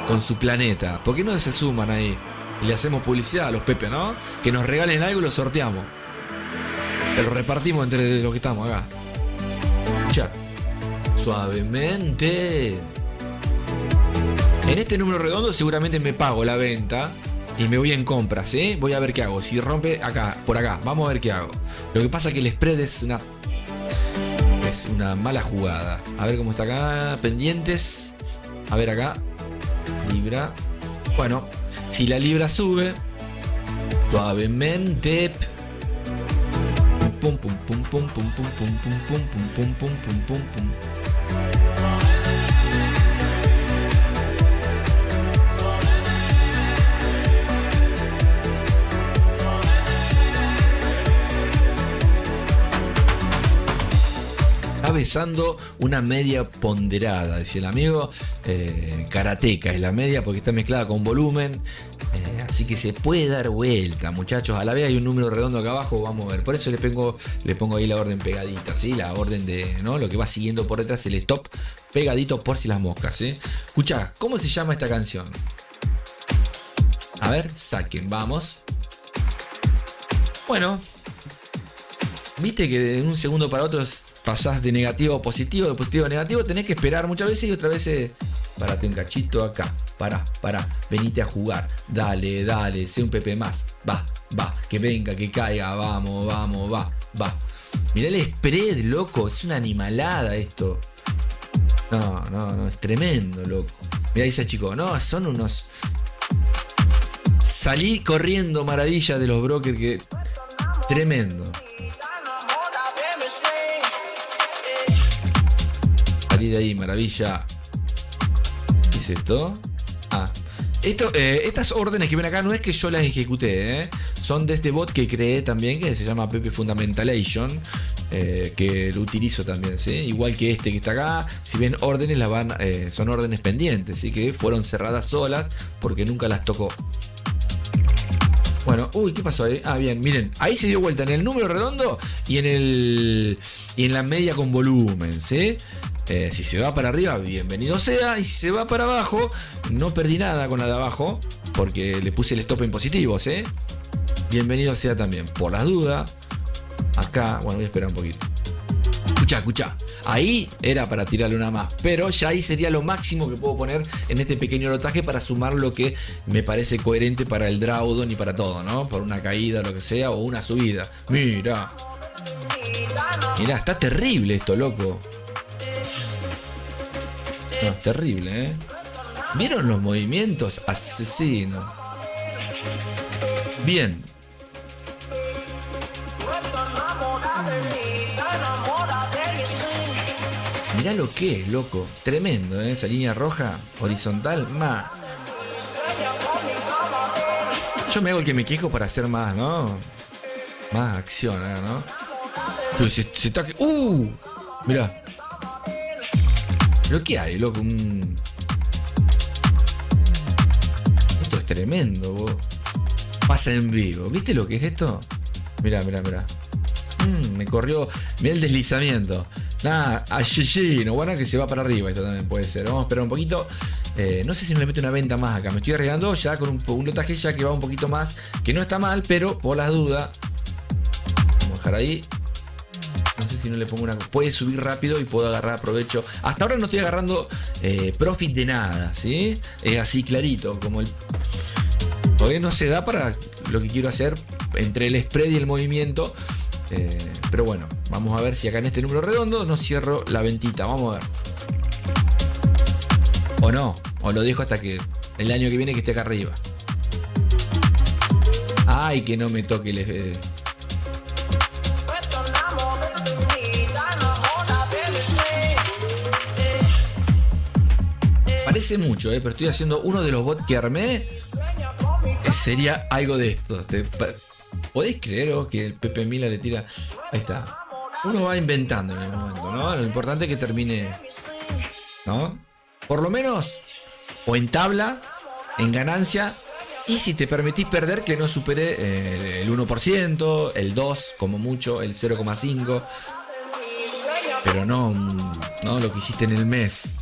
con su planeta. ¿Por qué no se suman ahí? Y le hacemos publicidad a los Pepe, ¿no? Que nos regalen algo y lo sorteamos. Que lo repartimos entre los que estamos acá. Ya. Suavemente. En este número redondo seguramente me pago la venta y me voy en compra, ¿sí? Voy a ver qué hago. Si rompe acá, por acá, vamos a ver qué hago. Lo que pasa es que el spread es una mala jugada. A ver cómo está acá. Pendientes. A ver acá. Libra. Bueno, si la libra sube suavemente. Pum pum pum pum pum pum pum pum pum pum pum pum pum pum. Besando una media ponderada, decía el amigo. Karateca es la media porque está mezclada con volumen, así que se puede dar vuelta, muchachos. A la vez hay un número redondo acá abajo, vamos a ver. Por eso le pongo ahí la orden pegadita, ¿sí? La orden de, ¿no? Lo que va siguiendo por detrás, el stop pegadito por si las moscas, ¿sí? Escuchá, ¿cómo se llama esta canción? A ver, saquen, vamos. Bueno, viste que de un segundo para otro pasás de negativo a positivo, de positivo a negativo. Tenés que esperar muchas veces y otras veces parate un cachito acá, pará, venite a jugar, dale, sé un Pepe más, va, que venga, que caiga, vamos, va. Mirá el spread, loco, es una animalada esto. No, es tremendo, loco. Mirá, dice el chico, no, son unos... Salí corriendo, maravilla de los brokers, que... Tremendo. De ahí, maravilla. ¿Qué es esto? Estas órdenes que ven acá no es que yo las ejecuté, son de este bot que creé también, que se llama Pepe Fundamentalation, que lo utilizo también, ¿sí? Igual que este que está acá. Si ven órdenes, son órdenes pendientes, ¿sí? Que fueron cerradas solas porque nunca las tocó. Bueno, ¿qué pasó ahí? Bien, miren, ahí se dio vuelta en el número redondo y en la media con volumen, ¿sí? Si se va para arriba, bienvenido sea. Y si se va para abajo, no perdí nada con la de abajo, porque le puse el stop en positivo, ¿sí? Bienvenido sea también. Por las dudas, acá, bueno, voy a esperar un poquito. Escuchá. Ahí era para tirarle una más, pero ya ahí sería lo máximo que puedo poner en este pequeño lotaje para sumar lo que me parece coherente para el drawdown y para todo, ¿no? Por una caída, lo que sea, o una subida. Mira. Mirá, está terrible esto, loco. No, es terrible, ¿eh? ¿Vieron los movimientos? Asesino. Bien. Mirá lo que es, loco. Tremendo, ¿eh? Esa línea roja, horizontal, más. Yo me hago el que me quejo para hacer más, ¿no? Más acción, ¿no? Uy, se está... Mirá. ¿Pero qué hay, loco? Esto es tremendo, vos. Pasa en vivo. ¿Viste lo que es esto? Mirá. Me corrió. Mirá el deslizamiento. Nada, no, bueno, que se va para arriba. Esto también puede ser. Vamos a esperar un poquito. No sé si no le meto una venta más acá. Me estoy arriesgando ya con un lotaje ya que va un poquito más. Que no está mal, pero por las dudas. Vamos a dejar ahí. No sé si no le pongo una... Puede subir rápido y puedo agarrar provecho. Hasta ahora no estoy agarrando profit de nada, ¿sí? Es así clarito, como el... Todavía no se da para lo que quiero hacer entre el spread y el movimiento. Pero bueno, vamos a ver si acá en este número redondo no cierro la ventita. Vamos a ver. O no, o lo dejo hasta que el año que viene que esté acá arriba. Ay, que no me toque el... Parece mucho, pero estoy haciendo uno de los bots que armé. Sería algo de esto. ¿Podéis creer que el Pepe Mila le tira? Ahí está. Uno va inventando en el momento, ¿no? Lo importante es que termine, ¿no? Por lo menos, o en tabla, en ganancia. Y si te permitís perder, que no supere el 1%, el 2% como mucho, el 0,5%. Pero no lo que hiciste en el mes.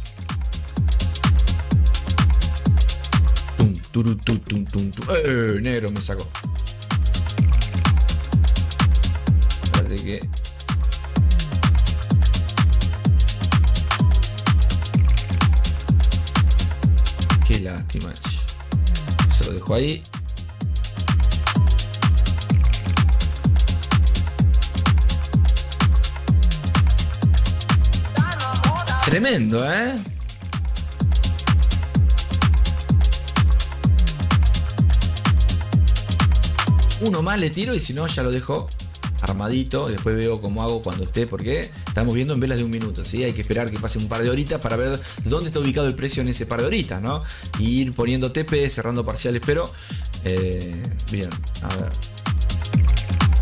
Negro me sacó. Espérate que... Qué lástima. Se lo dejo ahí. Tremendo, ¿eh? Uno más le tiro y si no ya lo dejo armadito. Después veo cómo hago cuando esté, porque estamos viendo en velas de un minuto, ¿sí? Hay que esperar que pase un par de horitas para ver dónde está ubicado el precio en ese par de horitas, ¿no? Y ir poniendo TP, cerrando parciales, pero... bien, a ver.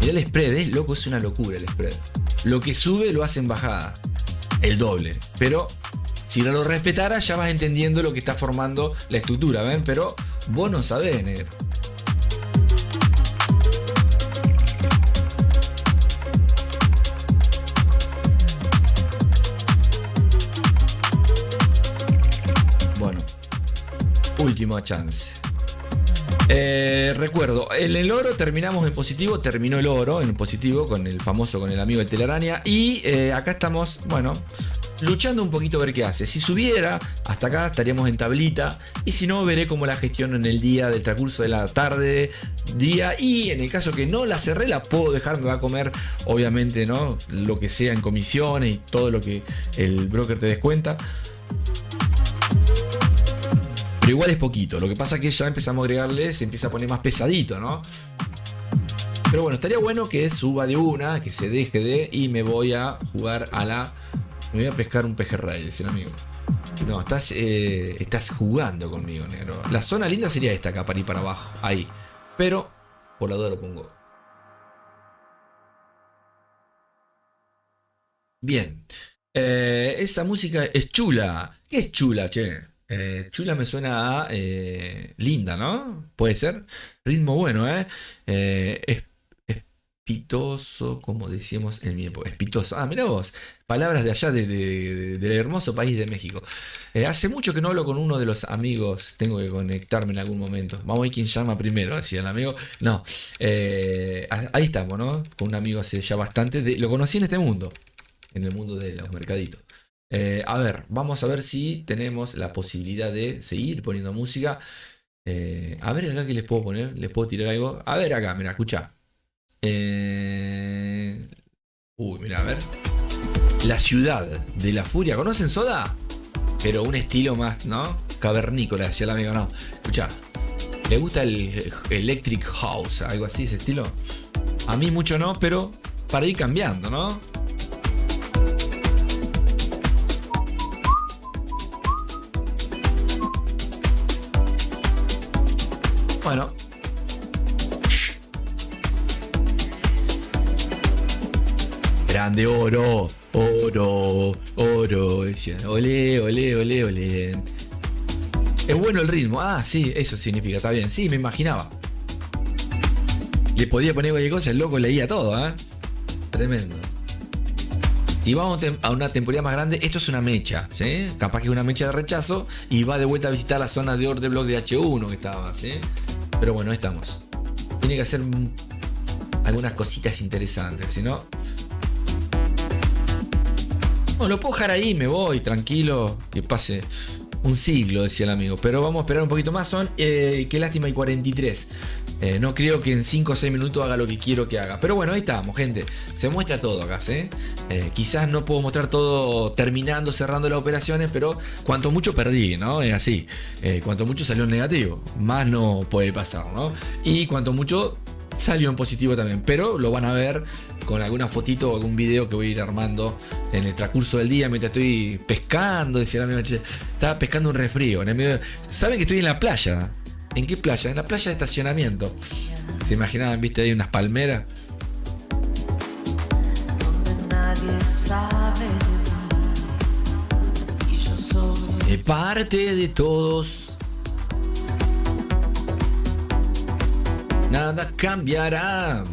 Mirá el spread, loco, es una locura el spread. Lo que sube lo hace en bajada. El doble. Pero si no lo respetara ya vas entendiendo lo que está formando la estructura, ¿ven? Pero vos no sabés, negro. Última chance. Recuerdo, en el oro terminamos en positivo. Terminó el oro en positivo con el famoso, con el amigo de Telaraña. Y acá estamos, bueno, luchando un poquito a ver qué hace. Si subiera hasta acá estaríamos en tablita. Y si no, veré cómo la gestiono en el día, del transcurso de la tarde, día. Y en el caso que no la cerré, la puedo dejar. Me va a comer, obviamente, ¿no? Lo que sea en comisiones y todo lo que el broker te descuenta. Pero igual es poquito. Lo que pasa es que ya empezamos a agregarle, se empieza a poner más pesadito, ¿no? Pero bueno, estaría bueno que suba de una, que se deje de... Y me voy a jugar a la... Me voy a pescar un pejerrey, decía el amigo. No, estás jugando conmigo, negro. La zona linda sería esta acá, para ir para abajo. Ahí. Pero, por la duda lo pongo. Bien. Esa música es chula. ¿Qué es chula, che? Chula me suena a linda, ¿no? Puede ser. Ritmo bueno, espitoso, como decíamos en mi época. Espitoso. Ah, mirá vos. Palabras de allá del hermoso país de México. Hace mucho que no hablo con uno de los amigos. Tengo que conectarme en algún momento. Vamos a ver quién llama primero, decía el amigo. No. Ahí estamos, ¿no? Con un amigo hace ya bastante. Lo conocí en este mundo. En el mundo de los mercaditos. A ver, vamos a ver si tenemos la posibilidad de seguir poniendo música. A ver acá que les puedo poner. Les puedo tirar algo. A ver acá, mira, escucha. Mira, a ver. La ciudad de la furia. ¿Conocen Soda? Pero un estilo más, ¿no? Cavernícola, decía el amigo. No, escucha. ¿Le gusta el Electric House? Algo así, ese estilo. A mí mucho no, pero para ir cambiando, ¿no? Bueno. Grande oro, oro, oro. Decían, olé, olé, olé, olé. Es bueno el ritmo. Ah, sí, eso significa, está bien. Sí, me imaginaba. Le podía poner cualquier cosa, el loco leía todo, ¿eh? Tremendo. Y vamos a una temporada más grande. Esto es una mecha, ¿sí? Capaz que es una mecha de rechazo y va de vuelta a visitar la zona de Order Block de H1 que estaba, ¿sí? Pero bueno, ahí estamos. Tiene que hacer algunas cositas interesantes, si no... Bueno, lo puedo dejar ahí, me voy, tranquilo, que pase un siglo, decía el amigo. Pero vamos a esperar un poquito más, son, qué lástima, hay 43. No creo que en 5 o 6 minutos haga lo que quiero que haga. Pero bueno, ahí estamos, gente. Se muestra todo acá, ¿sí? Quizás no puedo mostrar todo terminando, cerrando las operaciones, pero cuanto mucho perdí, ¿no? Es así. Cuanto mucho salió en negativo, más no puede pasar, ¿no? Y cuanto mucho salió en positivo también. Pero lo van a ver con alguna fotito o algún video que voy a ir armando en el transcurso del día mientras estoy pescando. Decía el amigo, estaba pescando un resfrío. ¿Saben que estoy en la playa? ¿En qué playa? En la playa de estacionamiento. ¿Se imaginaban, viste, ahí unas palmeras? De parte de todos, nada cambiará.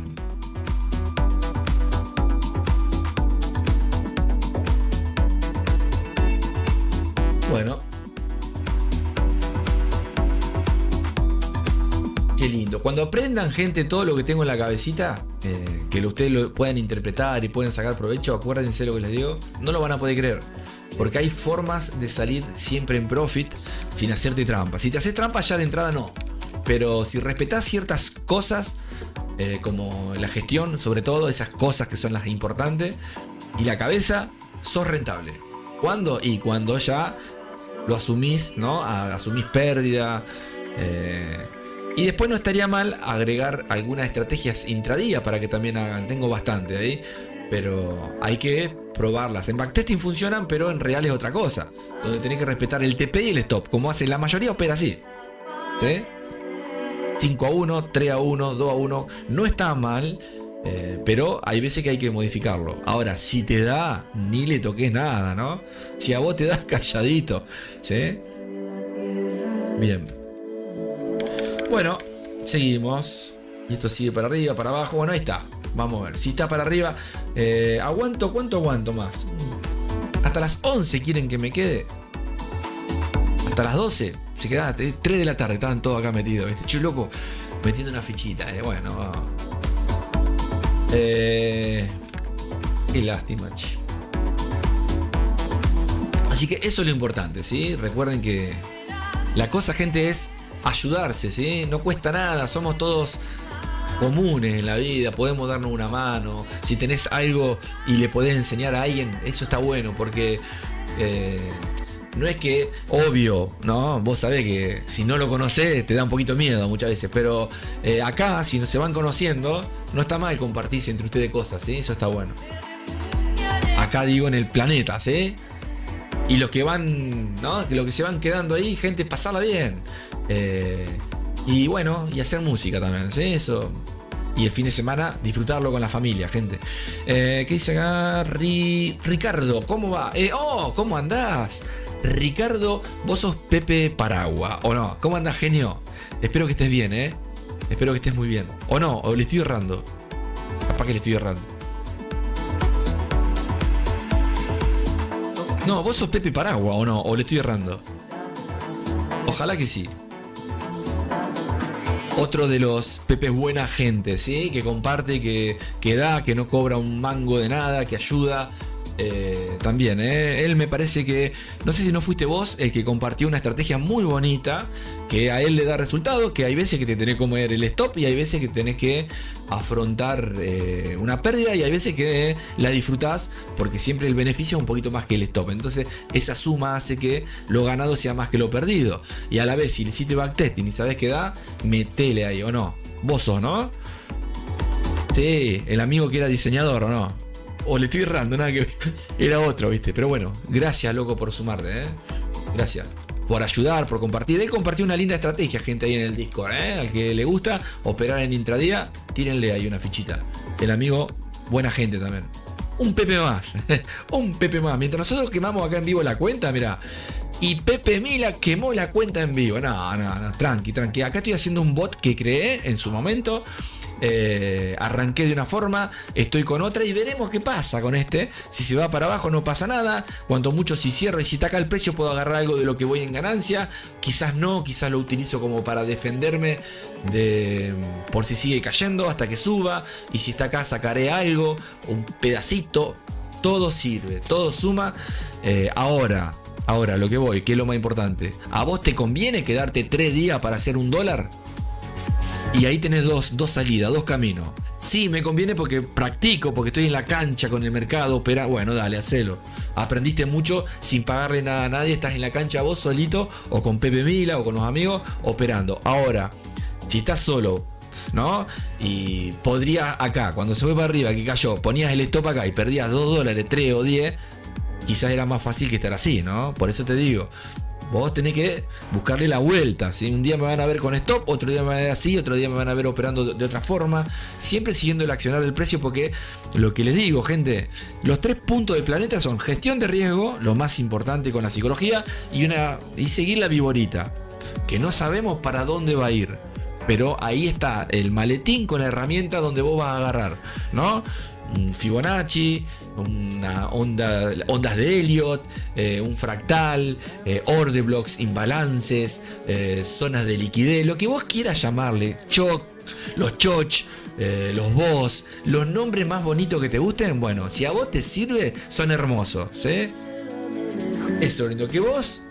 Bueno. Qué lindo. Cuando aprendan, gente, todo lo que tengo en la cabecita, que ustedes lo puedan interpretar y pueden sacar provecho, acuérdense lo que les digo, no lo van a poder creer. Porque hay formas de salir siempre en profit sin hacerte trampa. Si te haces trampa ya de entrada no. Pero si respetás ciertas cosas, como la gestión, sobre todo, esas cosas que son las importantes, y la cabeza, sos rentable. ¿Cuándo? Y cuando ya lo asumís, ¿no? Asumís pérdida. Y después no estaría mal agregar algunas estrategias intradía para que también hagan. Tengo bastante ahí, pero hay que probarlas. En backtesting funcionan, pero en real es otra cosa. Donde tenés que respetar el TP y el stop. Como hace la mayoría, opera así. ¿Sí? 5-1, 3-1, 2-1. No está mal, pero hay veces que hay que modificarlo. Ahora, si te da, ni le toques nada, ¿no? Si a vos te das, calladito. ¿Sí? Bien. Bueno, seguimos. Y esto sigue para arriba, para abajo. Bueno, ahí está. Vamos a ver. Si está para arriba, aguanto. ¿Cuánto aguanto más? Hasta las 11 quieren que me quede. Hasta las 12. Se quedaban 3 de la tarde. Estaban todos acá metidos. Che, loco, metiendo una fichita. Bueno. Qué lástima, che. Así que eso es lo importante, ¿sí? Recuerden que la cosa, gente, es ayudarse, ¿sí? No cuesta nada, somos todos comunes en la vida, podemos darnos una mano. Si tenés algo y le podés enseñar a alguien, eso está bueno, porque no es que, obvio, ¿no? Vos sabés que si no lo conocés te da un poquito miedo muchas veces, pero acá, si no se van conociendo, no está mal compartirse entre ustedes cosas, ¿sí? Eso está bueno. Acá digo en el planeta, ¿sí? Y los que van, ¿no? Los que se van quedando ahí, gente, pasarla bien. Y bueno, y hacer música también, ¿sí? Eso. Y el fin de semana disfrutarlo con la familia, gente. ¿Qué dice acá? Ricardo, ¿cómo va? ¿Cómo andás? Ricardo, vos sos Pepe Paragua, ¿o no? ¿Cómo andás, genio? Espero que estés bien, ¿eh? Espero que estés muy bien. ¿O no? ¿O le estoy errando? Capaz que le estoy errando. No, vos sos Pepe Paragua, ¿o no? ¿O le estoy errando? Ojalá que sí. Otro de los Pepes buena gente, ¿sí? Que comparte, que da, que no cobra un mango de nada, que ayuda. También, él me parece que, no sé si no fuiste vos el que compartió una estrategia muy bonita que a él le da resultado, que hay veces que te tenés que comer el stop y hay veces que tenés que afrontar una pérdida y hay veces que la disfrutás porque siempre el beneficio es un poquito más que el stop. Entonces esa suma hace que lo ganado sea más que lo perdido. Y a la vez, si le hiciste backtesting y sabés qué da, metele ahí, ¿o no? Vos sos, ¿no? Sí, el amigo que era diseñador, ¿o no? O le estoy errando, nada que ver. Era otro, ¿viste? Pero bueno, gracias, loco, por sumarte, Gracias. Por ayudar, por compartir. Él compartió una linda estrategia, gente, ahí en el Discord, Al que le gusta operar en intradía, tírenle ahí una fichita. El amigo, buena gente también. Un Pepe más. Un Pepe más. Mientras nosotros quemamos acá en vivo la cuenta, mira. Y Pepe Mila quemó la cuenta en vivo. No, tranqui. Acá estoy haciendo un bot que creé en su momento. Arranqué de una forma, estoy con otra y veremos qué pasa con este. Si se va para abajo no pasa nada, cuanto mucho si cierro y si taca el precio puedo agarrar algo de lo que voy en ganancia, quizás no, quizás lo utilizo como para defenderme de por si sigue cayendo hasta que suba, y si está acá sacaré algo, un pedacito. Todo sirve, todo suma. Ahora lo que voy, que es lo más importante, ¿a vos te conviene quedarte 3 días para hacer $1? Y ahí tenés dos salidas, 2 caminos. Sí, me conviene porque practico, porque estoy en la cancha con el mercado, opera. Bueno, dale, hacelo. Aprendiste mucho sin pagarle nada a nadie, estás en la cancha vos solito, o con Pepe Mila, o con los amigos, operando. Ahora, si estás solo, ¿no? Y podrías acá, cuando se fue para arriba, que cayó, ponías el stop acá y perdías $2, 3 o 10, quizás era más fácil que estar así, ¿no? Por eso te digo. Vos tenés que buscarle la vuelta, ¿sí? Un día me van a ver con stop, otro día me van a ver así, otro día me van a ver operando de otra forma. Siempre siguiendo el accionar del precio, porque lo que les digo, gente, los 3 puntos del planeta son gestión de riesgo, lo más importante con la psicología, y seguir la viborita, que no sabemos para dónde va a ir. Pero ahí está el maletín con la herramienta donde vos vas a agarrar, ¿no? Un Fibonacci, ondas de Elliott, un fractal, order blocks, imbalances, zonas de liquidez, lo que vos quieras llamarle, los choch, los boss, los nombres más bonitos que te gusten. Bueno, si a vos te sirve, son hermosos, ¿sí? Eso, lindo, que vos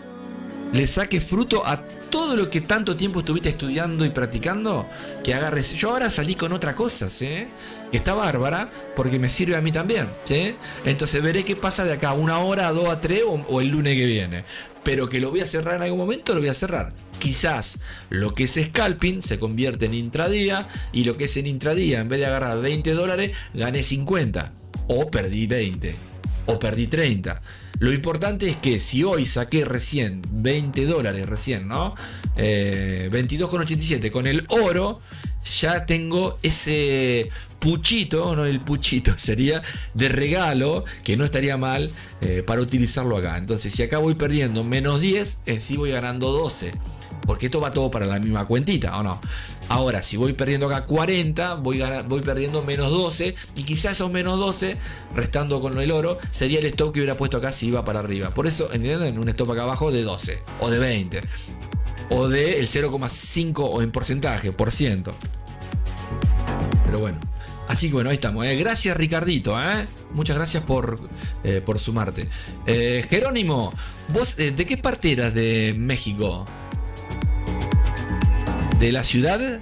le saques fruto a todo lo que tanto tiempo estuviste estudiando y practicando, que agarres. Yo ahora salí con otra cosa, ¿sí? Que está bárbara, porque me sirve a mí también, ¿sí? Entonces veré qué pasa de acá a 1 hora, 2 a 3 o el lunes que viene. Pero que lo voy a cerrar en algún momento, lo voy a cerrar. Quizás lo que es scalping se convierte en intradía, y lo que es en intradía, en vez de agarrar $20, gané 50. O perdí 20. O perdí 30. Lo importante es que si hoy saqué recién $20 recién, ¿no? 22,87 con el oro, ya tengo ese puchito, no el puchito, sería de regalo, que no estaría mal para utilizarlo acá. Entonces, si acá voy perdiendo menos 10, en sí voy ganando 12. Porque esto va todo para la misma cuentita, ¿o no? Ahora, si voy perdiendo acá 40, voy perdiendo menos 12. Y quizás esos menos 12, restando con el oro, sería el stop que hubiera puesto acá si iba para arriba. Por eso, en un stop acá abajo de 12, o de 20, o de el 0,5 o en porcentaje, por ciento. Pero bueno. Así que bueno, ahí estamos. Gracias, Ricardito. Muchas gracias por sumarte. Jerónimo, ¿vos de qué parte eras de México? ¿De la ciudad?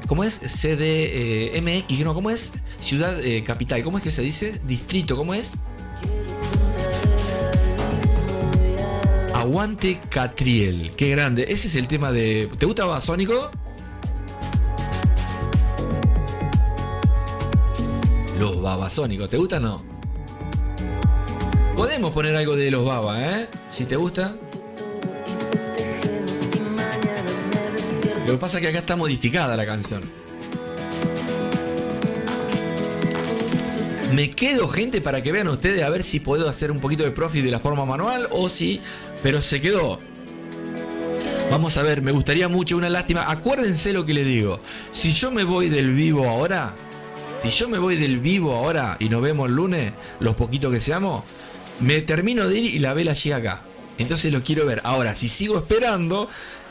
¿Cómo es? CDMX, no, ¿cómo es? Ciudad capital, ¿cómo es que se dice? Distrito, ¿cómo es? Aguante Catriel, qué grande. Ese es el tema de... ¿Te gusta Babasónico? Los Babasónicos, ¿te gusta o no? Podemos poner algo de los Babas, si te gusta. Lo que pasa es que acá está modificada la canción. Me quedo, gente, para que vean ustedes a ver si puedo hacer un poquito de profit de la forma manual o si... Pero se quedó. Vamos a ver, me gustaría mucho, una lástima. Acuérdense lo que les digo. Si yo me voy del vivo ahora... y nos vemos el lunes, los poquitos que seamos, me termino de ir y la vela llega acá. Entonces lo quiero ver. Ahora, si sigo esperando,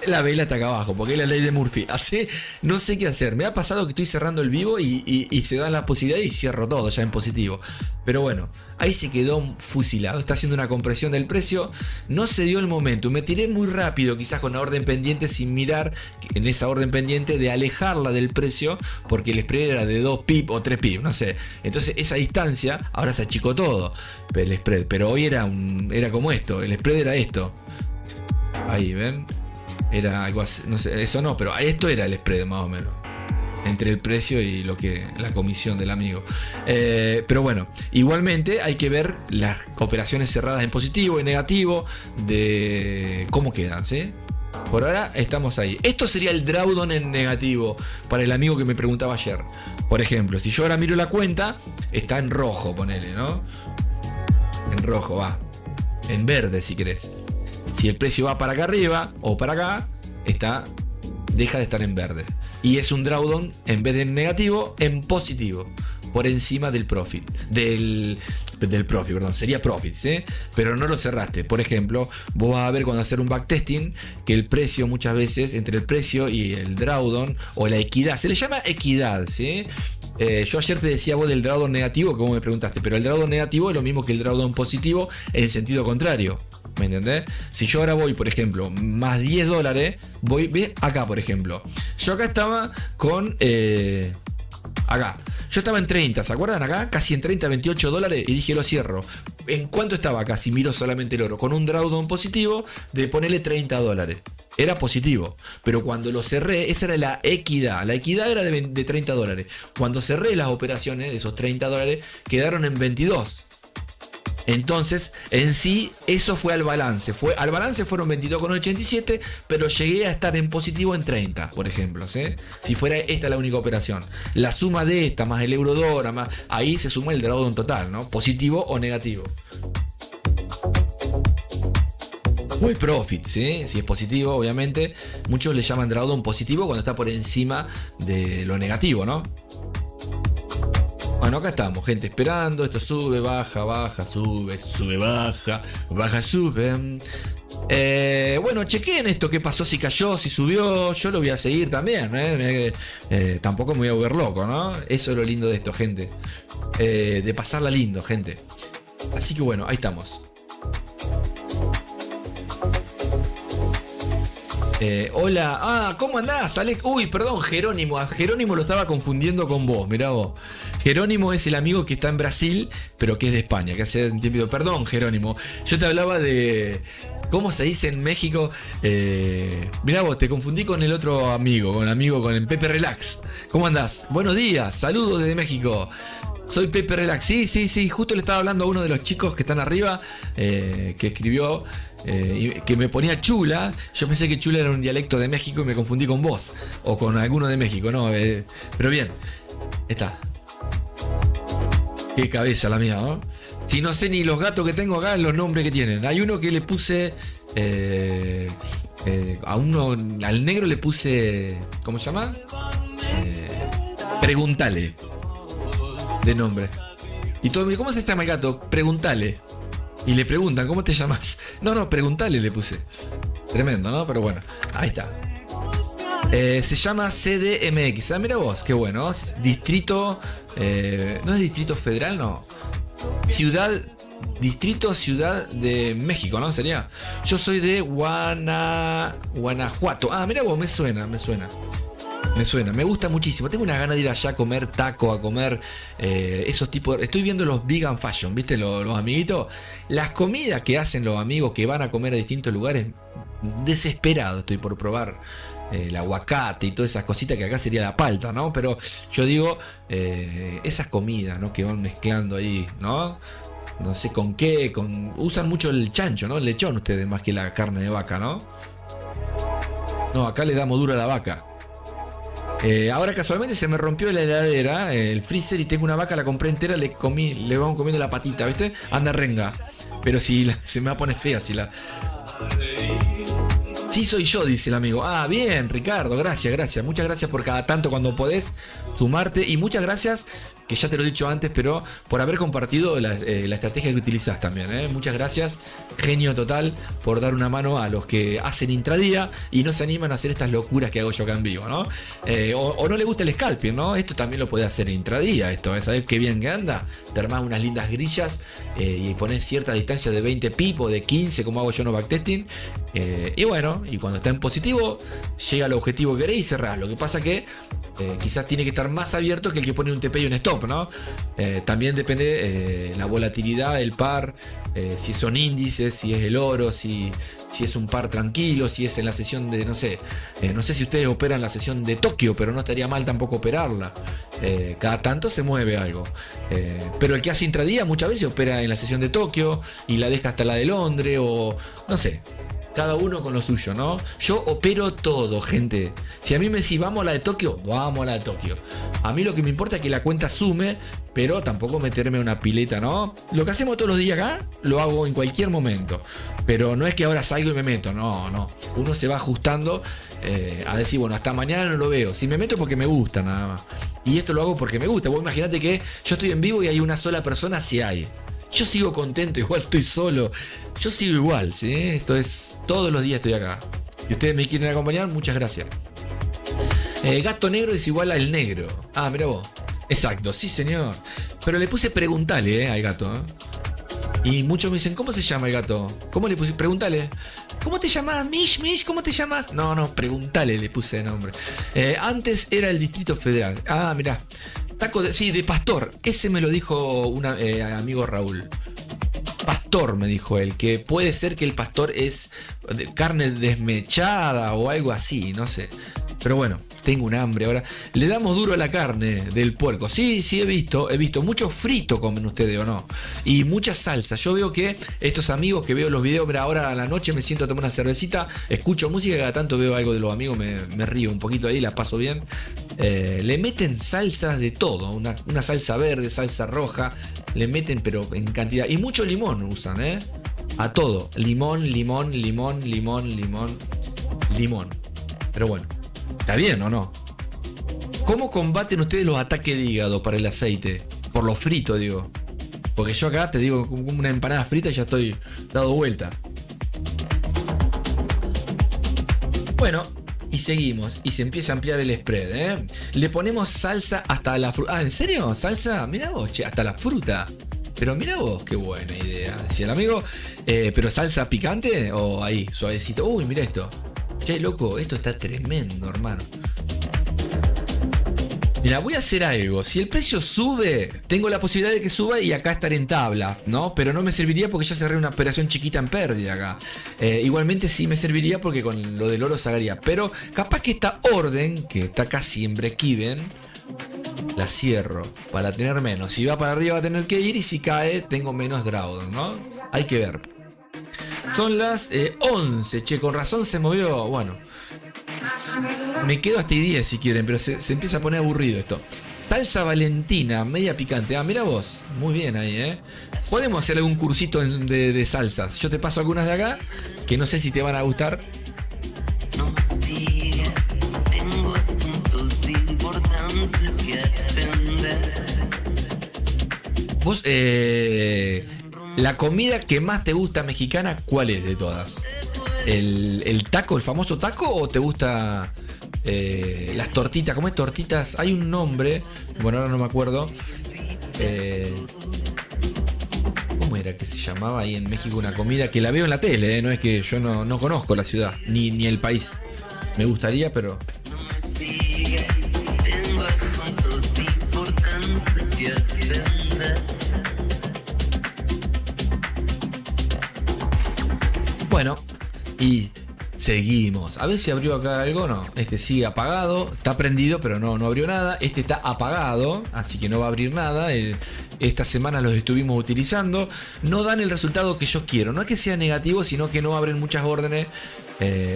La vela está acá abajo, porque es la ley de Murphy. Así, no sé qué hacer. Me ha pasado que estoy cerrando el vivo y se dan las posibilidades y cierro todo ya en positivo. Pero bueno, ahí se quedó fusilado. Está haciendo una compresión del precio. No se dio el momento. Me tiré muy rápido, quizás con la orden pendiente, sin mirar en esa orden pendiente de alejarla del precio, porque el spread era de 2 pip o 3 pip, no sé. Entonces esa distancia, ahora se achicó todo el spread. Pero hoy era como esto. El spread era esto. Ahí, ¿ven? Era algo así, no sé, eso no, pero esto era el spread más o menos. Entre el precio y la comisión del amigo. Pero bueno, igualmente hay que ver las operaciones cerradas en positivo y negativo de cómo quedan, ¿sí? Por ahora estamos ahí. Esto sería el drawdown en negativo para el amigo que me preguntaba ayer. Por ejemplo, si yo ahora miro la cuenta, está en rojo, ponele, ¿no? En rojo, va. En verde, si querés. Si el precio va para acá arriba o para acá, deja de estar en verde. Y es un drawdown, en vez de en negativo, en positivo. Por encima del profit. Del profit, perdón. Sería profit, ¿sí? Pero no lo cerraste. Por ejemplo, vos vas a ver cuando hacer un backtesting que el precio muchas veces, entre el precio y el drawdown, o la equidad, se le llama equidad, ¿sí? Yo ayer te decía vos del drawdown negativo, como me preguntaste, pero el drawdown negativo es lo mismo que el drawdown positivo en sentido contrario. ¿Me entendés? Si yo ahora voy, por ejemplo, más $10, ve acá, por ejemplo. Yo acá estaba con... acá. Yo estaba en 30, ¿se acuerdan acá? Casi en 30, $28 y dije lo cierro. ¿En cuánto estaba acá si miro solamente el oro? Con un drawdown positivo de ponerle $30. Era positivo, pero cuando lo cerré, esa era la equidad. La equidad era de $30. Cuando cerré las operaciones de esos $30, quedaron en 22. Entonces, en sí, eso fue al balance. Al balance fueron 22,87, pero llegué a estar en positivo en 30, por ejemplo, ¿sí? Si fuera esta la única operación. La suma de esta, más el euro dólar, más ahí se suma el drawdown total, ¿no? Positivo o negativo. O el profit, ¿sí? Si es positivo, obviamente. Muchos le llaman drawdown positivo cuando está por encima de lo negativo, ¿no? Bueno, acá estamos, gente, esperando. Esto sube, baja, baja, sube, sube, baja, baja, sube. Bueno, chequeen esto, qué pasó, si cayó, si subió. Yo lo voy a seguir también, tampoco me voy a volver loco, ¿no? Eso es lo lindo de esto, gente. De pasarla lindo, gente. Así que bueno, ahí estamos. Hola, ¿cómo andás, Alex? Uy, perdón, Jerónimo. A Jerónimo lo estaba confundiendo con vos, mirá vos. Jerónimo es el amigo que está en Brasil, pero que es de España, que hace un tiempo. Perdón, Jerónimo. Yo te hablaba de... ¿Cómo se dice en México? Mirá vos, te confundí con el otro amigo, con el Pepe Relax. ¿Cómo andás? Buenos días, saludos desde México. Soy Pepe Relax. Sí, justo le estaba hablando a uno de los chicos que están arriba, que escribió... que me ponía chula. Yo pensé que chula era un dialecto de México y me confundí con vos o con alguno de México, no, pero bien, está. Qué cabeza la mía, ¿no? Si no sé ni los gatos que tengo acá, los nombres que tienen. Hay uno que le puse al negro le puse, ¿cómo se llama? Preguntale de nombre. Y todo me dice, ¿cómo se llama el gato? Preguntale. Y le preguntan, ¿cómo te llamas? No, preguntale, le puse. Tremendo, ¿no? Pero bueno, ahí está. Se llama CDMX. Ah, mira vos, qué bueno. Distrito... ¿no es Distrito Federal? No. Ciudad de México, ¿no? Sería. Yo soy de Guanajuato. Ah, mira vos, me suena. Me gusta muchísimo. Tengo una gana de ir allá a comer taco, a comer esos tipos. Estoy viendo los vegan fashion, ¿viste? Los amiguitos. Las comidas que hacen los amigos que van a comer a distintos lugares. Desesperado estoy por probar el aguacate y todas esas cositas que acá sería la palta, ¿no? Pero yo digo, esas comidas, ¿no? Que van mezclando ahí, ¿no? No sé con qué. Usan mucho el chancho, ¿no? El lechón ustedes, más que la carne de vaca, ¿no? No, acá le damos duro a la vaca. Ahora casualmente se me rompió la heladera, el freezer, y tengo una vaca, la compré entera, le vamos comiendo la patita, ¿viste? Anda renga. Pero si se me va a poner fea si la... Sí, soy yo, dice el amigo. Ah, bien, Ricardo, gracias. Muchas gracias por cada tanto cuando podés sumarte. Y muchas gracias que ya te lo he dicho antes, pero por haber compartido la estrategia que utilizás también. Muchas gracias, genio total, por dar una mano a los que hacen intradía y no se animan a hacer estas locuras que hago yo acá en vivo, ¿no? O no le gusta el scalping, ¿no? Esto también lo podés hacer en intradía, esto, ¿sabés qué bien que anda? Te armás unas lindas grillas y ponés cierta distancia de 20 pip o de 15, como hago yo en los backtesting. Y bueno, y cuando está en positivo, llega al objetivo que querés y cerrás. Lo que pasa que quizás tiene que estar más abierto que el que pone un TP y un stop, ¿no? También depende la volatilidad del par, si son índices, si es el oro, si es un par tranquilo, si es en la sesión de, no sé si ustedes operan la sesión de Tokio, pero no estaría mal tampoco operarla. Cada tanto se mueve algo. Pero el que hace intradía muchas veces opera en la sesión de Tokio y la deja hasta la de Londres o no sé. Cada uno con lo suyo, ¿no? Yo opero todo, gente. Si a mí me decís, vamos a la de Tokio, vamos a la de Tokio. A mí lo que me importa es que la cuenta sume, pero tampoco meterme una pileta, ¿no? Lo que hacemos todos los días acá, lo hago en cualquier momento. Pero no es que ahora salgo y me meto, no. Uno se va ajustando a decir, bueno, hasta mañana no lo veo. Si me meto es porque me gusta, nada más. Y esto lo hago porque me gusta. Vos imaginate que yo estoy en vivo y hay una sola persona, si hay. Yo sigo contento, igual estoy solo. Yo sigo igual, ¿sí? Esto es, todos los días estoy acá. Y ustedes me quieren acompañar, muchas gracias. Gato negro es igual al negro. Ah, mira vos. Exacto, sí señor. Pero le puse preguntale al gato. Y muchos me dicen, ¿cómo se llama el gato? ¿Cómo le puse? Preguntale. ¿Cómo te llamas? Mish, ¿cómo te llamas? No, preguntale le puse de nombre. Antes era el Distrito Federal. Ah, mirá. Taco de pastor. Ese me lo dijo un amigo Raúl. Pastor, me dijo él, que puede ser que el pastor es de carne desmechada o algo así, no sé. Pero bueno, tengo un hambre ahora. Le damos duro a la carne del puerco. Sí, he visto. Mucho frito comen ustedes, ¿o no? Y mucha salsa. Yo veo que estos amigos que veo los videos, mira, ahora a la noche me siento a tomar una cervecita, escucho música y cada tanto veo algo de los amigos, me río un poquito ahí, la paso bien. Le meten salsas de todo, una salsa verde, salsa roja, le meten pero en cantidad. Y mucho limón usan, a todo. Limón. Pero bueno, ¿está bien o no? ¿Cómo combaten ustedes los ataques de hígado para el aceite? Por lo frito, digo. Porque yo acá te digo, como una empanada frita y ya estoy dado vuelta. Bueno, y seguimos. Y se empieza a ampliar el spread, Le ponemos salsa hasta la fruta. Ah, ¿en serio? ¿Salsa? Mirá vos, che, hasta la fruta. Pero mirá vos, qué buena idea, decía el amigo. ¿Pero salsa picante o ahí, suavecito? Uy, mirá esto. Che, loco, esto está tremendo, hermano. Mira, voy a hacer algo. Si el precio sube, tengo la posibilidad de que suba y acá estar en tabla, ¿no? Pero no me serviría porque ya cerré una operación chiquita en pérdida acá. Igualmente sí me serviría porque con lo del oro sacaría. Pero capaz que esta orden, que está casi en break-even, la cierro para tener menos. Si va para arriba va a tener que ir y si cae tengo menos drawdown, ¿no? Hay que ver. Son las 11, che, con razón se movió. Bueno, me quedo hasta 10 si quieren, pero se empieza a poner aburrido esto. Salsa Valentina, media picante. Ah, mira vos, muy bien ahí, Podemos hacer algún cursito de salsas. Yo te paso algunas de acá, que no sé si te van a gustar. No me sigas, tengo asuntos importantes que atender. Vos, la comida que más te gusta mexicana, ¿cuál es de todas? ¿El taco, el famoso taco, o te gusta las tortitas? ¿Cómo es tortitas? Hay un nombre, bueno, ahora no me acuerdo. ¿Cómo era que se llamaba ahí en México una comida que la veo en la tele? No es que yo no conozco la ciudad, ni el país. Me gustaría, pero... Bueno, y seguimos. A ver si abrió acá algo. No, este sigue apagado. Está prendido, pero no abrió nada. Este está apagado, así que no va a abrir nada. Esta semana los estuvimos utilizando. No dan el resultado que yo quiero. No es que sea negativo, sino que no abren muchas órdenes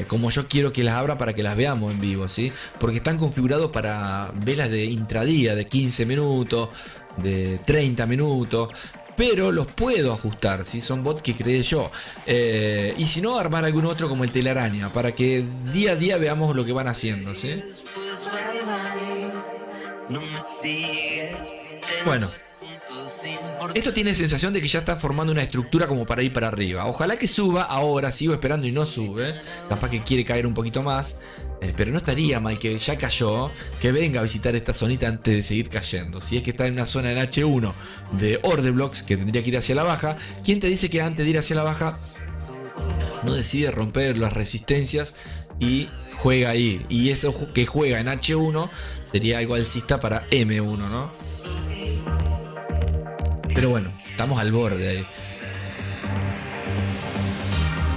como yo quiero que las abra para que las veamos en vivo, ¿sí? Porque están configurados para velas de intradía, de 15 minutos, de 30 minutos. Pero los puedo ajustar, ¿sí? Son bots que creé yo. Y si no, armar algún otro como el telaraña, para que día a día veamos lo que van haciendo, ¿sí? no me sigues. Bueno, esto tiene sensación de que ya está formando una estructura como para ir para arriba. Ojalá que suba ahora, sigo esperando y no sube. Capaz que quiere caer un poquito más. Pero no estaría mal que ya cayó, que venga a visitar esta zonita antes de seguir cayendo. Si es que está en una zona en H1 de Order Blocks, que tendría que ir hacia la baja, ¿quién te dice que antes de ir hacia la baja no decide romper las resistencias y juega ahí? Y eso que juega en H1 sería algo alcista para M1, ¿no? Pero bueno, estamos al borde ahí.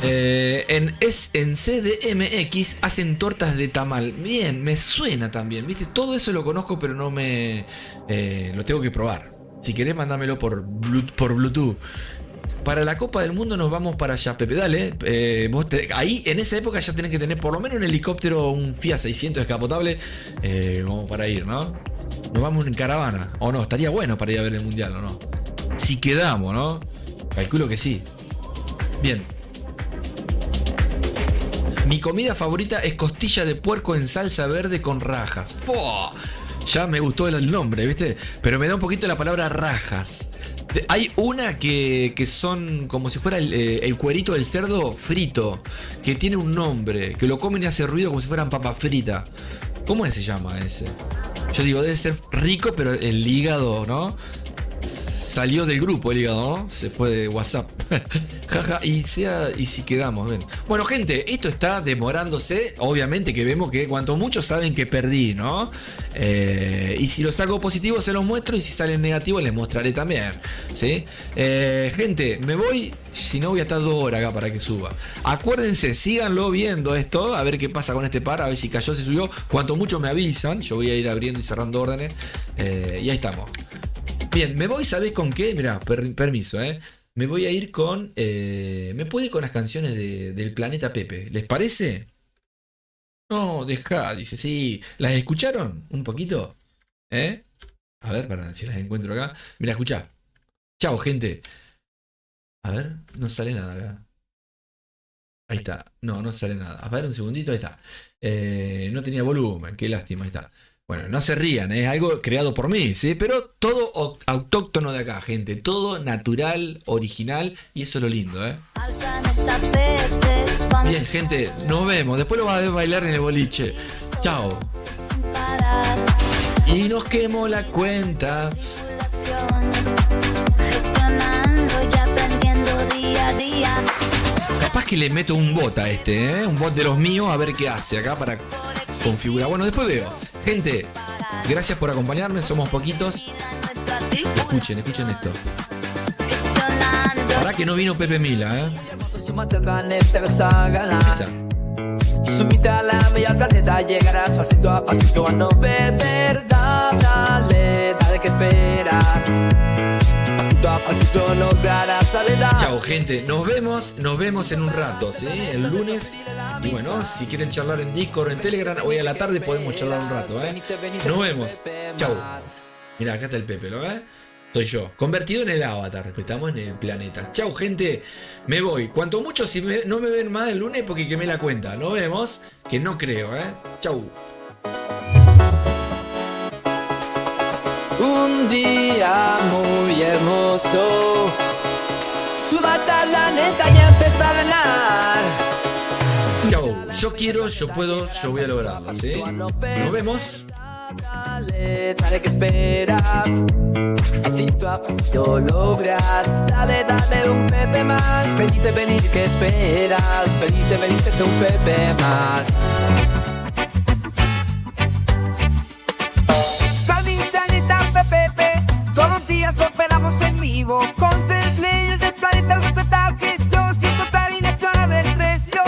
En CDMX hacen tortas de tamal. Bien, me suena también, ¿viste? Todo eso lo conozco, pero no me... lo tengo que probar. Si querés, mándamelo por Bluetooth. Para la Copa del Mundo nos vamos para allá, Pepe, dale. Ahí en esa época ya tenés que tener por lo menos un helicóptero, un Fiat 600 descapotable, como para ir, ¿no? Nos vamos en caravana. O no, estaría bueno para ir a ver el mundial, ¿o no? Si quedamos, ¿no? Calculo que sí. Bien. Mi comida favorita es costilla de puerco en salsa verde con rajas. ¡Fua! Ya me gustó el nombre, ¿viste? Pero me da un poquito la palabra rajas. Hay una que son como si fuera el cuerito del cerdo frito, que tiene un nombre, que lo comen y hace ruido como si fueran papas fritas. ¿Cómo se llama ese? Yo digo, debe ser rico, pero el hígado, ¿no? Salió del grupo el hígado, ¿no? Se fue de WhatsApp. Jaja, y si quedamos, ven. Bueno, gente, esto está demorándose. Obviamente que vemos que cuanto muchos saben que perdí, ¿no? Y si lo saco positivo se los muestro, y si salen negativos les mostraré también, ¿sí? Gente, me voy. Si no, voy a estar 2 horas acá para que suba. Acuérdense, síganlo viendo esto, a ver qué pasa con este par, a ver si cayó, si subió. Cuanto mucho me avisan, yo voy a ir abriendo y cerrando órdenes. Y ahí estamos. Bien, me voy, ¿sabés con qué? Mirá, permiso, me voy a ir con... me puedo ir con las canciones del Planeta Pepe. ¿Les parece? No, deja, dice, sí. ¿Las escucharon un poquito? A ver, para si las encuentro acá. Mira, escuchá. Chao, gente. A ver, no sale nada acá. Ahí está. No sale nada. A ver, un segundito, ahí está. No tenía volumen, qué lástima, ahí está. Bueno, no se rían, es algo creado por mí, ¿sí? Pero todo autóctono de acá, gente. Todo natural, original, y eso es lo lindo, Bien, gente, nos vemos. Después lo vas a ver bailar en el boliche. Chao. Y nos quemó la cuenta. Capaz que le meto un bot a este, un bot de los míos, a ver qué hace acá para configurar. Bueno, después veo. Gente, gracias por acompañarme, somos poquitos. Escuchen esto. Ahora que no vino Pepe Mila, Súbite a la media planeta, llegarás pasito a pasito a no beber. Dale, ¿qué esperas? Pasito a pasito lograrás, dale. Chao, gente, nos vemos en un rato, ¿sí? El lunes. Y bueno, si quieren charlar en Discord, en Telegram, hoy a la tarde podemos charlar un rato, Nos vemos. Chau. Mirá, acá está el Pepe, ¿lo ves? Soy yo, convertido en el avatar, respetamos en el planeta. Chau, gente, me voy. Cuanto mucho, si no me ven más el lunes, porque quemé la cuenta. Nos vemos, que no creo, Chau. Un día muy hermoso, súbate a la neta y empieza a ganar. Chau, yo quiero, yo puedo, yo voy a lograrlo, ¿sí? Nos vemos. Dale, ¿qué esperas? Pasito a pasito logras. Dale, un Pepe más. Venite, ¿qué esperas? Venite, sé un Pepe más. Planeta Pepe, todos los días operamos en vivo con 3 leyes del planeta: respetar, gestión, sin total inacción del precio.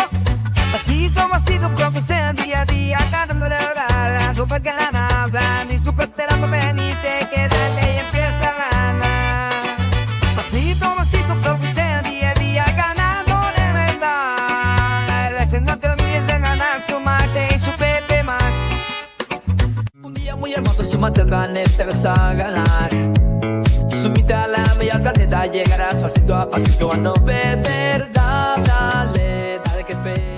Así como ha sido profesión día a día, ganándole la super ganada, ni super esperando venirte, quédate y empieza a ganar. Pasito, profesión día a día, ganando de verdad. No te olvides de ganar, sumarte y su Pepe más. Un día muy hermoso, súmate al planeta, vas a ganar. Súbite a la media planeta, llegarás pasito a pasito a no beber. Dale, ¿qué esperas?